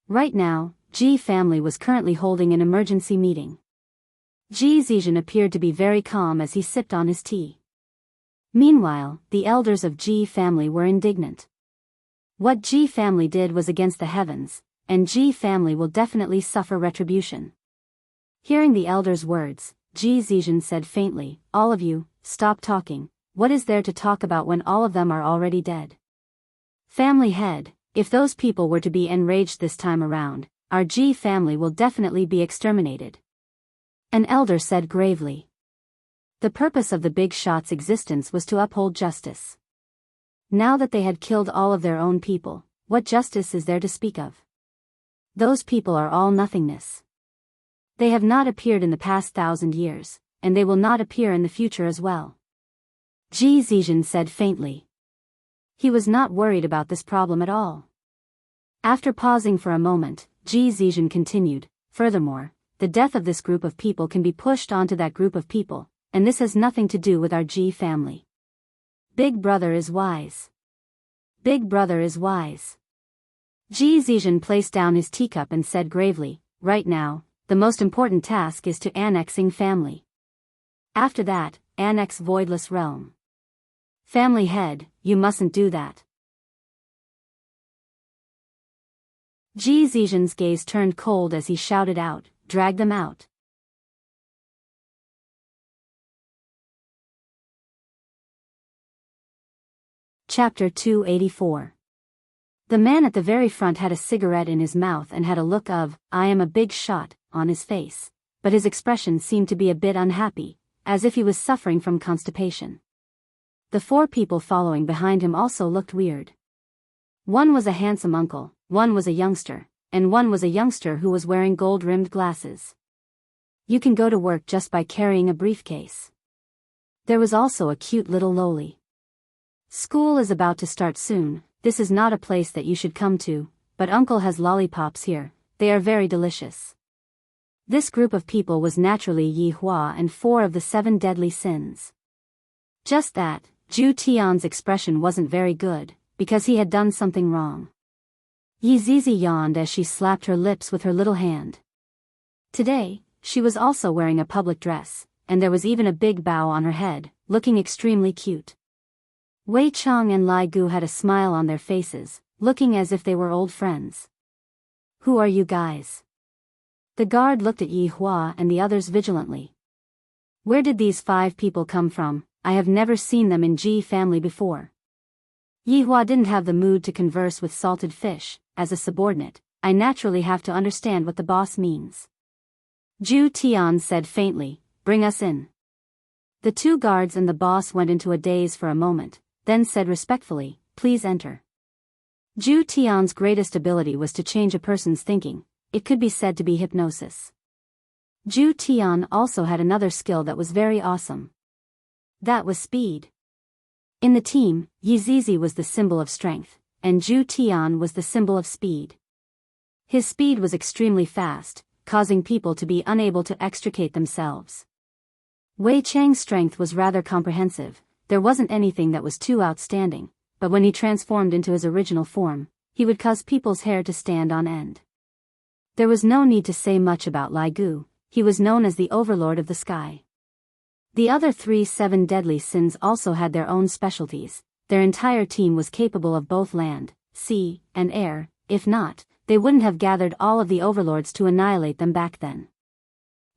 Right now, G family was currently holding an emergency meeting. Ji Zizhen appeared to be very calm as he sipped on his tea. Meanwhile, the elders of Ji family were indignant. What Ji family did was against the heavens, and Ji family will definitely suffer retribution. Hearing the elders' words, Ji Zizhen said faintly, All of you, stop talking. What is there to talk about when all of them are already dead? Family head, if those people were to be enraged this time around, our Ji family will definitely be exterminated. An elder said gravely. The purpose of the big shot's existence was to uphold justice. Now that they had killed all of their own people, what justice is there to speak of? Those people are all nothingness. They have not appeared in the past 1,000 years, and they will not appear in the future as well. Ji Zizhen said faintly. He was not worried about this problem at all. After pausing for a moment, Ji Zizhen continued, Furthermore, the death of this group of people can be pushed onto that group of people, and this has nothing to do with our Ji family. Big Brother is wise. Big Brother is wise. Ji Zizhen placed down his teacup and said gravely, Right now, the most important task is to annexing family. After that, annex voidless realm. Family head, you mustn't do that. Ji Zizhen's gaze turned cold as he shouted out, Drag them out. Chapter 284. The man at the very front had a cigarette in his mouth and had a look of, I am a big shot, on his face, but his expression seemed to be a bit unhappy, as if he was suffering from constipation. The 4 people following behind him also looked weird. One was a handsome uncle, one was a youngster, and one was a youngster who was wearing gold-rimmed glasses. You can go to work just by carrying a briefcase. There was also a cute little loli. School is about to start soon. This is not a place that you should come to, but uncle has lollipops here, they are very delicious. This group of people was naturally Yihua and 4 of the 7 deadly sins. Just that, Zhu Tian's expression wasn't very good, because he had done something wrong. Yi Zizi yawned as she slapped her lips with her little hand. Today, she was also wearing a public dress, and there was even a big bow on her head, looking extremely cute. Wei Chang and Lai Gu had a smile on their faces, looking as if they were old friends. Who are you guys? The guard looked at Yihua and the others vigilantly. Where did these 5 people come from? I have never seen them in Ji family before. Yihua didn't have the mood to converse with salted fish. As a subordinate, I naturally have to understand what the boss means. Zhu Tian said faintly, Bring us in. The 2 guards and the boss went into a daze for a moment, then said respectfully, Please enter. Zhu Tian's greatest ability was to change a person's thinking. It could be said to be hypnosis. Zhu Tian also had another skill that was very awesome. That was speed. In the team, Yi Zizi was the symbol of strength, and Zhu Tian was the symbol of speed. His speed was extremely fast, causing people to be unable to extricate themselves. Wei Chang's strength was rather comprehensive. There wasn't anything that was too outstanding, but when he transformed into his original form, he would cause people's hair to stand on end. There was no need to say much about Lai Gu. He was known as the overlord of the sky. The other 7 deadly sins also had their own specialties. Their entire team was capable of both land, sea, and air. If not, they wouldn't have gathered all of the overlords to annihilate them back then.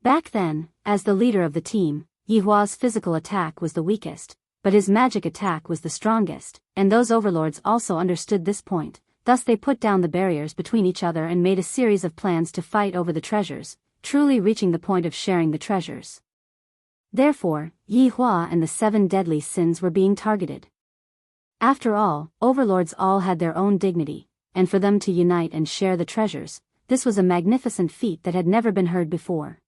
Back then, as the leader of the team, Yi Hua's physical attack was the weakest, but his magic attack was the strongest, and those overlords also understood this point. Thus they put down the barriers between each other and made a series of plans to fight over the treasures, truly reaching the point of sharing the treasures. Therefore, Yi Hua and the 7 deadly sins were being targeted. After all, overlords all had their own dignity, and for them to unite and share the treasures, this was a magnificent feat that had never been heard before.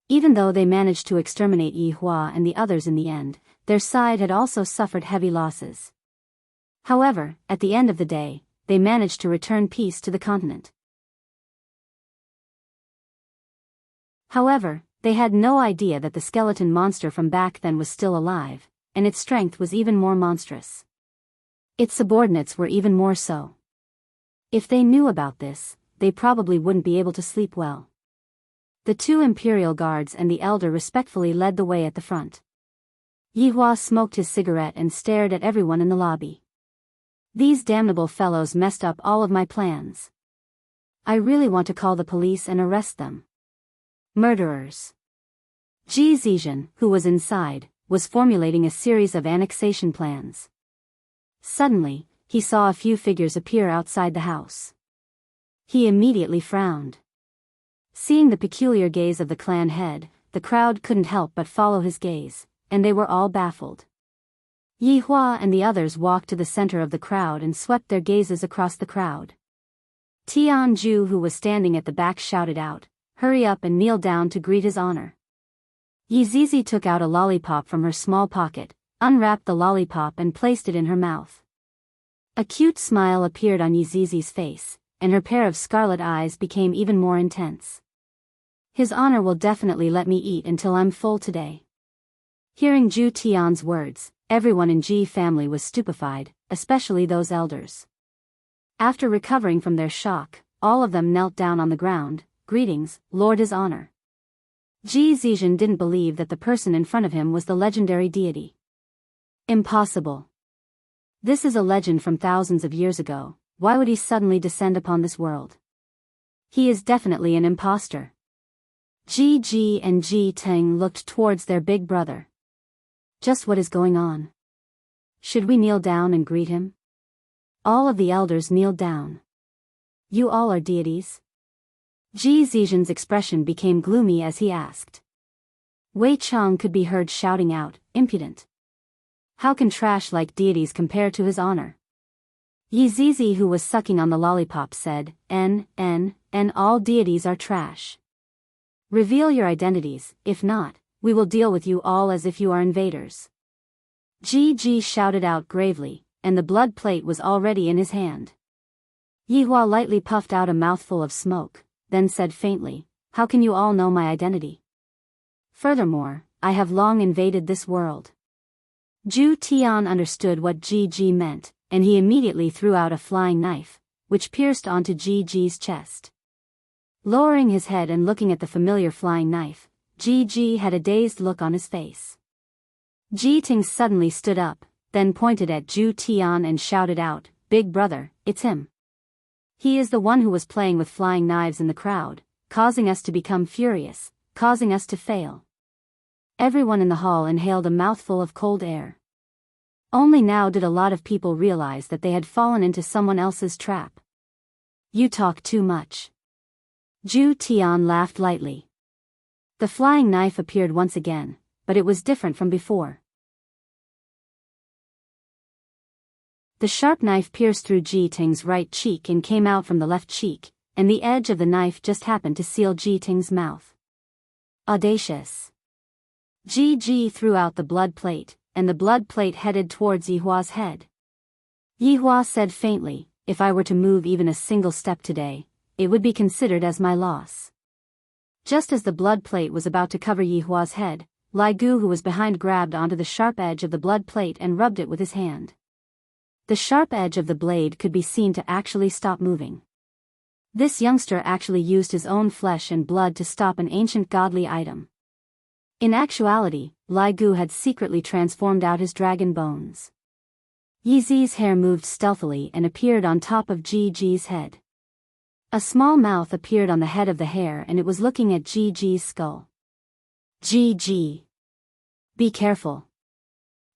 Even though they managed to exterminate Yi Hua and the others in the end, their side had also suffered heavy losses. However, at the end of the day, they managed to return peace to the continent. However, they had no idea that the skeleton monster from back then was still alive, and its strength was even more monstrous. Its subordinates were even more so. If they knew about this, they probably wouldn't be able to sleep well. The 2 imperial guards and the elder respectfully led the way at the front. Yi Hua smoked his cigarette and stared at everyone in the lobby. These damnable fellows messed up all of my plans. I really want to call the police and arrest them. Murderers. Ji Zizhen, who was inside, was formulating a series of annexation plans. Suddenly, he saw a few figures appear outside the house. He immediately frowned. Seeing the peculiar gaze of the clan head, the crowd couldn't help but follow his gaze, and they were all baffled. Yi Hua and the others walked to the center of the crowd and swept their gazes across the crowd. Tianju, who was standing at the back, shouted out, "Hurry up and kneel down to greet his honor." Yi Zizi took out a lollipop from her small pocket, unwrapped the lollipop and placed it in her mouth. A cute smile appeared on Yi Zizi's face, and her pair of scarlet eyes became even more intense. His honor will definitely let me eat until I'm full today. Hearing Zhu Tian's words, everyone in Ji family was stupefied, especially those elders. After recovering from their shock, all of them knelt down on the ground. "Greetings, Lord His Honor." Ji Zizhen didn't believe that the person in front of him was the legendary deity. Impossible. This is a legend from thousands of years ago. Why would he suddenly descend upon this world? He is definitely an impostor. Ji Ji and Ji Teng looked towards their big brother. Just what is going on? Should we kneel down and greet him? All of the elders kneeled down. You all are deities? Ji Zizhen's expression became gloomy as he asked. Wei Chang could be heard shouting out, "Impudent! How can trash like deities compare to his honor?" Yi Zizi, who was sucking on the lollipop, said, "N, all deities are trash. Reveal your identities, if not, we will deal with you all as if you are invaders." Ji Ji shouted out gravely, and the blood plate was already in his hand. Yi Hua lightly puffed out a mouthful of smoke, then said faintly, "How can you all know my identity? Furthermore, I have long invaded this world." Zhu Tian understood what Ji Ji meant, and he immediately threw out a flying knife, which pierced onto Ji Ji's chest. Lowering his head and looking at the familiar flying knife, Ji Ji had a dazed look on his face. Ji Ting suddenly stood up, then pointed at Zhu Tian and shouted out, "Big brother, it's him. He is the one who was playing with flying knives in the crowd, causing us to become furious, causing us to fail." Everyone in the hall inhaled a mouthful of cold air. Only now did a lot of people realize that they had fallen into someone else's trap. "You talk too much." Zhu Tian laughed lightly. The flying knife appeared once again, but it was different from before. The sharp knife pierced through Ji Ting's right cheek and came out from the left cheek, and the edge of the knife just happened to seal Ji Ting's mouth. Audacious. Ji Ji threw out the blood plate, and the blood plate headed towards Yi Hua's head. Yi Hua said faintly, "If I were to move even a single step today, it would be considered as my loss." Just as the blood plate was about to cover Yi Hua's head, Lai Gu, who was behind, grabbed onto the sharp edge of the blood plate and rubbed it with his hand. The sharp edge of the blade could be seen to actually stop moving. This youngster actually used his own flesh and blood to stop an ancient godly item. In actuality, Lai Gu had secretly transformed out his dragon bones. Yi Zi's hair moved stealthily and appeared on top of Ji Ji's head. A small mouth appeared on the head of the hair and it was looking at Ji Ji's skull. Ji Ji. Be careful.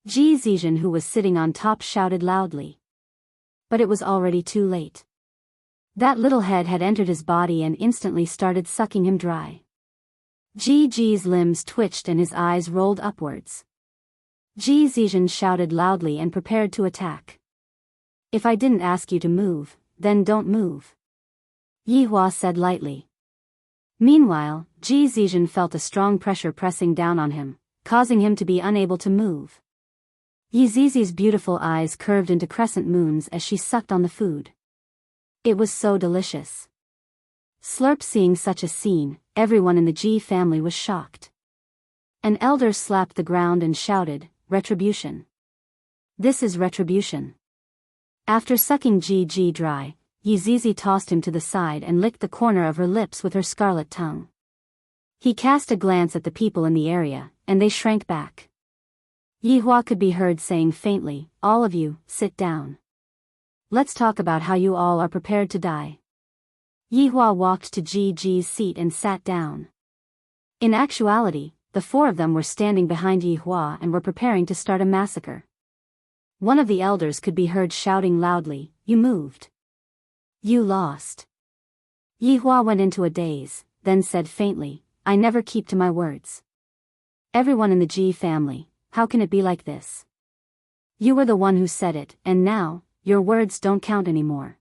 Ji Zizhen, who was sitting on top, shouted loudly. But it was already too late. That little head had entered his body and instantly started sucking him dry. Ji Ji's limbs twitched and his eyes rolled upwards. Ji Zizhen shouted loudly and prepared to attack. If I didn't ask you to move, then don't move. Yi Hua said lightly. Meanwhile, Ji Zizhen felt a strong pressure pressing down on him, causing him to be unable to move. Yi Zizi's beautiful eyes curved into crescent moons as she sucked on the food. It was so delicious. Slurp. Seeing such a scene, everyone in the Ji family was shocked. An elder slapped the ground and shouted, "Retribution. This is retribution." After sucking Ji Ji dry, Yi Zizi tossed him to the side and licked the corner of her lips with her scarlet tongue. He cast a glance at the people in the area, and they shrank back. Yi Hua could be heard saying faintly, "All of you, sit down. Let's talk about how you all are prepared to die." Yi Hua walked to Ji Ji's seat and sat down. In actuality, the four of them were standing behind Yi Hua and were preparing to start a massacre. One of the elders could be heard shouting loudly, "You moved. You lost." Yi Hua went into a daze, then said faintly, "I never keep to my words. Everyone in the Ji family, how can it be like this? You were the one who said it, and now, your words don't count anymore.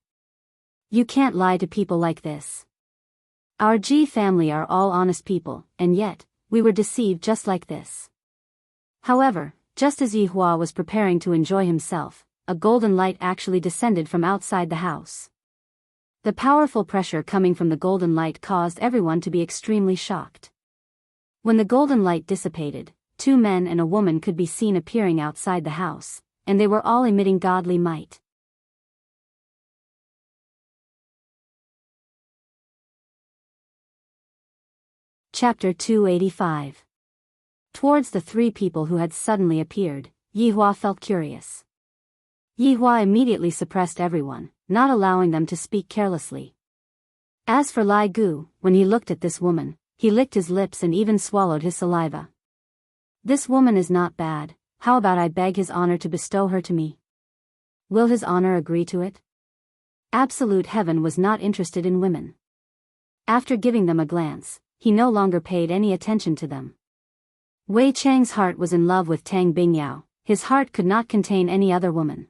You can't lie to people like this. Our Ji family are all honest people, and yet, we were deceived just like this." However, just as Yi Hua was preparing to enjoy himself, a golden light actually descended from outside the house. The powerful pressure coming from the golden light caused everyone to be extremely shocked. When the golden light dissipated, two men and a woman could be seen appearing outside the house, and they were all emitting godly might. Chapter 285. Towards the three people who had suddenly appeared, Yi Hua felt curious. Yi Hua immediately suppressed everyone, not allowing them to speak carelessly. As for Lai Gu, when he looked at this woman, he licked his lips and even swallowed his saliva. This woman is not bad, how about I beg his honor to bestow her to me? Will his honor agree to it? Absolute Heaven was not interested in women. After giving them a glance, he no longer paid any attention to them. Wei Chang's heart was in love with Tang Bingyao, his heart could not contain any other woman.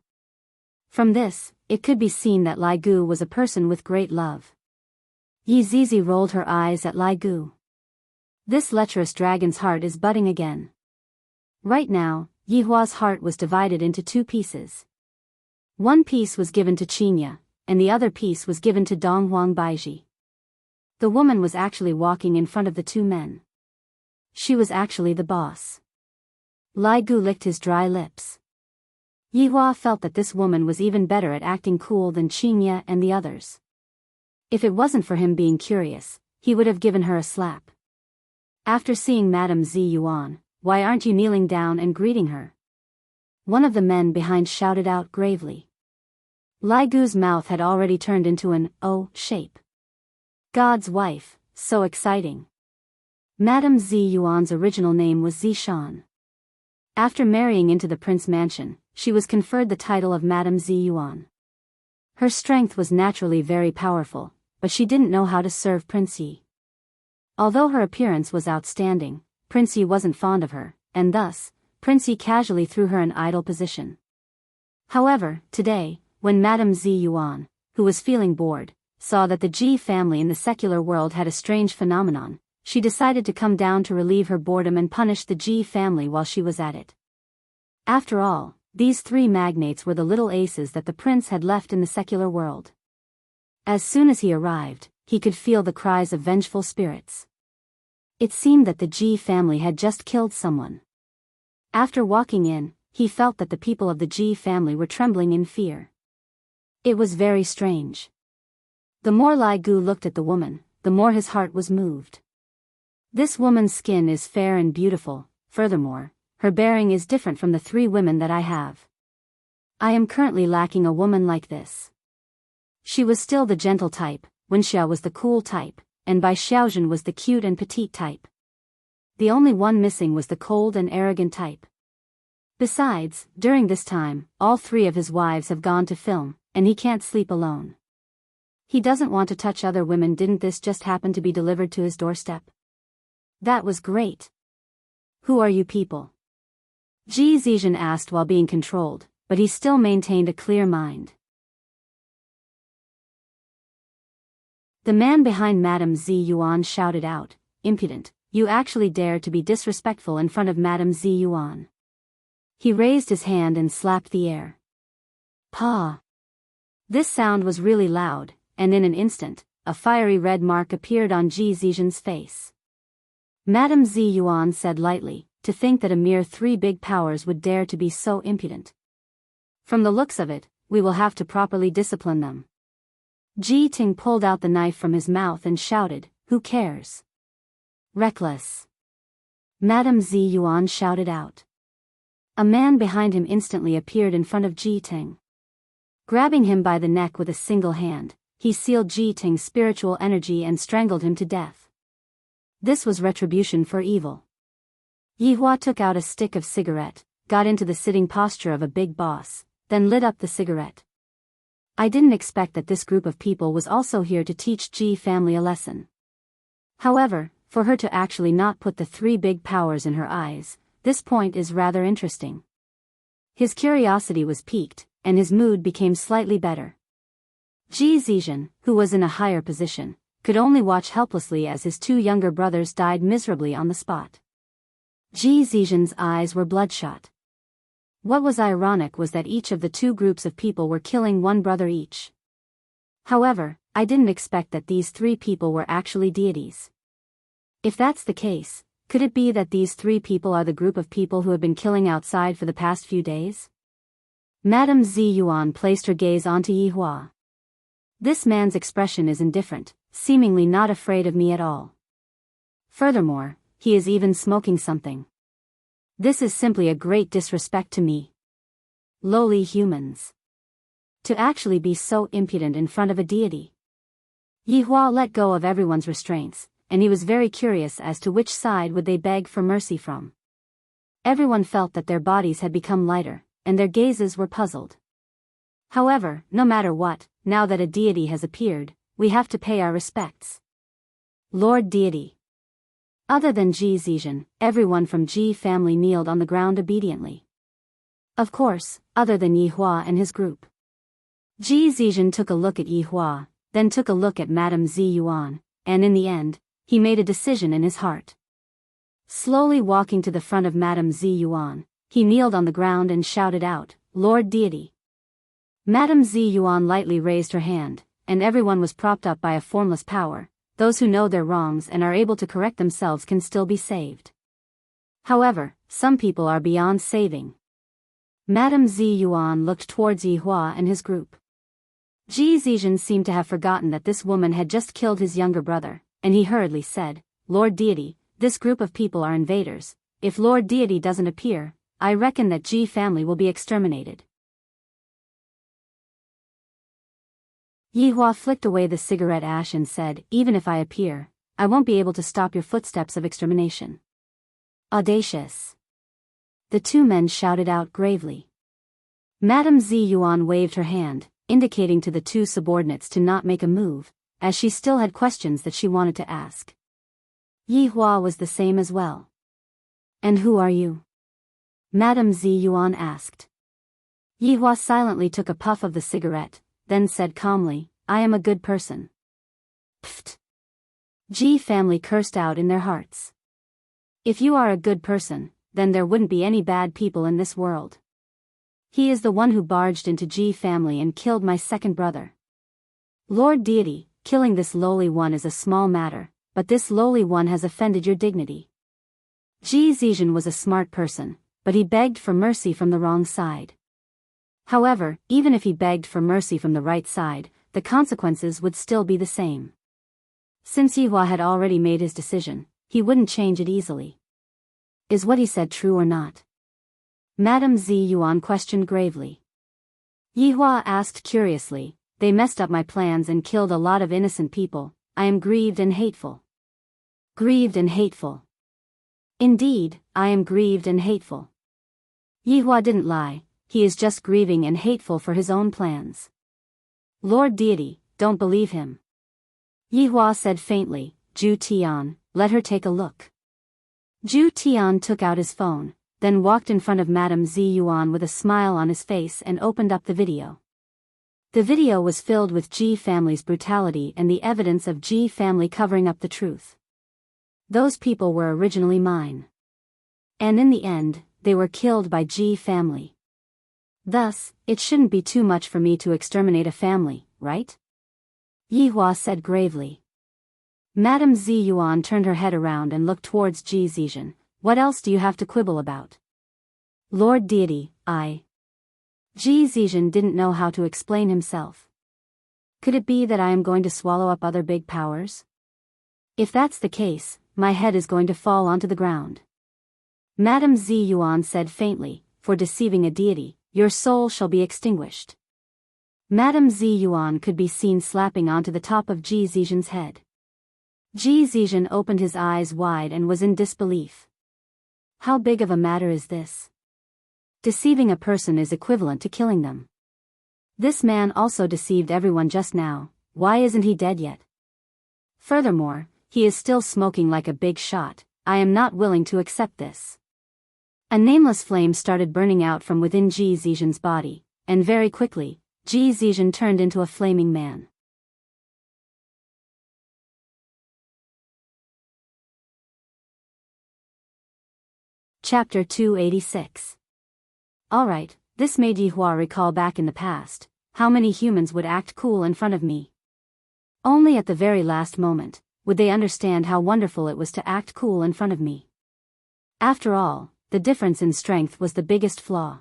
From this, it could be seen that Lai Gu was a person with great love. Yi Zizi rolled her eyes at Lai Gu. This lecherous dragon's heart is budding again. Right now, Yi Hua's heart was divided into two pieces. One piece was given to Qinya, and the other piece was given to Dong Huang Baiji. The woman was actually walking in front of the two men. She was actually the boss. Lai Gu licked his dry lips. Yi Hua felt that this woman was even better at acting cool than Qinya and the others. If it wasn't for him being curious, he would have given her a slap. After seeing Madame Zi Yuan, "Why aren't you kneeling down and greeting her?" One of the men behind shouted out gravely. Lai Gu's mouth had already turned into an O shape. God's wife, so exciting. Madame Zi Yuan's original name was Zi Shan. After marrying into the prince mansion, she was conferred the title of Madame Zi Yuan. Her strength was naturally very powerful, but she didn't know how to serve Prince Yi. Although her appearance was outstanding, Prince Yi wasn't fond of her, and thus, Prince Yi casually threw her an idle position. However, today, when Madame Zi Yuan, who was feeling bored, saw that the Ji family in the secular world had a strange phenomenon, she decided to come down to relieve her boredom and punish the Ji family while she was at it. After all, these three magnates were the little aces that the prince had left in the secular world. As soon as he arrived, he could feel the cries of vengeful spirits. It seemed that the Ji family had just killed someone. After walking in, he felt that the people of the Ji family were trembling in fear. It was very strange. The more Lai Gu looked at the woman, the more his heart was moved. This woman's skin is fair and beautiful, furthermore, her bearing is different from the 3 women that I have. I am currently lacking a woman like this. She was still the gentle type, Wen Xiao was the cool type, and Bai Xiaojun was the cute and petite type. The only one missing was the cold and arrogant type. Besides, during this time, all 3 of his wives have gone to film, and he can't sleep alone. He doesn't want to touch other women. Didn't this just happen to be delivered to his doorstep? That was great. Who are you people? Ji Zizhen asked while being controlled, but he still maintained a clear mind. The man behind Madame Zi Yuan shouted out, "Impudent, you actually dare to be disrespectful in front of Madame Zi Yuan." He raised his hand and slapped the air. Pa! This sound was really loud, and in an instant, a fiery red mark appeared on Ji Zizhen's face. Madame Zi Yuan said lightly, "To think that a mere 3 big powers would dare to be so impudent. From the looks of it, we will have to properly discipline them." Ji Ting pulled out the knife from his mouth and shouted, "Who cares? Reckless." Madame Zi Yuan shouted out. A man behind him instantly appeared in front of Ji Ting. Grabbing him by the neck with a single hand, he sealed Ji Ting's spiritual energy and strangled him to death. This was retribution for evil. Yi Hua took out a stick of cigarette, got into the sitting posture of a big boss, then lit up the cigarette. I didn't expect that this group of people was also here to teach Ji family a lesson. However, for her to actually not put the 3 big powers in her eyes, this point is rather interesting. His curiosity was piqued, and his mood became slightly better. Ji Zizhen, who was in a higher position, could only watch helplessly as his 2 younger brothers died miserably on the spot. Ji Zizhen's eyes were bloodshot. What was ironic was that each of the 2 groups of people were killing 1 brother each. However, I didn't expect that these 3 people were actually deities. If that's the case, could it be that these 3 people are the group of people who have been killing outside for the past few days? Madame Zi Yuan placed her gaze onto Yi Hua. This man's expression is indifferent, seemingly not afraid of me at all. Furthermore, he is even smoking something. This is simply a great disrespect to me. Lowly humans. To actually be so impudent in front of a deity. Yi Hua let go of everyone's restraints, and he was very curious as to which side would they beg for mercy from. Everyone felt that their bodies had become lighter, and their gazes were puzzled. However, no matter what, now that a deity has appeared, we have to pay our respects. Lord Deity. Other than Ji Zizhen, everyone from Ji family kneeled on the ground obediently. Of course, other than Yi Hua and his group. Ji Zizhen took a look at Yi Hua, then took a look at Madame Zi Yuan, and in the end, he made a decision in his heart. Slowly walking to the front of Madame Zi Yuan, he kneeled on the ground and shouted out, "Lord Deity." Madame Zi Yuan lightly raised her hand, and everyone was propped up by a formless power. Those who know their wrongs and are able to correct themselves can still be saved. However, some people are beyond saving. Madame Zi Yuan looked towards Yi Hua and his group. Ji Zizhen seemed to have forgotten that this woman had just killed his younger brother, and he hurriedly said, "Lord Deity, this group of people are invaders. If Lord Deity doesn't appear, I reckon that Ji family will be exterminated." Yi Hua flicked away the cigarette ash and said, "Even if I appear, I won't be able to stop your footsteps of extermination." Audacious. The 2 men shouted out gravely. Madame Zi Yuan waved her hand, indicating to the 2 subordinates to not make a move, as she still had questions that she wanted to ask. Yi Hua was the same as well. "And who are you?" Madame Zi Yuan asked. Yi Hua silently took a puff of the cigarette, then said calmly, "I am a good person." Pfft. Ji family cursed out in their hearts. If you are a good person, then there wouldn't be any bad people in this world. He is the one who barged into Ji family and killed my second brother. Lord Deity, killing this lowly one is a small matter, but this lowly one has offended your dignity. Ji Zizhen was a smart person, but he begged for mercy from the wrong side. However, even if he begged for mercy from the right side, the consequences would still be the same. Since Yihua had already made his decision, he wouldn't change it easily. Is what he said true or not? Madame Zi Yuan questioned gravely. Yihua asked curiously, they messed up my plans and killed a lot of innocent people. I am grieved and hateful. Grieved and hateful. Indeed, I am grieved and hateful. Yihua didn't lie, he is just grieving and hateful for his own plans. Lord Deity, don't believe him. Yihua said faintly, Zhu Tian, let her take a look. Zhu Tian took out his phone, then walked in front of Madame Zi Yuan with a smile on his face and opened up the video. The video was filled with Ji family's brutality and the evidence of Ji family covering up the truth. Those people were originally mine. And in the end, they were killed by Ji family. Thus, it shouldn't be too much for me to exterminate a family, right? Yihua said gravely. Madame Zi Yuan turned her head around and looked towards Ji Zizhen. What else do you have to quibble about? Lord Deity, Ji Zizhen didn't know how to explain himself. Could it be that I am going to swallow up other big powers? If that's the case, my head is going to fall onto the ground. Madame Zi Yuan said faintly, for deceiving a deity, your soul shall be extinguished. Madame Zi Yuan could be seen slapping onto the top of Ji Zizhen's head. Ji Zizhen opened his eyes wide and was in disbelief. How big of a matter is this? Deceiving a person is equivalent to killing them. This man also deceived everyone just now. Why isn't he dead yet? Furthermore, he is still smoking like a big shot. I am not willing to accept this. A nameless flame started burning out from within Ji Zizhen's body, and very quickly, Ji Zizhen turned into a flaming man. Chapter 286. Alright, this made Yihua recall back in the past, how many humans would act cool in front of me. Only at the very last moment, would they understand how wonderful it was to act cool in front of me. After all, the difference in strength was the biggest flaw.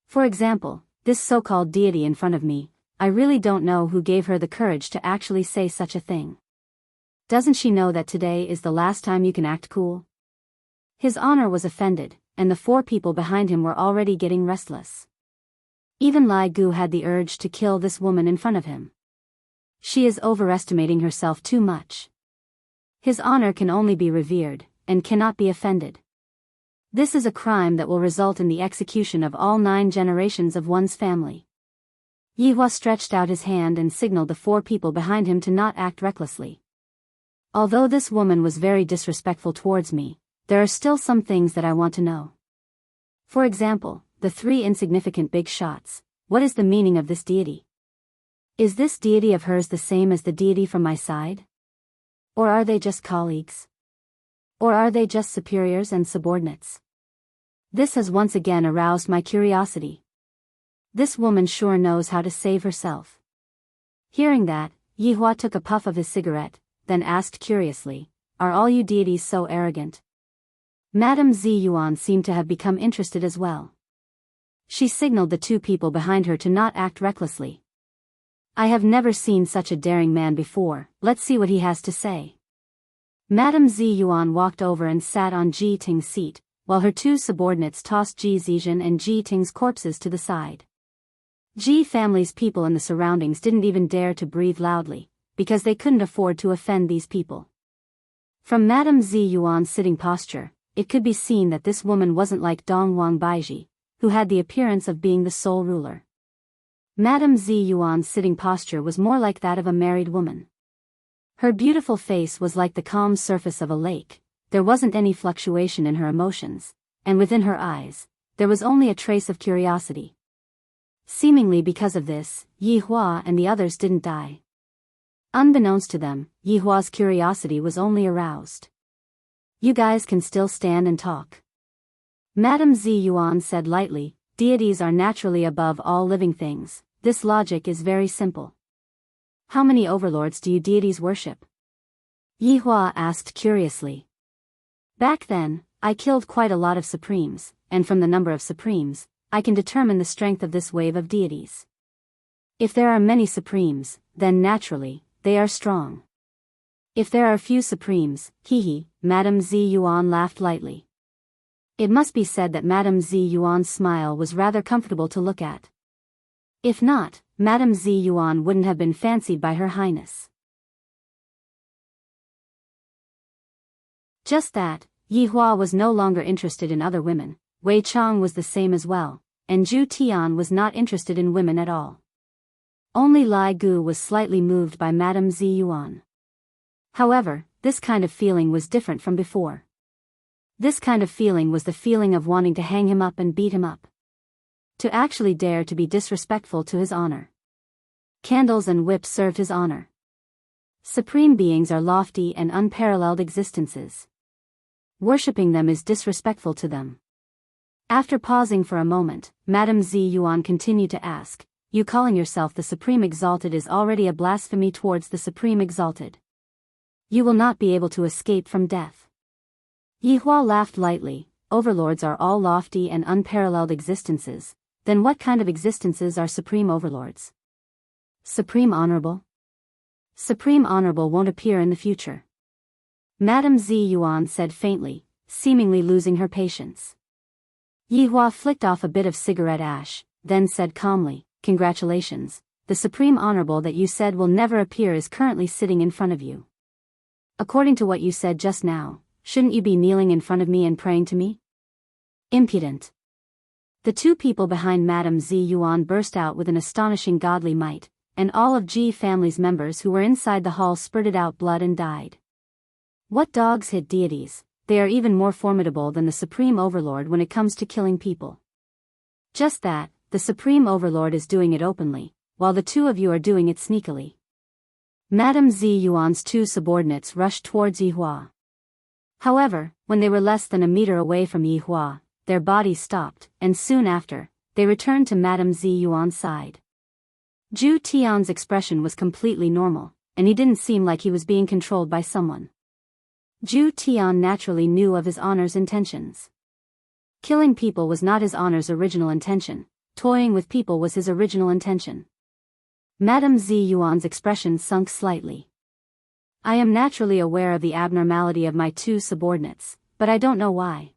For example, this so-called deity in front of me, I really don't know who gave her the courage to actually say such a thing. Doesn't she know that today is the last time you can act cool? His honor was offended, and the 4 people behind him were already getting restless. Even Lai Gu had the urge to kill this woman in front of him. She is overestimating herself too much. His honor can only be revered, and cannot be offended. This is a crime that will result in the execution of all 9 generations of one's family. Yihua stretched out his hand and signaled the 4 people behind him to not act recklessly. Although this woman was very disrespectful towards me, there are still some things that I want to know. For example, the 3 insignificant big shots. What is the meaning of this deity? Is this deity of hers the same as the deity from my side? Or are they just colleagues? Or are they just superiors and subordinates? This has once again aroused my curiosity. This woman sure knows how to save herself. Hearing that, Yihua took a puff of his cigarette, then asked curiously, are all you deities so arrogant? Madame Zi Yuan seemed to have become interested as well. She signaled the 2 people behind her to not act recklessly. I have never seen such a daring man before, let's see what he has to say. Madame Zi Yuan walked over and sat on Ji Ting's seat, while her 2 subordinates tossed Ji Zizhen and Ji Ting's corpses to the side. Ji family's people in the surroundings didn't even dare to breathe loudly, because they couldn't afford to offend these people. From Madame Zi Yuan's sitting posture, it could be seen that this woman wasn't like Dong Wang Baiji, who had the appearance of being the sole ruler. Madame Zi Yuan's sitting posture was more like that of a married woman. Her beautiful face was like the calm surface of a lake, there wasn't any fluctuation in her emotions, and within her eyes, there was only a trace of curiosity. Seemingly because of this, Yihua and the others didn't die. Unbeknownst to them, Yihua's curiosity was only aroused. You guys can still stand and talk. Madame Zi Yuan said lightly, deities are naturally above all living things, this logic is very simple. How many overlords do you deities worship? Yihua asked curiously. Back then, I killed quite a lot of supremes, and from the number of supremes, I can determine the strength of this wave of deities. If there are many supremes, then naturally, they are strong. If there are few supremes, Madame Zi Yuan laughed lightly. It must be said that Madame Zi Yuan's smile was rather comfortable to look at. If not, Madame Zi Yuan wouldn't have been fancied by Her Highness. Just that, Yihua was no longer interested in other women, Wei Chang was the same as well, and Zhu Tian was not interested in women at all. Only Lai Gu was slightly moved by Madame Zi Yuan. However, this kind of feeling was different from before. This kind of feeling was the feeling of wanting to hang him up and beat him up. To actually dare to be disrespectful to his honor. Candles and whips served his honor. Supreme beings are lofty and unparalleled existences. Worshipping them is disrespectful to them. After pausing for a moment, Madame Zi Yuan continued to ask, you calling yourself the Supreme Exalted is already a blasphemy towards the Supreme Exalted. You will not be able to escape from death. Yihua laughed lightly, overlords are all lofty and unparalleled existences, then what kind of existences are supreme overlords? Supreme Honorable? Supreme Honorable won't appear in the future. Madame Zi Yuan said faintly, seemingly losing her patience. Yihua flicked off a bit of cigarette ash, then said calmly, congratulations, the Supreme Honorable that you said will never appear is currently sitting in front of you. According to what you said just now, shouldn't you be kneeling in front of me and praying to me? Impudent. The two people behind Madame Zi Yuan burst out with an astonishing godly might, and all of Ji family's members who were inside the hall spurted out blood and died. What dogs hit deities, they are even more formidable than the Supreme Overlord when it comes to killing people. Just that, the Supreme Overlord is doing it openly, while the two of you are doing it sneakily. Madame Zi Yuan's two subordinates rushed towards Yihua. However, when they were less than a meter away from Yihua, their bodies stopped, and soon after, they returned to Madame Zi Yuan's side. Zhu Tian's expression was completely normal, and he didn't seem like he was being controlled by someone. Zhu Tian naturally knew of his honor's intentions. Killing people was not his honor's original intention, toying with people was his original intention. Madame Zi Yuan's expression sunk slightly. I am naturally aware of the abnormality of my two subordinates, but I don't know why.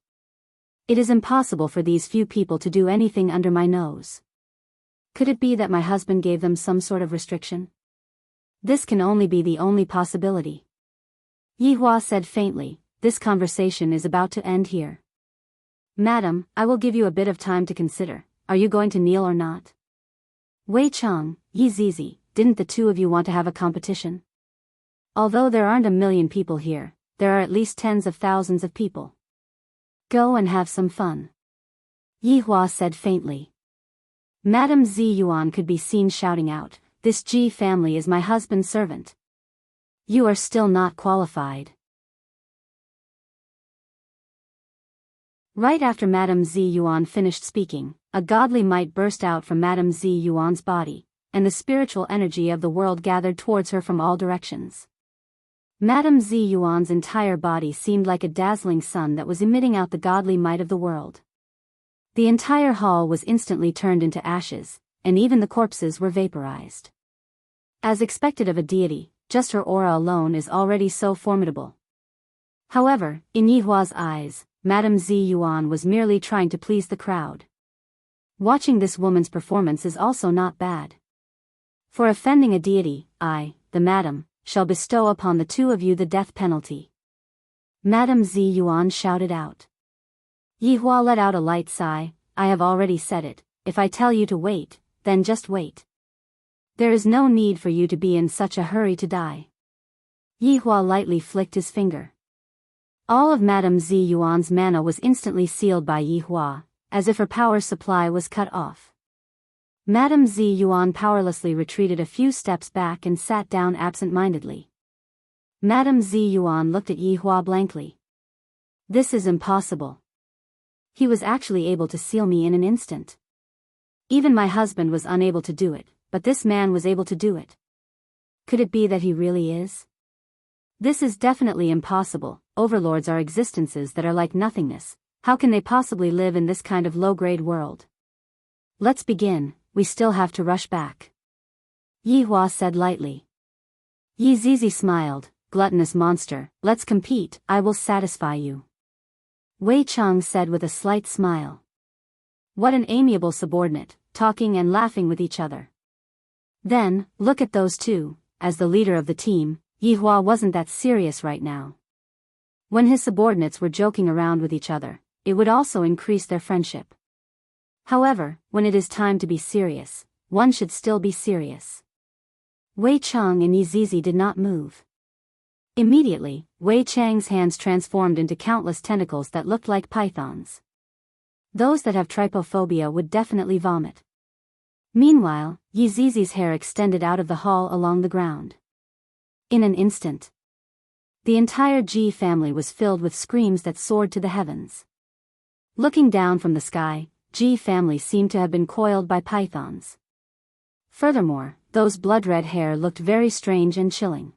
It is impossible for these few people to do anything under my nose. Could it be that my husband gave them some sort of restriction? This can only be the only possibility. Yihua said faintly, this conversation is about to end here. Madam, I will give you a bit of time to consider, are you going to kneel or not? Wei Chang, Yi Zizi, didn't the two of you want to have a competition? Although there aren't a million people here, there are at least tens of thousands of people. Go and have some fun. Yihua said faintly. Madame Zi Yuan could be seen shouting out, this Ji family is my husband's servant. You are still not qualified. Right after Madame Zi Yuan finished speaking, a godly might burst out from Madame Zi Yuan's body, and the spiritual energy of the world gathered towards her from all directions. Madame Zi Yuan's entire body seemed like a dazzling sun that was emitting out the godly might of the world. The entire hall was instantly turned into ashes, and even the corpses were vaporized. As expected of a deity, just her aura alone is already so formidable. However, in Yihua's eyes, Madame Zi Yuan was merely trying to please the crowd. Watching this woman's performance is also not bad. For offending a deity, I, the madam, shall bestow upon the two of you the death penalty. Madame Zi Yuan shouted out. Yihua let out a light sigh, I have already said it, if I tell you to wait, then just wait. There is no need for you to be in such a hurry to die. Yihua lightly flicked his finger. All of Madame Zi Yuan's mana was instantly sealed by Yihua, as if her power supply was cut off. Madame Zi Yuan powerlessly retreated a few steps back and sat down absent-mindedly. Madame Zi Yuan looked at Yihua blankly. This is impossible. He was actually able to seal me in an instant. Even my husband was unable to do it, but this man was able to do it. Could it be that he really is? This is definitely impossible. Overlords are existences that are like nothingness. How can they possibly live in this kind of low-grade world? Let's begin, we still have to rush back. Yi Hua said lightly. Yi Zizi smiled, gluttonous monster, let's compete, I will satisfy you. Wei Chang said with a slight smile. What an amiable subordinate, talking and laughing with each other. Then, look at those two, as the leader of the team, Yi Hua wasn't that serious right now. When his subordinates were joking around with each other, it would also increase their friendship. However, when it is time to be serious, one should still be serious. Wei Chang and Yi Zizi did not move. Immediately, Wei Chang's hands transformed into countless tentacles that looked like pythons. Those that have trypophobia would definitely vomit. Meanwhile, Yi Zizi's hair extended out of the hall along the ground. In an instant, the entire Ji family was filled with screams that soared to the heavens. Looking down from the sky, Ji family seemed to have been coiled by pythons. Furthermore, those blood-red hair looked very strange and chilling.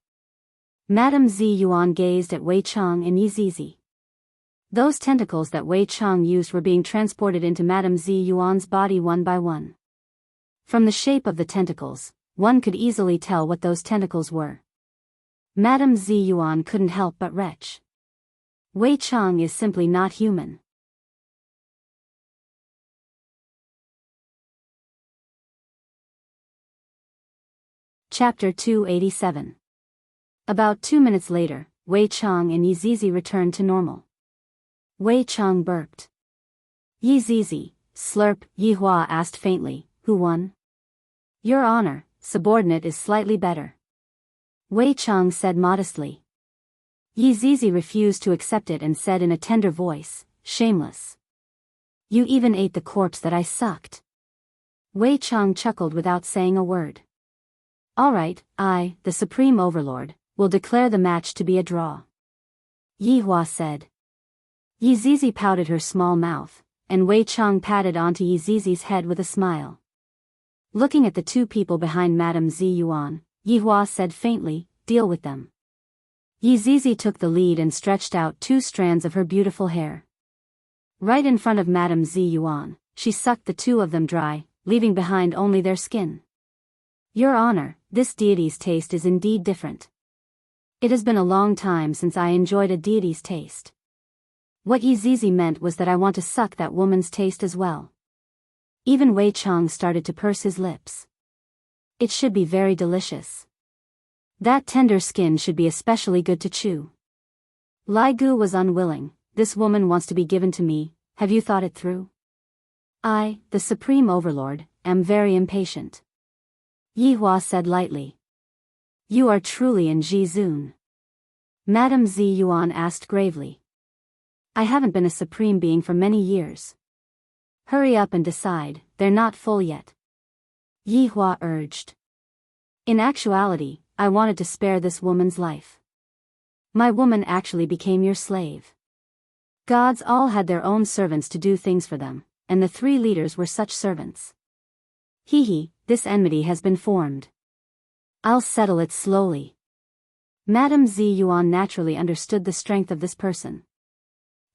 Madame Zi Yuan gazed at Wei Chang and Yi Zizi. Those tentacles that Wei Chang used were being transported into Madame Zi Yuan's body one by one. From the shape of the tentacles, one could easily tell what those tentacles were. Madame Zi Yuan couldn't help but retch. Wei Chang is simply not human. Chapter 287. About 2 minutes later, Wei Chang and Yi Zizi returned to normal. Wei Chang burped. Yi Zizi, slurp, Yi Hua asked faintly, who won? Your Honor, subordinate is slightly better. Wei Chang said modestly. Yi Zizi refused to accept it and said in a tender voice, shameless. You even ate the corpse that I sucked. Wei Chang chuckled without saying a word. All right, I, the Supreme Overlord, will declare the match to be a draw. Yi Hua said. Yi Zizi pouted her small mouth, and Wei Chang patted onto Yi Zizi's head with a smile. Looking at the two people behind Madame Zi Yuan, Yi Hua said faintly, deal with them. Yi Zizi took the lead and stretched out 2 strands of her beautiful hair. Right in front of Madame Zi Yuan, she sucked the 2 of them dry, leaving behind only their skin. Your Honor, this deity's taste is indeed different. It has been a long time since I enjoyed a deity's taste. What Yi Zizi meant was that I want to suck that woman's taste as well. Even Wei Chang started to purse his lips. It should be very delicious. That tender skin should be especially good to chew. Lai Gu was unwilling, this woman wants to be given to me, have you thought it through? I, the Supreme Overlord, am very impatient. Yi Hua said lightly. You are truly in Ji Zun. Madame Zi Yuan asked gravely. I haven't been a supreme being for many years. Hurry up and decide, they're not full yet. Yi Hua urged. In actuality, I wanted to spare this woman's life. My woman actually became your slave. Gods all had their own servants to do things for them, and the 3 leaders were such servants. Hee, this enmity has been formed. I'll settle it slowly. Madame Zi Yuan naturally understood the strength of this person.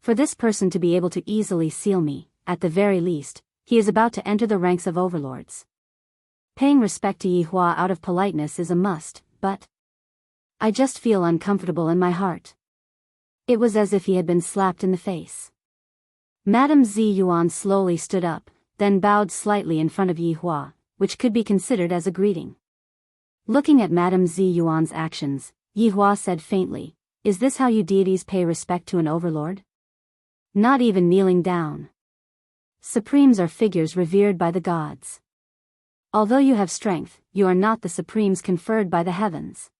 For this person to be able to easily seal me, at the very least, he is about to enter the ranks of overlords. Paying respect to Yi Hua out of politeness is a must, but I just feel uncomfortable in my heart. It was as if he had been slapped in the face. Madame Zi Yuan slowly stood up, then bowed slightly in front of Yi Hua, which could be considered as a greeting. Looking at Madame Zi Yuan's actions, Yi Hua said faintly, is this how you deities pay respect to an overlord? Not even kneeling down. Supremes are figures revered by the gods. Although you have strength, you are not the supremes conferred by the heavens.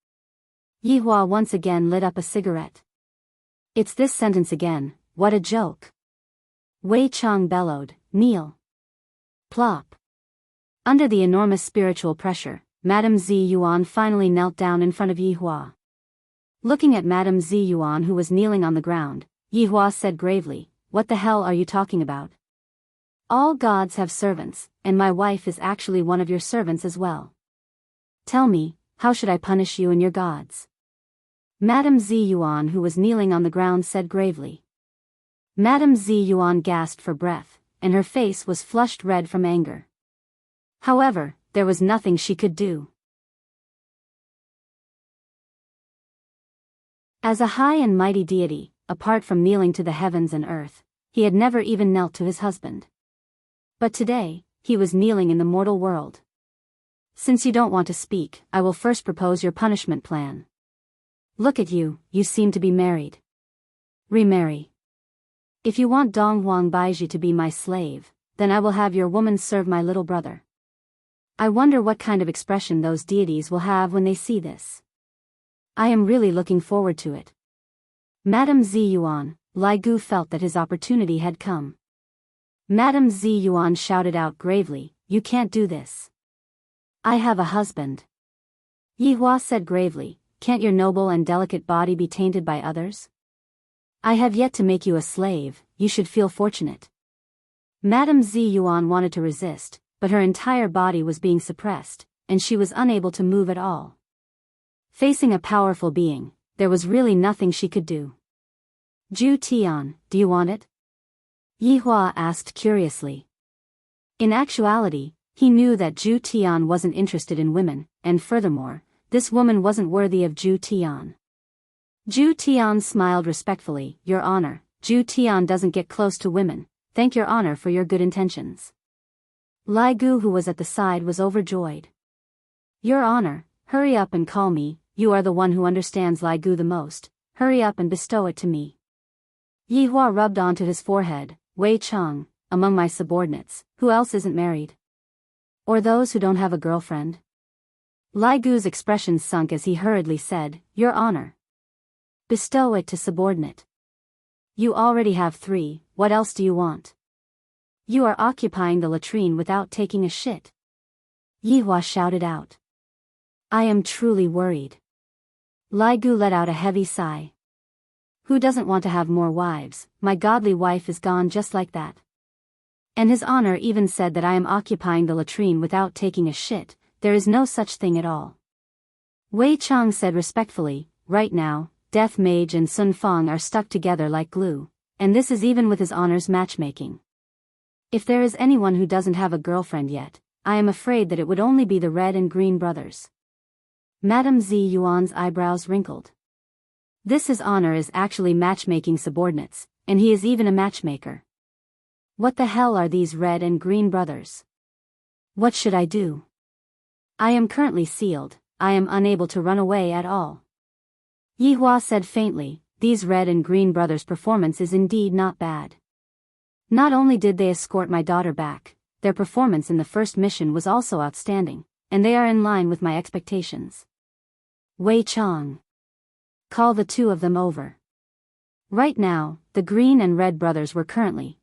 Yi Hua once again lit up a cigarette. It's this sentence again, what a joke. Wei Chang bellowed, kneel. Plop. Under the enormous spiritual pressure, Madame Zi Yuan finally knelt down in front of Yi Hua. Looking at Madame Zi Yuan who was kneeling on the ground, Yi Hua said gravely, what the hell are you talking about? All gods have servants, and my wife is actually one of your servants as well. Tell me, how should I punish you and your gods? Madame Ziyuan, who was kneeling on the ground, said gravely. Madame Ziyuan gasped for breath, and her face was flushed red from anger. However, there was nothing she could do. As a high and mighty deity, apart from kneeling to the heavens and earth, he had never even knelt to his husband. But today, he was kneeling in the mortal world. Since you don't want to speak, I will first propose your punishment plan. Look at you, you seem to be married. Remarry. If you want Dong Huang Baiji to be my slave, then I will have your woman serve my little brother. I wonder what kind of expression those deities will have when they see this. I am really looking forward to it. Madame Ziyuan, Lai Gu felt that his opportunity had come. Madame Ziyuan shouted out gravely, you can't do this. I have a husband. Yihua said gravely, can't your noble and delicate body be tainted by others? I have yet to make you a slave, you should feel fortunate. Madame Ziyuan wanted to resist, but her entire body was being suppressed, and she was unable to move at all. Facing a powerful being, there was really nothing she could do. Zhu Tian, do you want it? Yihua asked curiously. In actuality, he knew that Zhu Tian wasn't interested in women, and furthermore, this woman wasn't worthy of Zhu Tian. Zhu Tian smiled respectfully, Your Honor, Zhu Tian doesn't get close to women, thank Your Honor for your good intentions. Lai Gu, who was at the side, was overjoyed. Your Honor, hurry up and call me, you are the one who understands Lai Gu the most, hurry up and bestow it to me. Yihua rubbed onto his forehead, Wei Cheng, among my subordinates, who else isn't married? Or those who don't have a girlfriend? Lai Gu's expression sunk as he hurriedly said, Your Honor. Bestow it to subordinate. You already have 3, what else do you want? You are occupying the latrine without taking a shit. Yihua shouted out. I am truly worried. Lai Gu let out a heavy sigh. Who doesn't want to have more wives? My godly wife is gone just like that. And His Honor even said that I am occupying the latrine without taking a shit, there is no such thing at all. Wei Cheng said respectfully, right now, Death Mage and Sun Fong are stuck together like glue, and this is even with His Honor's matchmaking. If there is anyone who doesn't have a girlfriend yet, I am afraid that it would only be the Red and Green brothers. Madame Ziyuan's eyebrows wrinkled. This His Honor is actually matchmaking subordinates, and he is even a matchmaker. What the hell are these Red and Green brothers? What should I do? I am currently sealed, I am unable to run away at all. Yihua said faintly, these Red and Green brothers' performance is indeed not bad. Not only did they escort my daughter back, their performance in the first mission was also outstanding, and they are in line with my expectations. Wei Cheng. Call the 2 of them over. Right now, the Green and Red brothers were currently,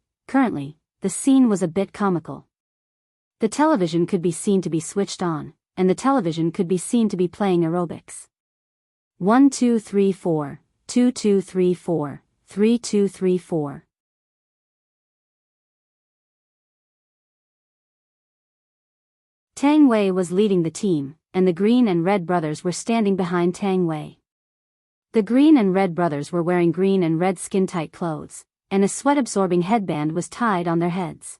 the scene was a bit comical. The television could be seen to be switched on, and the television could be seen to be playing aerobics. 1 2 3 4, 2 2 3 4, 3 2 3 4. Tang Wei was leading the team, and the Green and Red brothers were standing behind Tang Wei. The Green and Red brothers were wearing green and red skin-tight clothes, and a sweat-absorbing headband was tied on their heads.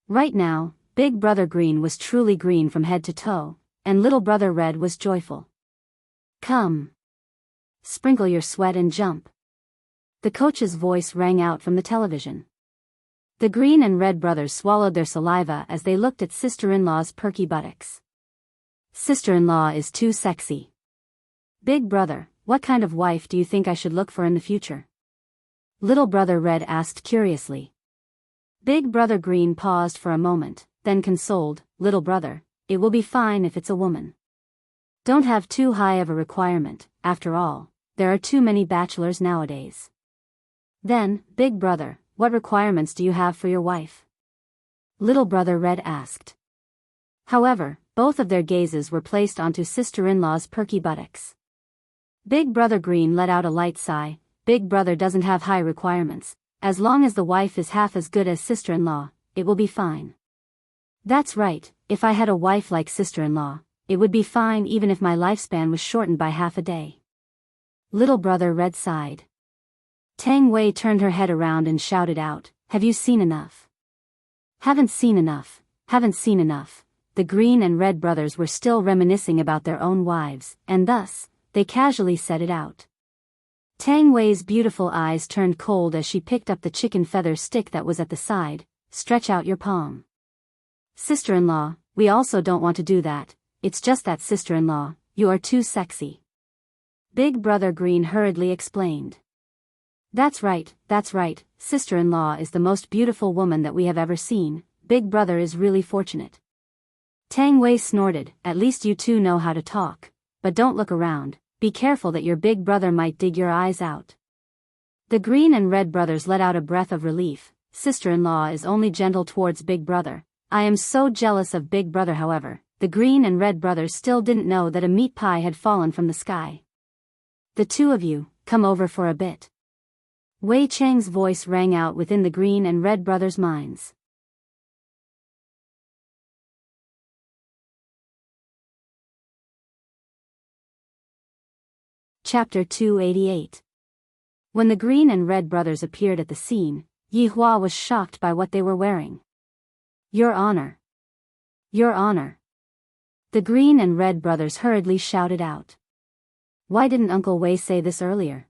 Right now, Big Brother Green was truly green from head to toe, and Little Brother Red was joyful. Come. Sprinkle your sweat and jump. The coach's voice rang out from the television. The Green and Red brothers swallowed their saliva as they looked at sister-in-law's perky buttocks. Sister-in-law is too sexy. Big Brother, what kind of wife do you think I should look for in the future? Little Brother Red asked curiously. Big Brother Green paused for a moment, then consoled, Little Brother, it will be fine if it's a woman. Don't have too high of a requirement, after all, there are too many bachelors nowadays. Then, Big Brother, what requirements do you have for your wife? Little Brother Red asked. However, both of their gazes were placed onto sister-in-law's perky buttocks. Big Brother Green let out a light sigh. Big Brother doesn't have high requirements, as long as the wife is half as good as sister-in-law, it will be fine. That's right, if I had a wife like sister-in-law, it would be fine even if my lifespan was shortened by half a day. Little brother Red sighed. Tang Wei turned her head around and shouted out, "Have you seen enough? Haven't seen enough, haven't seen enough." The Green and Red brothers were still reminiscing about their own wives, and thus, they casually said it out. Tang Wei's beautiful eyes turned cold as she picked up the chicken feather stick that was at the side. "Stretch out your palm." "Sister-in-law, we also don't want to do that, it's just that sister-in-law, you are too sexy." Big Brother Green hurriedly explained. That's right, sister-in-law is the most beautiful woman that we have ever seen, Big Brother is really fortunate." Tang Wei snorted, "At least you two know how to talk, but don't look around, be careful that your big brother might dig your eyes out." The Green and Red brothers let out a breath of relief. Sister-in-law is only gentle towards Big Brother. I am so jealous of Big Brother. However, the Green and Red brothers still didn't know that a meat pie had fallen from the sky. "The two of you, come over for a bit." Wei Chang's voice rang out within the Green and Red brothers' minds. Chapter 288. When the Green and Red brothers appeared at the scene, Yi Hua was shocked by what they were wearing. "Your Honor! Your Honor!" The Green and Red brothers hurriedly shouted out. "Why didn't Uncle Wei say this earlier?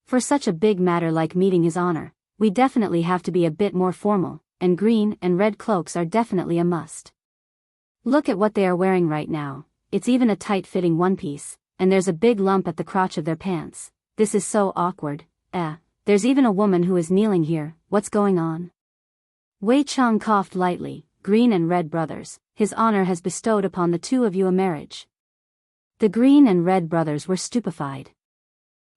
For such a big matter like meeting His Honor, we definitely have to be a bit more formal, and green and red cloaks are definitely a must. Look at what they are wearing right now, it's even a tight-fitting one-piece, and there's a big lump at the crotch of their pants. This is so awkward. There's even a woman who is kneeling here, what's going on?" Wei Chang coughed lightly. "Green and Red brothers, His Honor has bestowed upon the two of you a marriage." The Green and Red brothers were stupefied.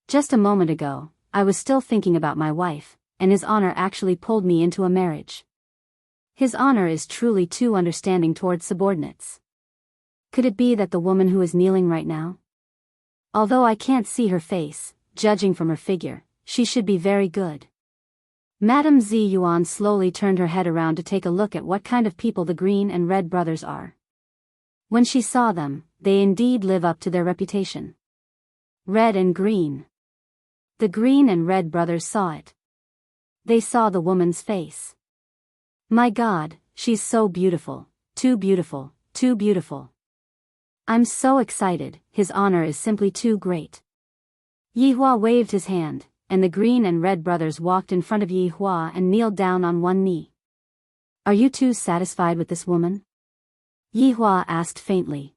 "Just a moment ago, I was still thinking about my wife, and His Honor actually pulled me into a marriage. His Honor is truly too understanding towards subordinates. Could it be that the woman who is kneeling right now? Although I can't see her face, judging from her figure, she should be very good." Madame Zi Yuan slowly turned her head around to take a look at what kind of people the Green and Red brothers are. When she saw them, they indeed live up to their reputation. Red and green. The Green and Red brothers saw it. They saw the woman's face. "My God, she's so beautiful, too beautiful, too beautiful. I'm so excited, His Honor is simply too great." Yi Hua waved his hand, and the Green and Red brothers walked in front of Yi Hua and kneeled down on one knee. "Are you two satisfied with this woman?" Yi Hua asked faintly.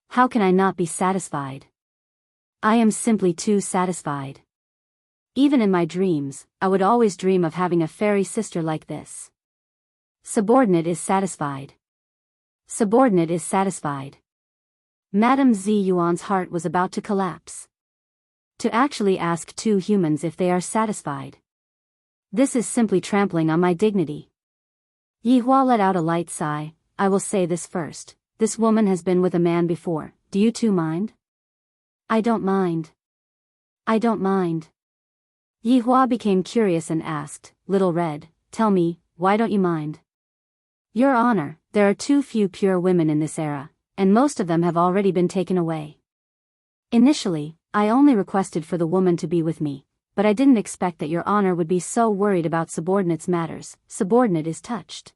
"How can I not be satisfied? I am simply too satisfied. Even in my dreams, I would always dream of having a fairy sister like this." Subordinate is satisfied. Subordinate is satisfied. Madame Zi Yuan's heart was about to collapse. To actually ask two humans if they are satisfied. This is simply trampling on my dignity. Yi Hua let out a light sigh. "I will say this first, this woman has been with a man before, do you two mind?" "I don't mind. I don't mind." Yi Hua became curious and asked, "Little Red, tell me, why don't you mind?" "Your Honor, there are too few pure women in this era, and most of them have already been taken away. Initially, I only requested for the woman to be with me, but I didn't expect that Your Honor would be so worried about subordinates' matters." Subordinate is touched.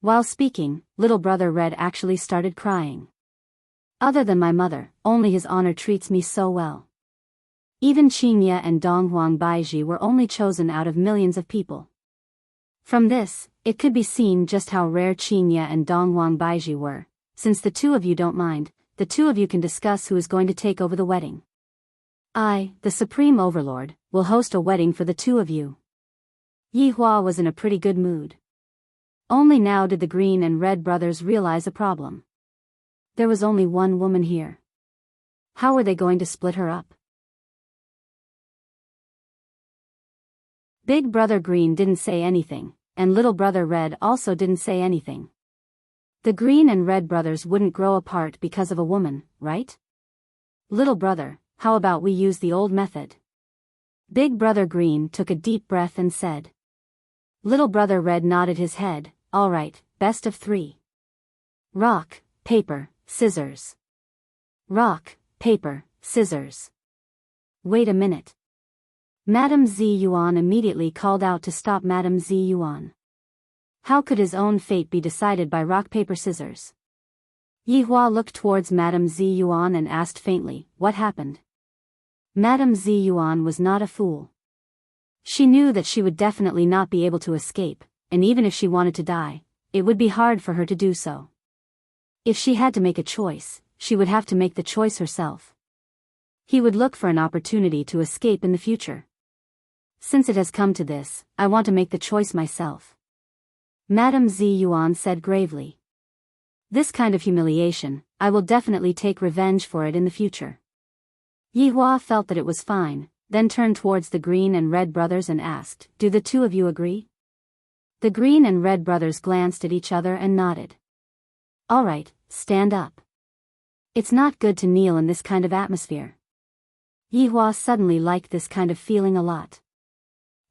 While speaking, little brother Red actually started crying. "Other than my mother, only His Honor treats me so well. Even Qingye and Donghuang Baiji were only chosen out of millions of people." From this, it could be seen just how rare Qingye and Donghuang Baiji were. "Since the two of you don't mind, the two of you can discuss who is going to take over the wedding. I, the Supreme Overlord, will host a wedding for the two of you." Yi Hua was in a pretty good mood. Only now did the Green and Red brothers realize a problem. There was only one woman here. How were they going to split her up? Big Brother Green didn't say anything, and Little Brother Red also didn't say anything. The Green and Red brothers wouldn't grow apart because of a woman, right? "Little brother, how about we use the old method?" Big Brother Green took a deep breath and said. Little Brother Red nodded his head. "All right, best of three. Rock, paper, scissors. Rock, paper, scissors." Wait a minute. Madame Ziyuan immediately called out to stop Madame Ziyuan. How could his own fate be decided by rock paper scissors? Yihua looked towards Madame Ziyuan and asked faintly, what happened? Madame Ziyuan was not a fool. She knew that she would definitely not be able to escape, and even if she wanted to die, it would be hard for her to do so. If she had to make a choice, she would have to make the choice herself. He would look for an opportunity to escape in the future. Since it has come to this, I want to make the choice myself. Madame Ziyuan said gravely. This kind of humiliation, I will definitely take revenge for it in the future. Yihua felt that it was fine, then turned towards the Green and Red brothers and asked, do the two of you agree? The Green and Red brothers glanced at each other and nodded. All right, stand up. It's not good to kneel in this kind of atmosphere. Yihua suddenly liked this kind of feeling a lot.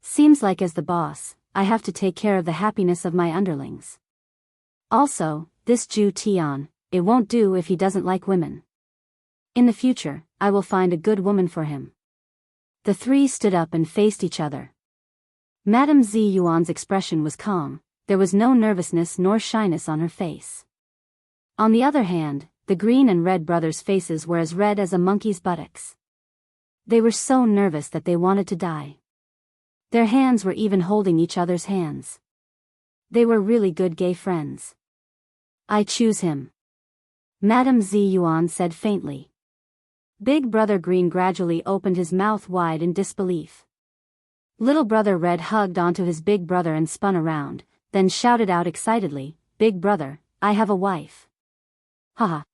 Seems like as the boss, I have to take care of the happiness of my underlings. Also, this Zhu Tian, it won't do if he doesn't like women. In the future, I will find a good woman for him. The three stood up and faced each other. Madame Ziyuan's expression was calm, there was no nervousness nor shyness on her face. On the other hand, the Green and Red brothers' faces were as red as a monkey's buttocks. They were so nervous that they wanted to die. Their hands were even holding each other's hands. They were really good gay friends. I choose him. Madame Ziyuan said faintly. Big Brother Green gradually opened his mouth wide in disbelief. Little Brother Red hugged onto his big brother and spun around, then shouted out excitedly, Big Brother, I have a wife. Haha.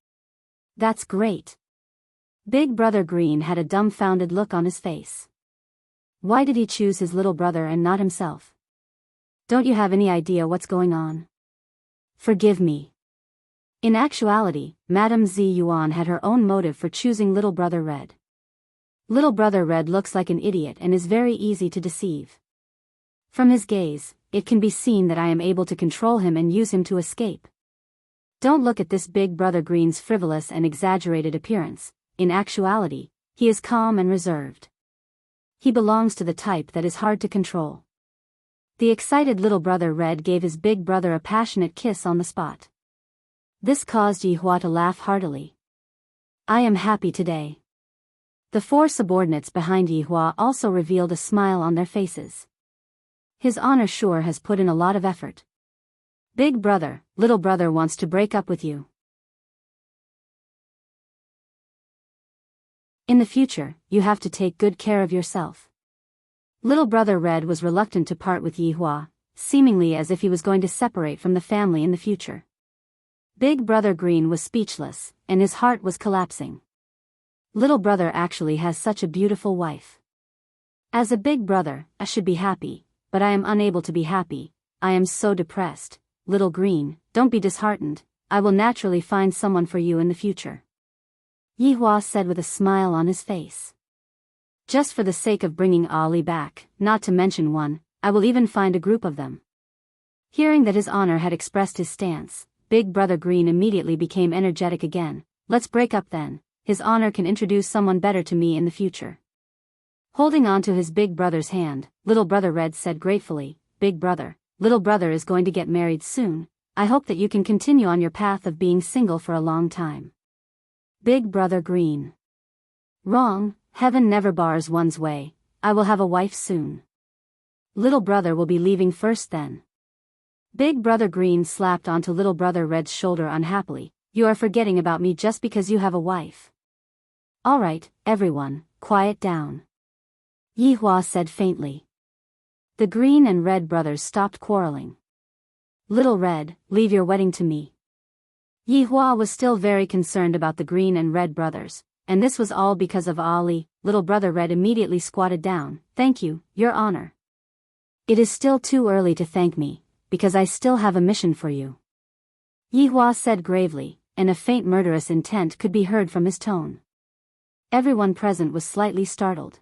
That's great. Big Brother Green had a dumbfounded look on his face. Why did he choose his little brother and not himself? Don't you have any idea what's going on? Forgive me. In actuality, Madame Ziyuan had her own motive for choosing Little Brother Red. Little Brother Red looks like an idiot and is very easy to deceive. From his gaze, it can be seen that I am able to control him and use him to escape. Don't look at this Big Brother Green's frivolous and exaggerated appearance. In actuality, he is calm and reserved. He belongs to the type that is hard to control. The excited Little Brother Red gave his big brother a passionate kiss on the spot. This caused Yihua to laugh heartily. I am happy today. The four subordinates behind Yihua also revealed a smile on their faces. His honor sure has put in a lot of effort. Big brother, little brother wants to break up with you. In the future, you have to take good care of yourself. Little Brother Red was reluctant to part with Yihua, seemingly as if he was going to separate from the family in the future. Big Brother Green was speechless, and his heart was collapsing. Little brother actually has such a beautiful wife. As a big brother, I should be happy, but I am unable to be happy. I am so depressed. Little Green, don't be disheartened, I will naturally find someone for you in the future. Yihua said with a smile on his face. Just for the sake of bringing Ali back, not to mention one, I will even find a group of them. Hearing that his honor had expressed his stance, Big Brother Green immediately became energetic again. Let's break up then, his honor can introduce someone better to me in the future. Holding on to his big brother's hand, Little Brother Red said gratefully, Big brother, little brother is going to get married soon. I hope that you can continue on your path of being single for a long time. Big Brother Green. Wrong, heaven never bars one's way, I will have a wife soon. Little brother will be leaving first then. Big Brother Green slapped onto Little Brother Red's shoulder unhappily, you are forgetting about me just because you have a wife. Alright, everyone, quiet down. Yihua said faintly. The Green and Red brothers stopped quarreling. Little Red, leave your wedding to me. Yihua was still very concerned about the Green and Red brothers, and this was all because of Ali. Little Brother Red immediately squatted down. Thank you, Your Honor. It is still too early to thank me, because I still have a mission for you. Yihua said gravely, and a faint murderous intent could be heard from his tone. Everyone present was slightly startled.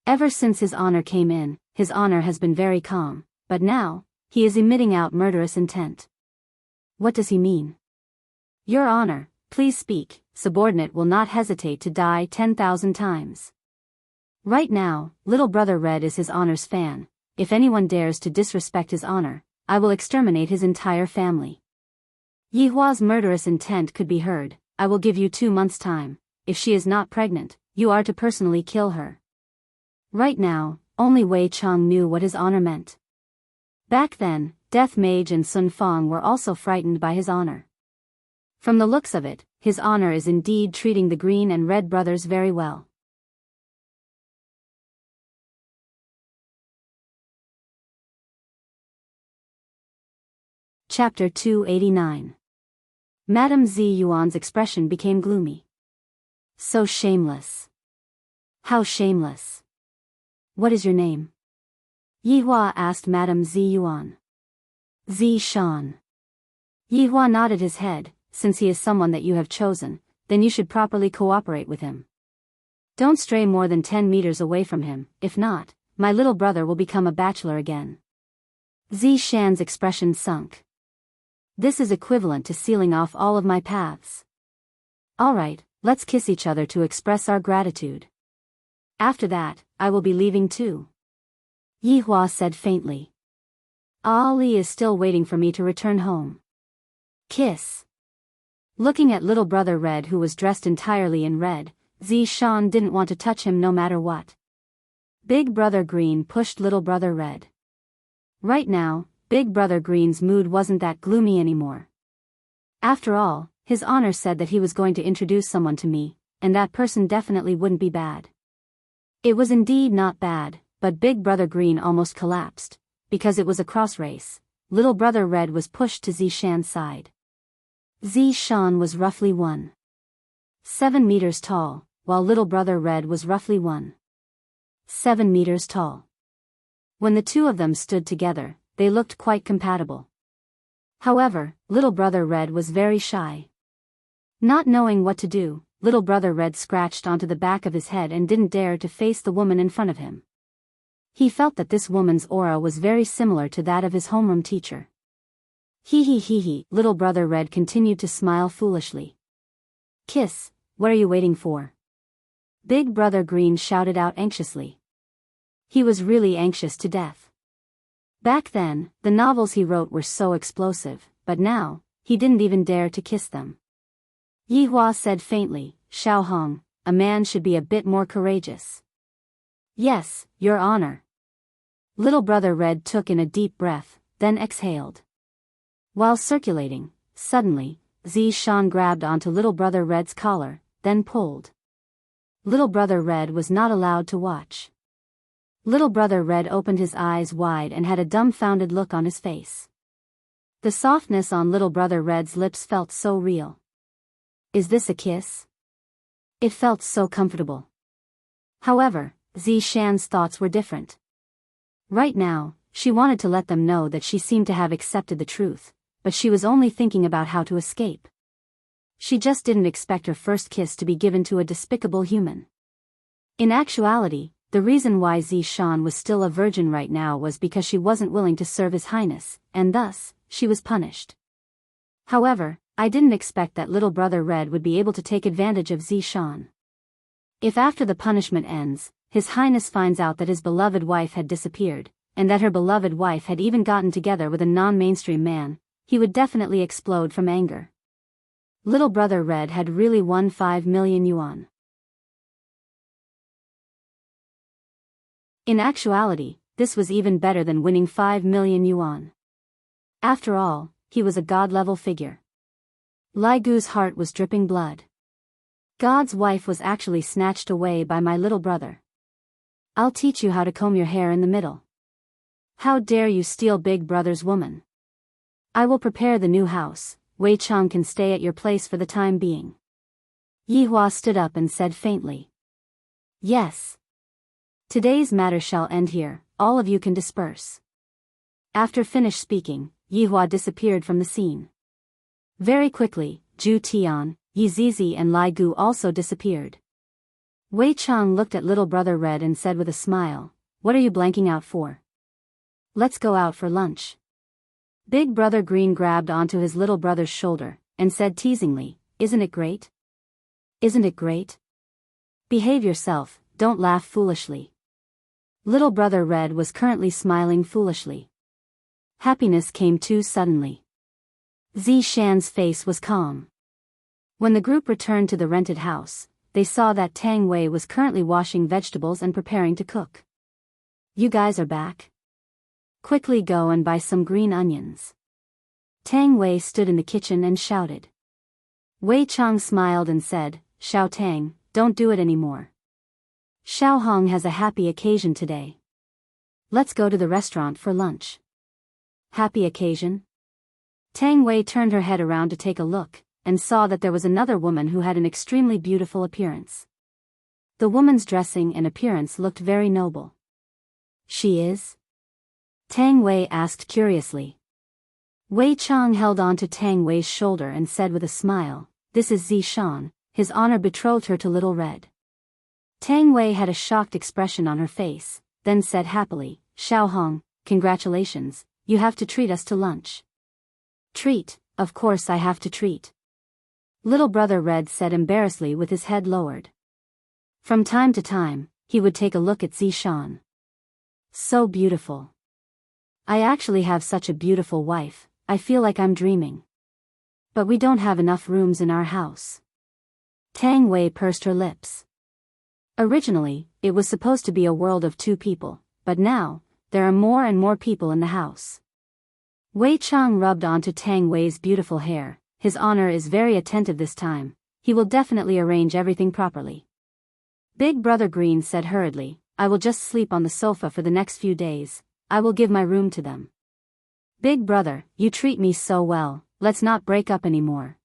Ever since his honor came in, his honor has been very calm, but now, he is emitting out murderous intent. What does he mean? Your Honor, please speak, subordinate will not hesitate to die 10,000 times. Right now, little brother Red is his honor's fan. If anyone dares to disrespect his honor, I will exterminate his entire family. Yihua's murderous intent could be heard. I will give you 2 months' time. If she is not pregnant, you are to personally kill her. Right now, only Wei Chang knew what his honor meant. Back then, Death Mage and Sun Fong were also frightened by his honor. From the looks of it, his honor is indeed treating the Green and Red brothers very well. Chapter 289. Madame Zi Yuan's expression became gloomy. So shameless. How shameless. What is your name? Yihua asked Madame Zi Yuan. Zi Shan. Yihua nodded his head. Since he is someone that you have chosen, then you should properly cooperate with him. Don't stray more than 10 meters away from him, if not, my little brother will become a bachelor again. Zi Shan's expression sunk. This is equivalent to sealing off all of my paths. Alright, let's kiss each other to express our gratitude. After that, I will be leaving too. Yihua said faintly. Ali is still waiting for me to return home. Kiss. Looking at little brother Red, who was dressed entirely in red, Zi Shan didn't want to touch him no matter what. Big brother Green pushed little brother Red. Right now, Big brother Green's mood wasn't that gloomy anymore. After all, his honor said that he was going to introduce someone to me, and that person definitely wouldn't be bad. It was indeed not bad, but Big brother Green almost collapsed. Because it was a cross race, little brother Red was pushed to Zi Shan's side. Zi Shan was roughly 1.7 meters tall, while little brother Red was roughly 1.7 meters tall. When the two of them stood together, they looked quite compatible. However, little brother Red was very shy. Not knowing what to do, little brother Red scratched onto the back of his head and didn't dare to face the woman in front of him. He felt that this woman's aura was very similar to that of his homeroom teacher. Hee, little brother Red continued to smile foolishly. Kiss, what are you waiting for? Big brother Green shouted out anxiously. He was really anxious to death. Back then, the novels he wrote were so explosive, but now, he didn't even dare to kiss them. Yihua said faintly, Xiao Hong, a man should be a bit more courageous. Yes, Your Honor. Little brother Red took in a deep breath, then exhaled. While circulating, suddenly, Zi Shan grabbed onto little brother Red's collar, then pulled. Little brother Red was not allowed to watch. Little brother Red opened his eyes wide and had a dumbfounded look on his face. The softness on little brother Red's lips felt so real. Is this a kiss? It felt so comfortable. However, Zi Shan's thoughts were different. Right now, she wanted to let them know that she seemed to have accepted the truth, but she was only thinking about how to escape. She just didn't expect her first kiss to be given to a despicable human. In actuality, the reason why Zi Shan was still a virgin right now was because she wasn't willing to serve His Highness, and thus, she was punished. However, I didn't expect that little brother Red would be able to take advantage of Zi Shan. If after the punishment ends, His Highness finds out that his beloved wife had disappeared, and that her beloved wife had even gotten together with a non-mainstream man, he would definitely explode from anger. Little brother Red had really won 5 million yuan. In actuality, this was even better than winning 5 million yuan. After all, he was a god-level figure. Lai Gu's heart was dripping blood. God's wife was actually snatched away by my little brother. I'll teach you how to comb your hair in the middle. How dare you steal big brother's woman? I will prepare the new house. Wei Chang can stay at your place for the time being. Yihua stood up and said faintly. Yes. Today's matter shall end here, all of you can disperse. After finished speaking, Yihua disappeared from the scene. Very quickly, Zhu Tian, Yi Zizi and Lai Gu also disappeared. Wei Chang looked at little brother Red and said with a smile, what are you blanking out for? Let's go out for lunch. Big brother Green grabbed onto his little brother's shoulder, and said teasingly, isn't it great? Isn't it great? Behave yourself, don't laugh foolishly. Little brother Red was currently smiling foolishly. Happiness came too suddenly. Zishan's face was calm. When the group returned to the rented house, they saw that Tang Wei was currently washing vegetables and preparing to cook. You guys are back? Quickly go and buy some green onions. Tang Wei stood in the kitchen and shouted. Wei Chang smiled and said, Xiao Tang, don't do it anymore. Xiao Hong has a happy occasion today. Let's go to the restaurant for lunch. Happy occasion? Tang Wei turned her head around to take a look, and saw that there was another woman who had an extremely beautiful appearance. The woman's dressing and appearance looked very noble. She is? Tang Wei asked curiously. Wei Chang held on to Tang Wei's shoulder and said with a smile, This is Zishan, his honor betrothed her to Little Red. Tang Wei had a shocked expression on her face, then said happily, Xiao Hong, congratulations, you have to treat us to lunch. Treat, of course I have to treat. Little brother Red said embarrassedly with his head lowered. From time to time, he would take a look at Zishan. So beautiful. I actually have such a beautiful wife, I feel like I'm dreaming. But we don't have enough rooms in our house. Tang Wei pursed her lips. Originally, it was supposed to be a world of 2 people, but now, there are more and more people in the house. Wei Chang rubbed onto Tang Wei's beautiful hair. His honor is very attentive this time, he will definitely arrange everything properly. Big brother Green said hurriedly, I will just sleep on the sofa for the next few days, I will give my room to them. Big brother, you treat me so well, let's not break up anymore.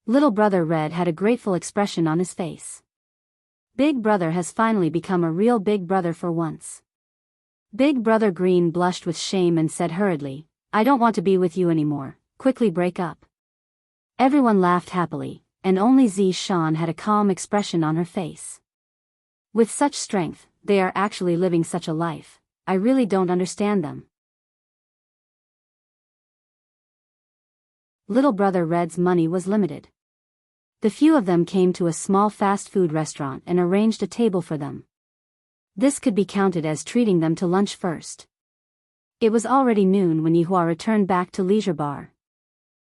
Little brother Red had a grateful expression on his face. Big brother has finally become a real big brother for once. Big brother Green blushed with shame and said hurriedly, I don't want to be with you anymore, quickly break up. Everyone laughed happily, and only Zishan had a calm expression on her face. With such strength, they are actually living such a life, I really don't understand them. Little brother Red's money was limited. The few of them came to a small fast food restaurant and arranged a table for them. This could be counted as treating them to lunch first. It was already noon when Yihua returned back to Leisure Bar.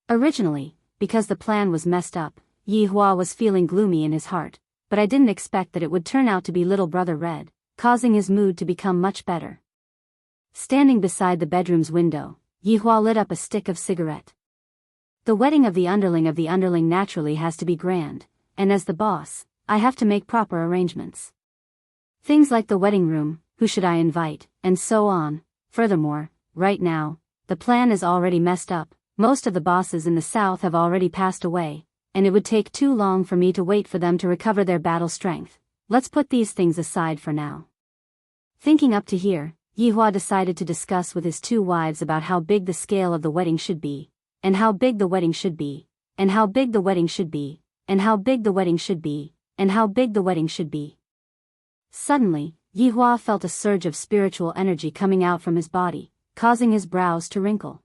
Originally, because the plan was messed up, Yihua was feeling gloomy in his heart, but I didn't expect that it would turn out to be little brother Red, causing his mood to become much better. Standing beside the bedroom's window, Yihua lit up a stick of cigarette. The wedding of the underling naturally has to be grand, and as the boss, I have to make proper arrangements. Things like the wedding room, who should I invite, and so on. Furthermore, right now, the plan is already messed up, most of the bosses in the south have already passed away, and it would take too long for me to wait for them to recover their battle strength. Let's put these things aside for now. Thinking up to here, Yihua decided to discuss with his 2 wives about how big the scale of the wedding should be, and how big the wedding should be, and how big the wedding should be, and how big the wedding should be, and how big the wedding should be. Suddenly, Yihua felt a surge of spiritual energy coming out from his body, causing his brows to wrinkle.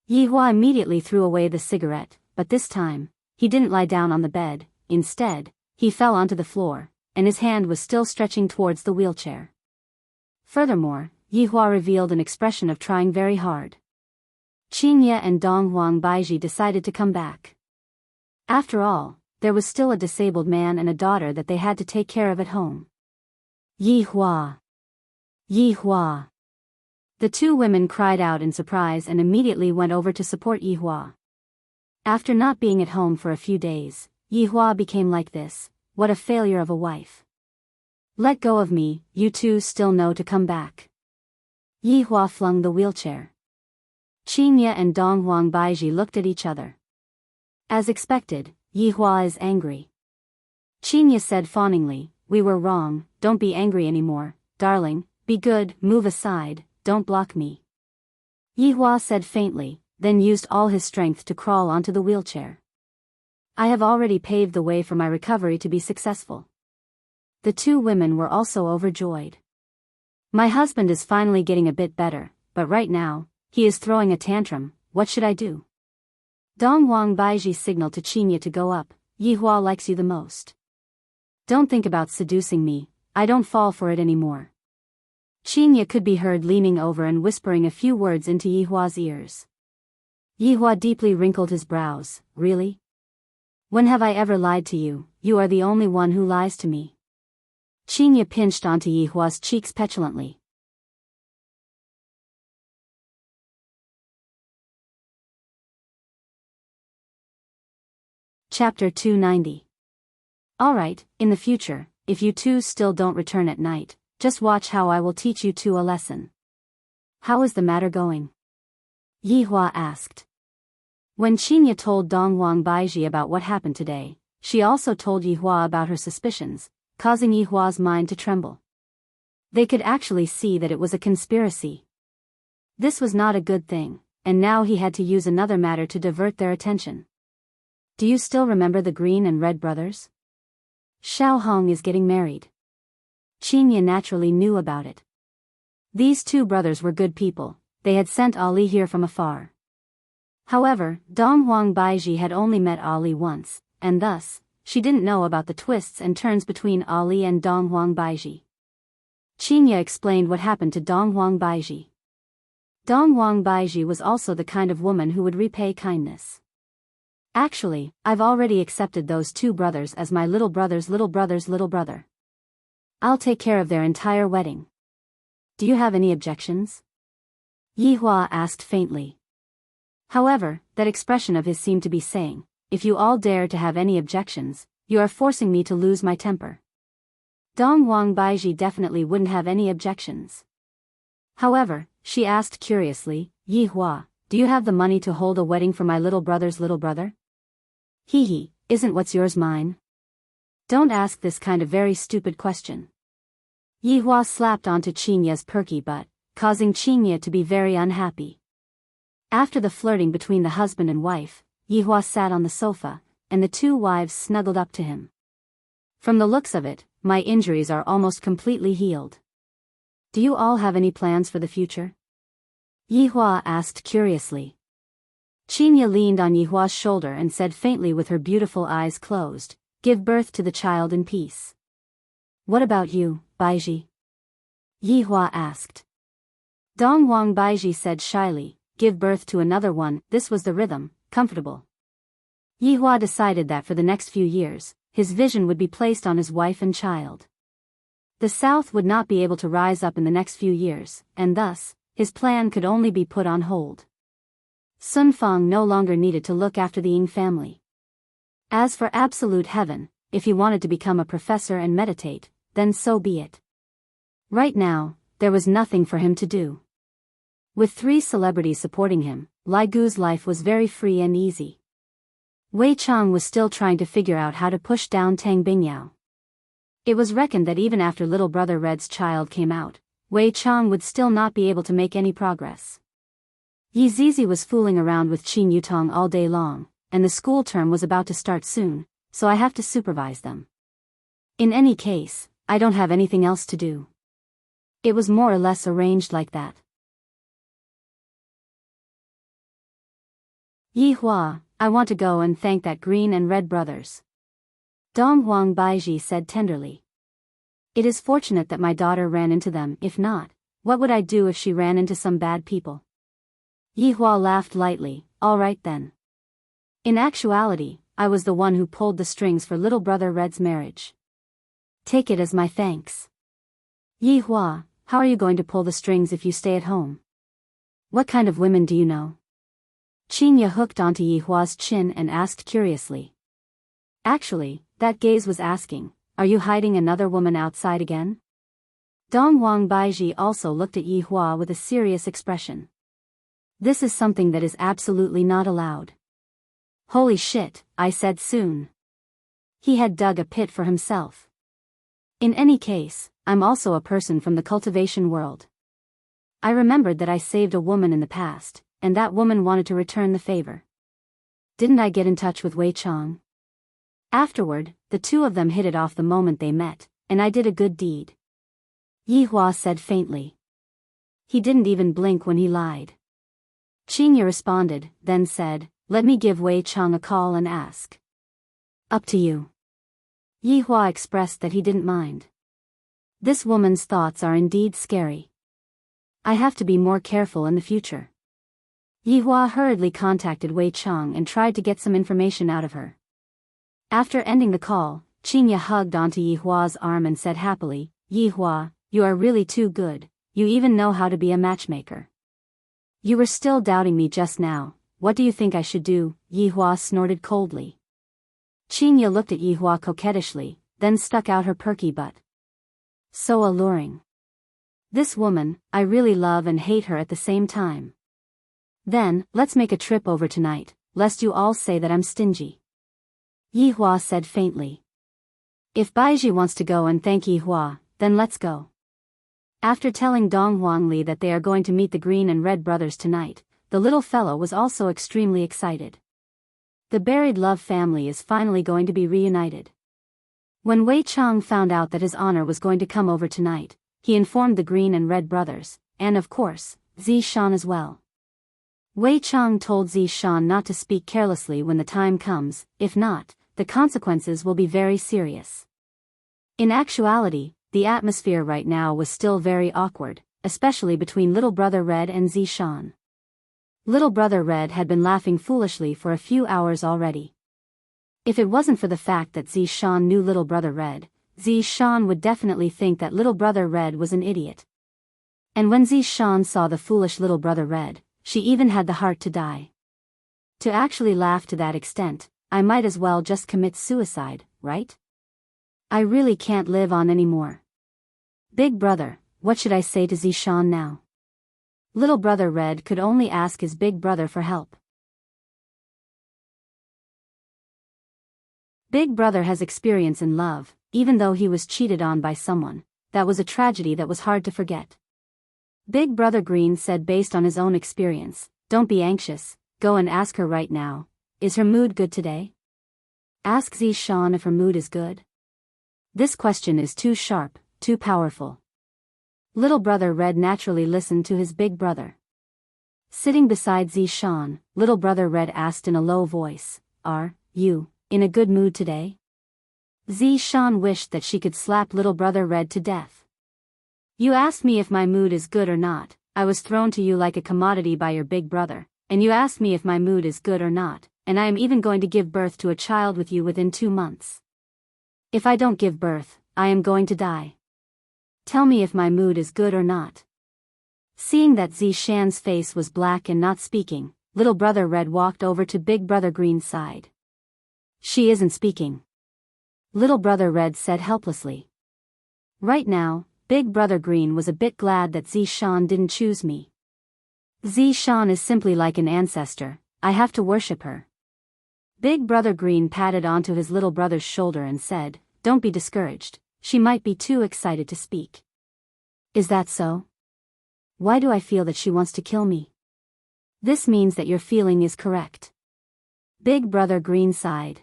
Yihua immediately threw away the cigarette, but this time, he didn't lie down on the bed, instead, he fell onto the floor, and his hand was still stretching towards the wheelchair. Furthermore, Yihua revealed an expression of trying very hard. Qingye and Donghuang Baiji decided to come back. After all, there was still a disabled man and a daughter that they had to take care of at home. Yihua! Yihua! The 2 women cried out in surprise and immediately went over to support Yihua. After not being at home for a few days, Yihua became like this. What a failure of a wife. Let go of me, you 2 still know to come back. Yihua flung the wheelchair. Qingye and Donghuang Baiji looked at each other. As expected, Yihua is angry. Qingye said fawningly, we were wrong, don't be angry anymore, darling, be good, move aside, don't block me. Yihua said faintly, then used all his strength to crawl onto the wheelchair. I have already paved the way for my recovery to be successful. The 2 women were also overjoyed. My husband is finally getting a bit better, but right now, he is throwing a tantrum, what should I do? Donghuang Baiji signaled to Qingye to go up, Yihua likes you the most. Don't think about seducing me, I don't fall for it anymore. Qinya could be heard leaning over and whispering a few words into Yihua's ears. Yihua deeply wrinkled his brows. Really? When have I ever lied to you? You are the only one who lies to me. Qinya pinched onto Yihua's cheeks petulantly. Chapter 290. Alright, in the future, if you two still don't return at night, just watch how I will teach you two a lesson. How is the matter going? Yihua asked. When Qinya told Dongwang Baiji about what happened today, she also told Yihua about her suspicions, causing Yihua's mind to tremble. They could actually see that it was a conspiracy. This was not a good thing, and now he had to use another matter to divert their attention. Do you still remember the Green and Red brothers? Xiao Hong is getting married. Qinya naturally knew about it. These two brothers were good people, they had sent Ali here from afar. However, Dongwang Baiji had only met Ali once, and thus, she didn't know about the twists and turns between Ali and Dongwang Baiji. Qinya explained what happened to Dongwang Baiji. Dongwang Baiji was also the kind of woman who would repay kindness. Actually, I've already accepted those two brothers as my little brother's little brother's little brother. I'll take care of their entire wedding. Do you have any objections? Yihua asked faintly. However, that expression of his seemed to be saying, if you all dare to have any objections, you are forcing me to lose my temper. Dongwang Baiji definitely wouldn't have any objections. However, she asked curiously, Yihua, do you have the money to hold a wedding for my little brother's little brother? Hee, isn't what's yours mine? Don't ask this kind of very stupid question. Yihua slapped onto Qinya's perky butt, causing Qinya to be very unhappy. After the flirting between the husband and wife, Yihua sat on the sofa, and the two wives snuggled up to him. From the looks of it, my injuries are almost completely healed. Do you all have any plans for the future? Yihua asked curiously. Qinya leaned on Yihua's shoulder and said faintly with her beautiful eyes closed, give birth to the child in peace. What about you, Baiji? Yihua asked. Dongwang Baiji said shyly, give birth to another one. This was the rhythm, comfortable. Yihua decided that for the next few years, his vision would be placed on his wife and child. The South would not be able to rise up in the next few years, and thus, his plan could only be put on hold. Sun Fang no longer needed to look after the Ying family. As for absolute heaven, if he wanted to become a professor and meditate, then so be it. Right now, there was nothing for him to do. With 3 celebrities supporting him, Lai Gu's life was very free and easy. Wei Chang was still trying to figure out how to push down Tang Bingyao. It was reckoned that even after little brother Red's child came out, Wei Chang would still not be able to make any progress. Yi Zizi was fooling around with Qin Yutong all day long, and the school term was about to start soon, so I have to supervise them. In any case, I don't have anything else to do. It was more or less arranged like that. Yihua, I want to go and thank that Green and Red brothers. Dongwang Baiji said tenderly. It is fortunate that my daughter ran into them. If not, what would I do if she ran into some bad people? Yihua laughed lightly. All right then. In actuality, I was the one who pulled the strings for little brother Red's marriage. Take it as my thanks. Yihua, how are you going to pull the strings if you stay at home? What kind of women do you know? Qinya hooked onto Yihua's chin and asked curiously. Actually, that gaze was asking, are you hiding another woman outside again? Dongwang Baiji also looked at Yihua with a serious expression. This is something that is absolutely not allowed. Holy shit, I said soon. He had dug a pit for himself. In any case, I'm also a person from the cultivation world. I remembered that I saved a woman in the past, and that woman wanted to return the favor. Didn't I get in touch with Wei Chang? Afterward, the two of them hit it off the moment they met, and I did a good deed. Yihua said faintly. He didn't even blink when he lied. Qinya responded, then said, let me give Wei Chang a call and ask. Up to you. Yihua expressed that he didn't mind. This woman's thoughts are indeed scary. I have to be more careful in the future. Yihua hurriedly contacted Wei Chang and tried to get some information out of her. After ending the call, Qinya hugged onto Yihua's arm and said happily, "Yihua, you are really too good, you even know how to be a matchmaker. You were still doubting me just now, what do you think I should do?" Yihua snorted coldly. Qinya looked at Yihua coquettishly, then stuck out her perky butt. So alluring. This woman, I really love and hate her at the same time. Then, let's make a trip over tonight, lest you all say that I'm stingy. Yihua said faintly. If Baiji wants to go and thank Yihua, then let's go. After telling Dong Huangli that they are going to meet the Green and Red brothers tonight, the little fellow was also extremely excited. The buried love family is finally going to be reunited. When Wei Chang found out that his honor was going to come over tonight, he informed the Green and Red brothers, and of course, Zishan as well. Wei Chang told Zishan not to speak carelessly when the time comes, if not, the consequences will be very serious. In actuality, the atmosphere right now was still very awkward, especially between Little Brother Red and Zishan. Little Brother Red had been laughing foolishly for a few hours already. If it wasn't for the fact that Zishan knew Little Brother Red, Zishan would definitely think that Little Brother Red was an idiot. And when Zishan saw the foolish Little Brother Red, she even had the heart to die. To actually laugh to that extent, I might as well just commit suicide, right? I really can't live on anymore. Big brother, what should I say to Zishan now? Little Brother Red could only ask his big brother for help. Big brother has experience in love, even though he was cheated on by someone. That was a tragedy that was hard to forget. Big Brother Green said based on his own experience, "Don't be anxious, go and ask her right now. Is her mood good today? Ask Zishan if her mood is good." This question is too sharp, too powerful. Little Brother Red naturally listened to his big brother. Sitting beside Zishan, Little Brother Red asked in a low voice, "Are you in a good mood today?" Zishan wished that she could slap Little Brother Red to death. "You asked me if my mood is good or not. I was thrown to you like a commodity by your big brother, and you asked me if my mood is good or not, and I am even going to give birth to a child with you within 2 months. If I don't give birth, I am going to die. Tell me if my mood is good or not." Seeing that Zishan's face was black and not speaking, Little Brother Red walked over to Big Brother Green's side. "She isn't speaking," Little Brother Red said helplessly. Right now, Big Brother Green was a bit glad that Zishan didn't choose me. Zishan is simply like an ancestor, I have to worship her. Big Brother Green patted onto his little brother's shoulder and said, "Don't be discouraged, she might be too excited to speak." "Is that so? Why do I feel that she wants to kill me?" "This means that your feeling is correct." Big Brother Green sighed.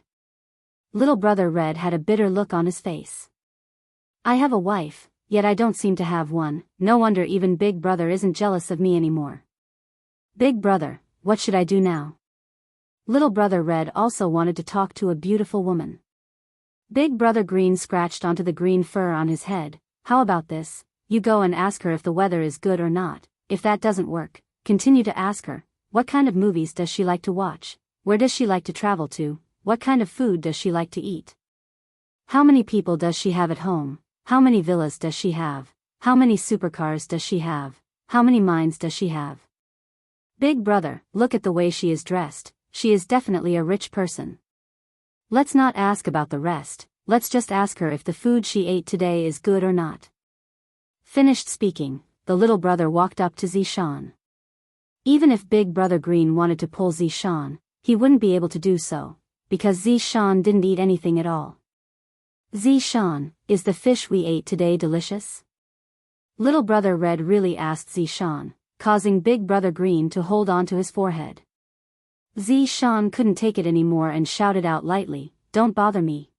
Little Brother Red had a bitter look on his face. "I have a wife, yet I don't seem to have one. No wonder even Big Brother isn't jealous of me anymore. Big Brother, what should I do now?" Little Brother Red also wanted to talk to a beautiful woman. Big Brother Green scratched onto the green fur on his head. "How about this? You go and ask her if the weather is good or not. If that doesn't work, continue to ask her, what kind of movies does she like to watch? Where does she like to travel to? What kind of food does she like to eat? How many people does she have at home? How many villas does she have? How many supercars does she have? How many mines does she have? Big brother, look at the way she is dressed, she is definitely a rich person. Let's not ask about the rest, let's just ask her if the food she ate today is good or not." Finished speaking, the little brother walked up to Zishan. Even if Big Brother Green wanted to pull Zishan, he wouldn't be able to do so, because Zishan didn't eat anything at all. "Zishan, is the fish we ate today delicious?" Little Brother Red really asked Zishan, causing Big Brother Green to hold on to his forehead. Zishan couldn't take it anymore and shouted out lightly, "Don't bother me."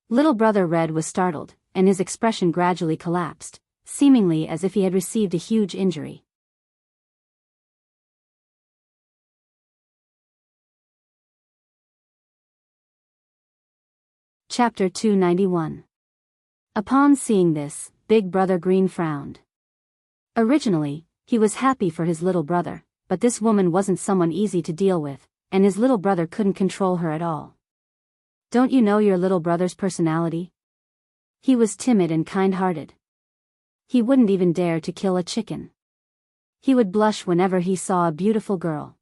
Little Brother Red was startled, and his expression gradually collapsed, seemingly as if he had received a huge injury. Chapter 291. Upon seeing this, Big Brother Green frowned. Originally, he was happy for his little brother, but this woman wasn't someone easy to deal with, and his little brother couldn't control her at all. Don't you know your little brother's personality? He was timid and kind-hearted. He wouldn't even dare to kill a chicken. He would blush whenever he saw a beautiful girl.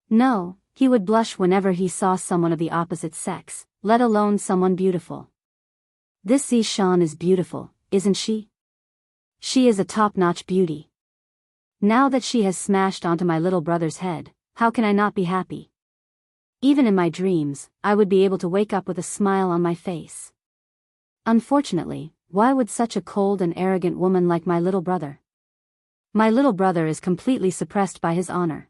No, he would blush whenever he saw someone of the opposite sex, let alone someone beautiful. This Zishan is beautiful, isn't she? She is a top-notch beauty. Now that she has smashed onto my little brother's head, how can I not be happy? Even in my dreams, I would be able to wake up with a smile on my face. Unfortunately, why would such a cold and arrogant woman like my little brother? My little brother is completely suppressed by his honor.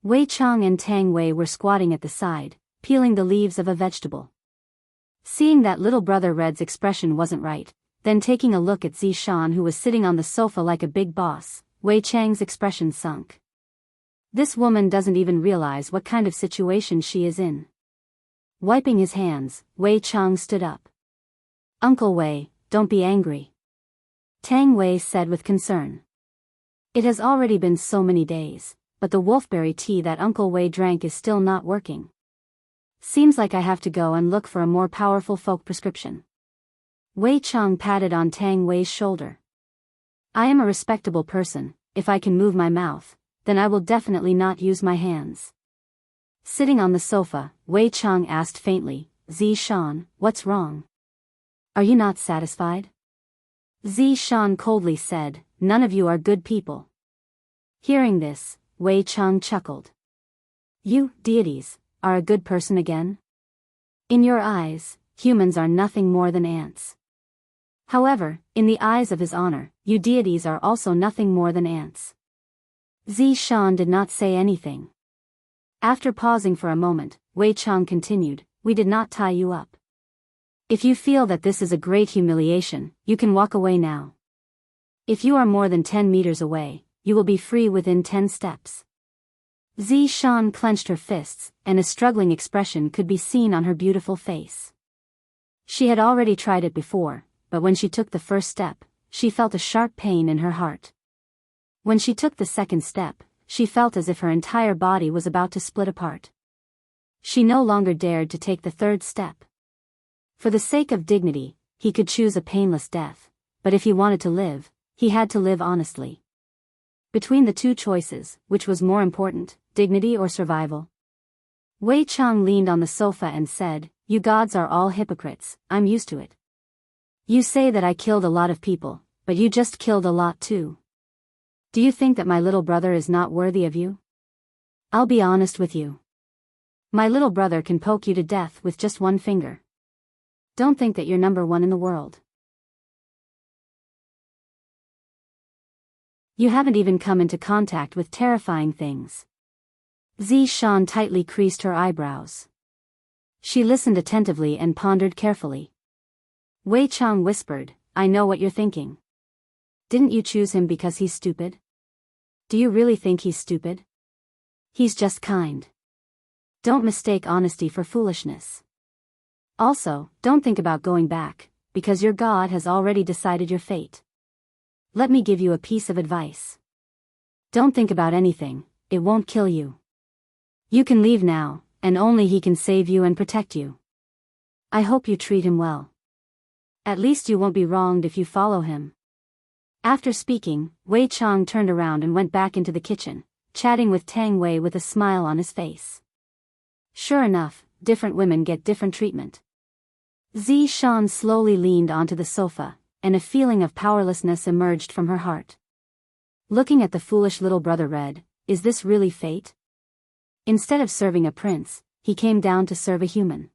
Wei Chang and Tang Wei were squatting at the side, peeling the leaves of a vegetable. Seeing that little brother Red's expression wasn't right, then taking a look at Zishan who was sitting on the sofa like a big boss, Wei Chang's expression sunk. This woman doesn't even realize what kind of situation she is in. Wiping his hands, Wei Chang stood up. Uncle Wei, don't be angry. Tang Wei said with concern. It has already been so many days, but the wolfberry tea that Uncle Wei drank is still not working. Seems like I have to go and look for a more powerful folk prescription. Wei Chang patted on Tang Wei's shoulder. I am a respectable person. If I can move my mouth, then I will definitely not use my hands. Sitting on the sofa, Wei Chang asked faintly, Zishan, what's wrong? Are you not satisfied? Zishan coldly said, none of you are good people. Hearing this, Wei Chang chuckled. You, deities, are a good person again? In your eyes, humans are nothing more than ants. However, in the eyes of his honor, you deities are also nothing more than ants. Zishan did not say anything. After pausing for a moment, Wei Chang continued, we did not tie you up. If you feel that this is a great humiliation, you can walk away now. If you are more than 10 meters away, you will be free within 10 steps. Zishan clenched her fists, and a struggling expression could be seen on her beautiful face. She had already tried it before, but when she took the first step, she felt a sharp pain in her heart. When she took the second step, she felt as if her entire body was about to split apart. She no longer dared to take the third step. For the sake of dignity, he could choose a painless death, but if he wanted to live, he had to live honestly. Between the two choices, which was more important, dignity or survival? Wei Chang leaned on the sofa and said, you gods are all hypocrites, I'm used to it. You say that I killed a lot of people, but you just killed a lot too. Do you think that my little brother is not worthy of you? I'll be honest with you. My little brother can poke you to death with just one finger. Don't think that you're number one in the world. You haven't even come into contact with terrifying things. Zishan tightly creased her eyebrows. She listened attentively and pondered carefully. Wei Chang whispered, I know what you're thinking. Didn't you choose him because he's stupid? Do you really think he's stupid? He's just kind. Don't mistake honesty for foolishness. Also, don't think about going back, because your God has already decided your fate. Let me give you a piece of advice. Don't think about anything, it won't kill you. You can leave now, and only he can save you and protect you. I hope you treat him well. At least you won't be wronged if you follow him. After speaking, Wei Chang turned around and went back into the kitchen, chatting with Tang Wei with a smile on his face. Sure enough, different women get different treatment. Zishan slowly leaned onto the sofa, and a feeling of powerlessness emerged from her heart. Looking at the foolish little brother Red, is this really fate? Instead of serving a prince, he came down to serve a human.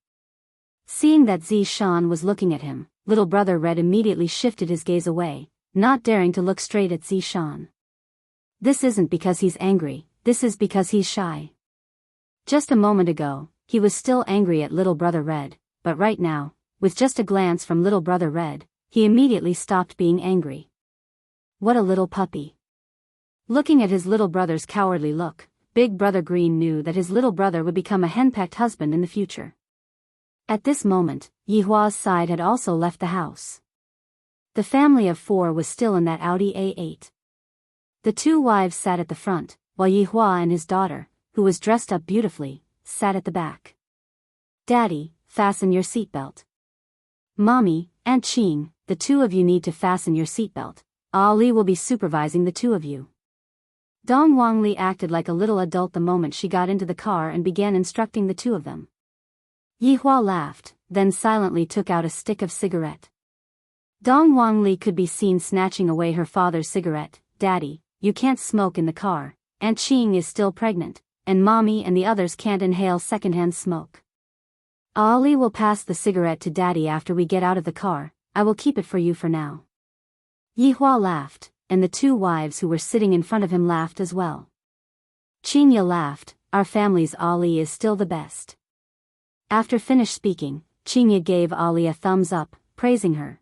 Seeing that Zishan was looking at him, little brother Red immediately shifted his gaze away, not daring to look straight at Zishan. This isn't because he's angry, this is because he's shy. Just a moment ago, he was still angry at little brother Red, but right now, with just a glance from little brother Red, he immediately stopped being angry. What a little puppy. Looking at his little brother's cowardly look, Big Brother Green knew that his little brother would become a henpecked husband in the future. At this moment, Yihua's side had also left the house. The family of 4 was still in that Audi A8. The 2 wives sat at the front, while Yihua and his daughter, who was dressed up beautifully, sat at the back. Daddy, fasten your seatbelt. Mommy, Aunt Qing, the 2 of you need to fasten your seatbelt. Ali will be supervising the 2 of you. Dong Wangli acted like a little adult the moment she got into the car and began instructing the 2 of them. Yihua laughed, then silently took out a stick of cigarette. Dong Wangli could be seen snatching away her father's cigarette. Daddy, you can't smoke in the car, Aunt Qing is still pregnant, and Mommy and the others can't inhale secondhand smoke. Ali will pass the cigarette to Daddy after we get out of the car, I will keep it for you for now. Yihua laughed, and the 2 wives who were sitting in front of him laughed as well. Qingya laughed, our family's Ali is still the best. After finished speaking, Qingya gave Ali a thumbs up, praising her.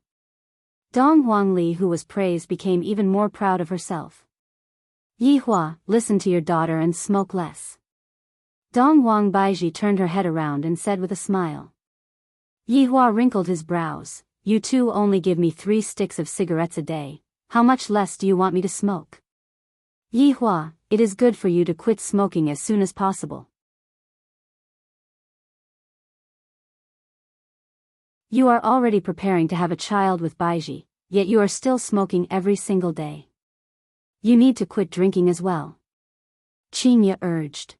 Dong Wangli, who was praised, became even more proud of herself. Yihua, listen to your daughter and smoke less. Dong Wangbaiji turned her head around and said with a smile. Yihua wrinkled his brows, you 2 only give me 3 sticks of cigarettes a day, how much less do you want me to smoke? Yihua, it is good for you to quit smoking as soon as possible. You are already preparing to have a child with Baiji, yet you are still smoking every single day. You need to quit drinking as well. Qingya urged.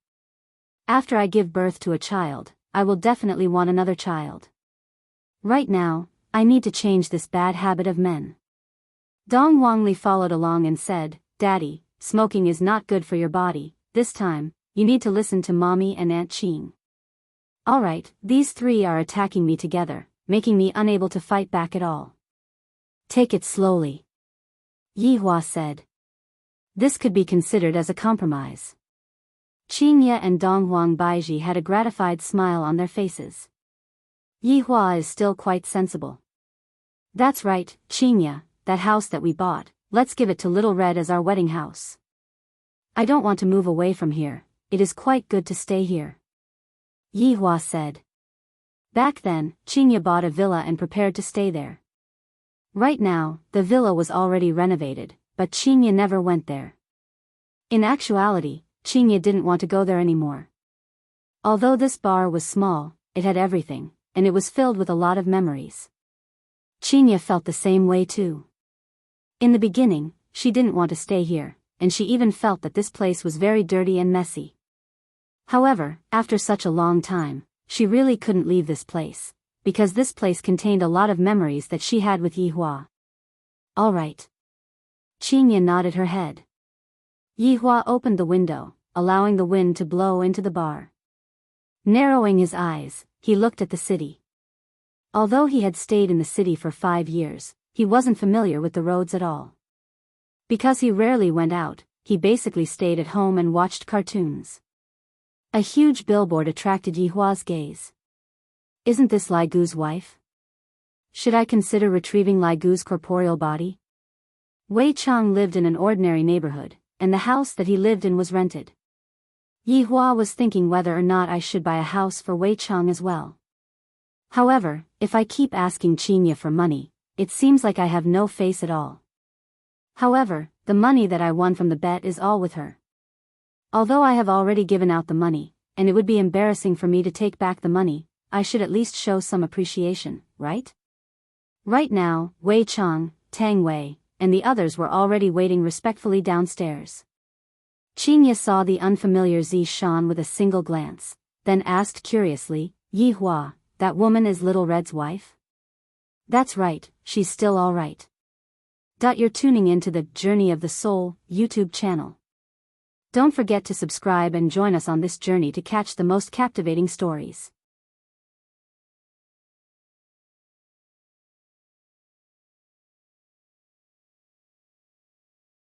After I give birth to a child, I will definitely want another child. Right now, I need to change this bad habit of men. Dong Wangli followed along and said, Daddy, smoking is not good for your body, this time, you need to listen to Mommy and Aunt Qing. Alright, these 3 are attacking me together, making me unable to fight back at all. Take it slowly. Yihua said. This could be considered as a compromise. Qingya and Dong Wangbaiji had a gratified smile on their faces. Yihua is still quite sensible. That's right, Qingya, that house that we bought, let's give it to Little Red as our wedding house. I don't want to move away from here, it is quite good to stay here. Yihua said. Back then, Qingya bought a villa and prepared to stay there. Right now, the villa was already renovated, but Qingya never went there. In actuality, Qingya didn't want to go there anymore. Although this bar was small, it had everything, and it was filled with a lot of memories. Qingya felt the same way too. In the beginning, she didn't want to stay here, and she even felt that this place was very dirty and messy. However, after such a long time, she really couldn't leave this place, because this place contained a lot of memories that she had with Yihua. Alright. Qingya nodded her head. Yihua opened the window, allowing the wind to blow into the bar. Narrowing his eyes, he looked at the city. Although he had stayed in the city for 5 years, he wasn't familiar with the roads at all. Because he rarely went out, he basically stayed at home and watched cartoons. A huge billboard attracted Yihua's gaze. Isn't this Lai Gu's wife? Should I consider retrieving Lai Gu's corporeal body? Wei Chang lived in an ordinary neighborhood, and the house that he lived in was rented. Yihua was thinking whether or not I should buy a house for Wei Chang as well. However, if I keep asking Qingya for money, it seems like I have no face at all. However, the money that I won from the bet is all with her. Although I have already given out the money, and it would be embarrassing for me to take back the money, I should at least show some appreciation, right? Right now, Wei Chang, Tang Wei, and the others were already waiting respectfully downstairs. Qingya saw the unfamiliar Zi Shan with a single glance, then asked curiously, Yihua, that woman is Little Red's wife? That's right, she's still alright. You're tuning in to the Journey of the Soul YouTube channel. Don't forget to subscribe and join us on this journey to catch the most captivating stories.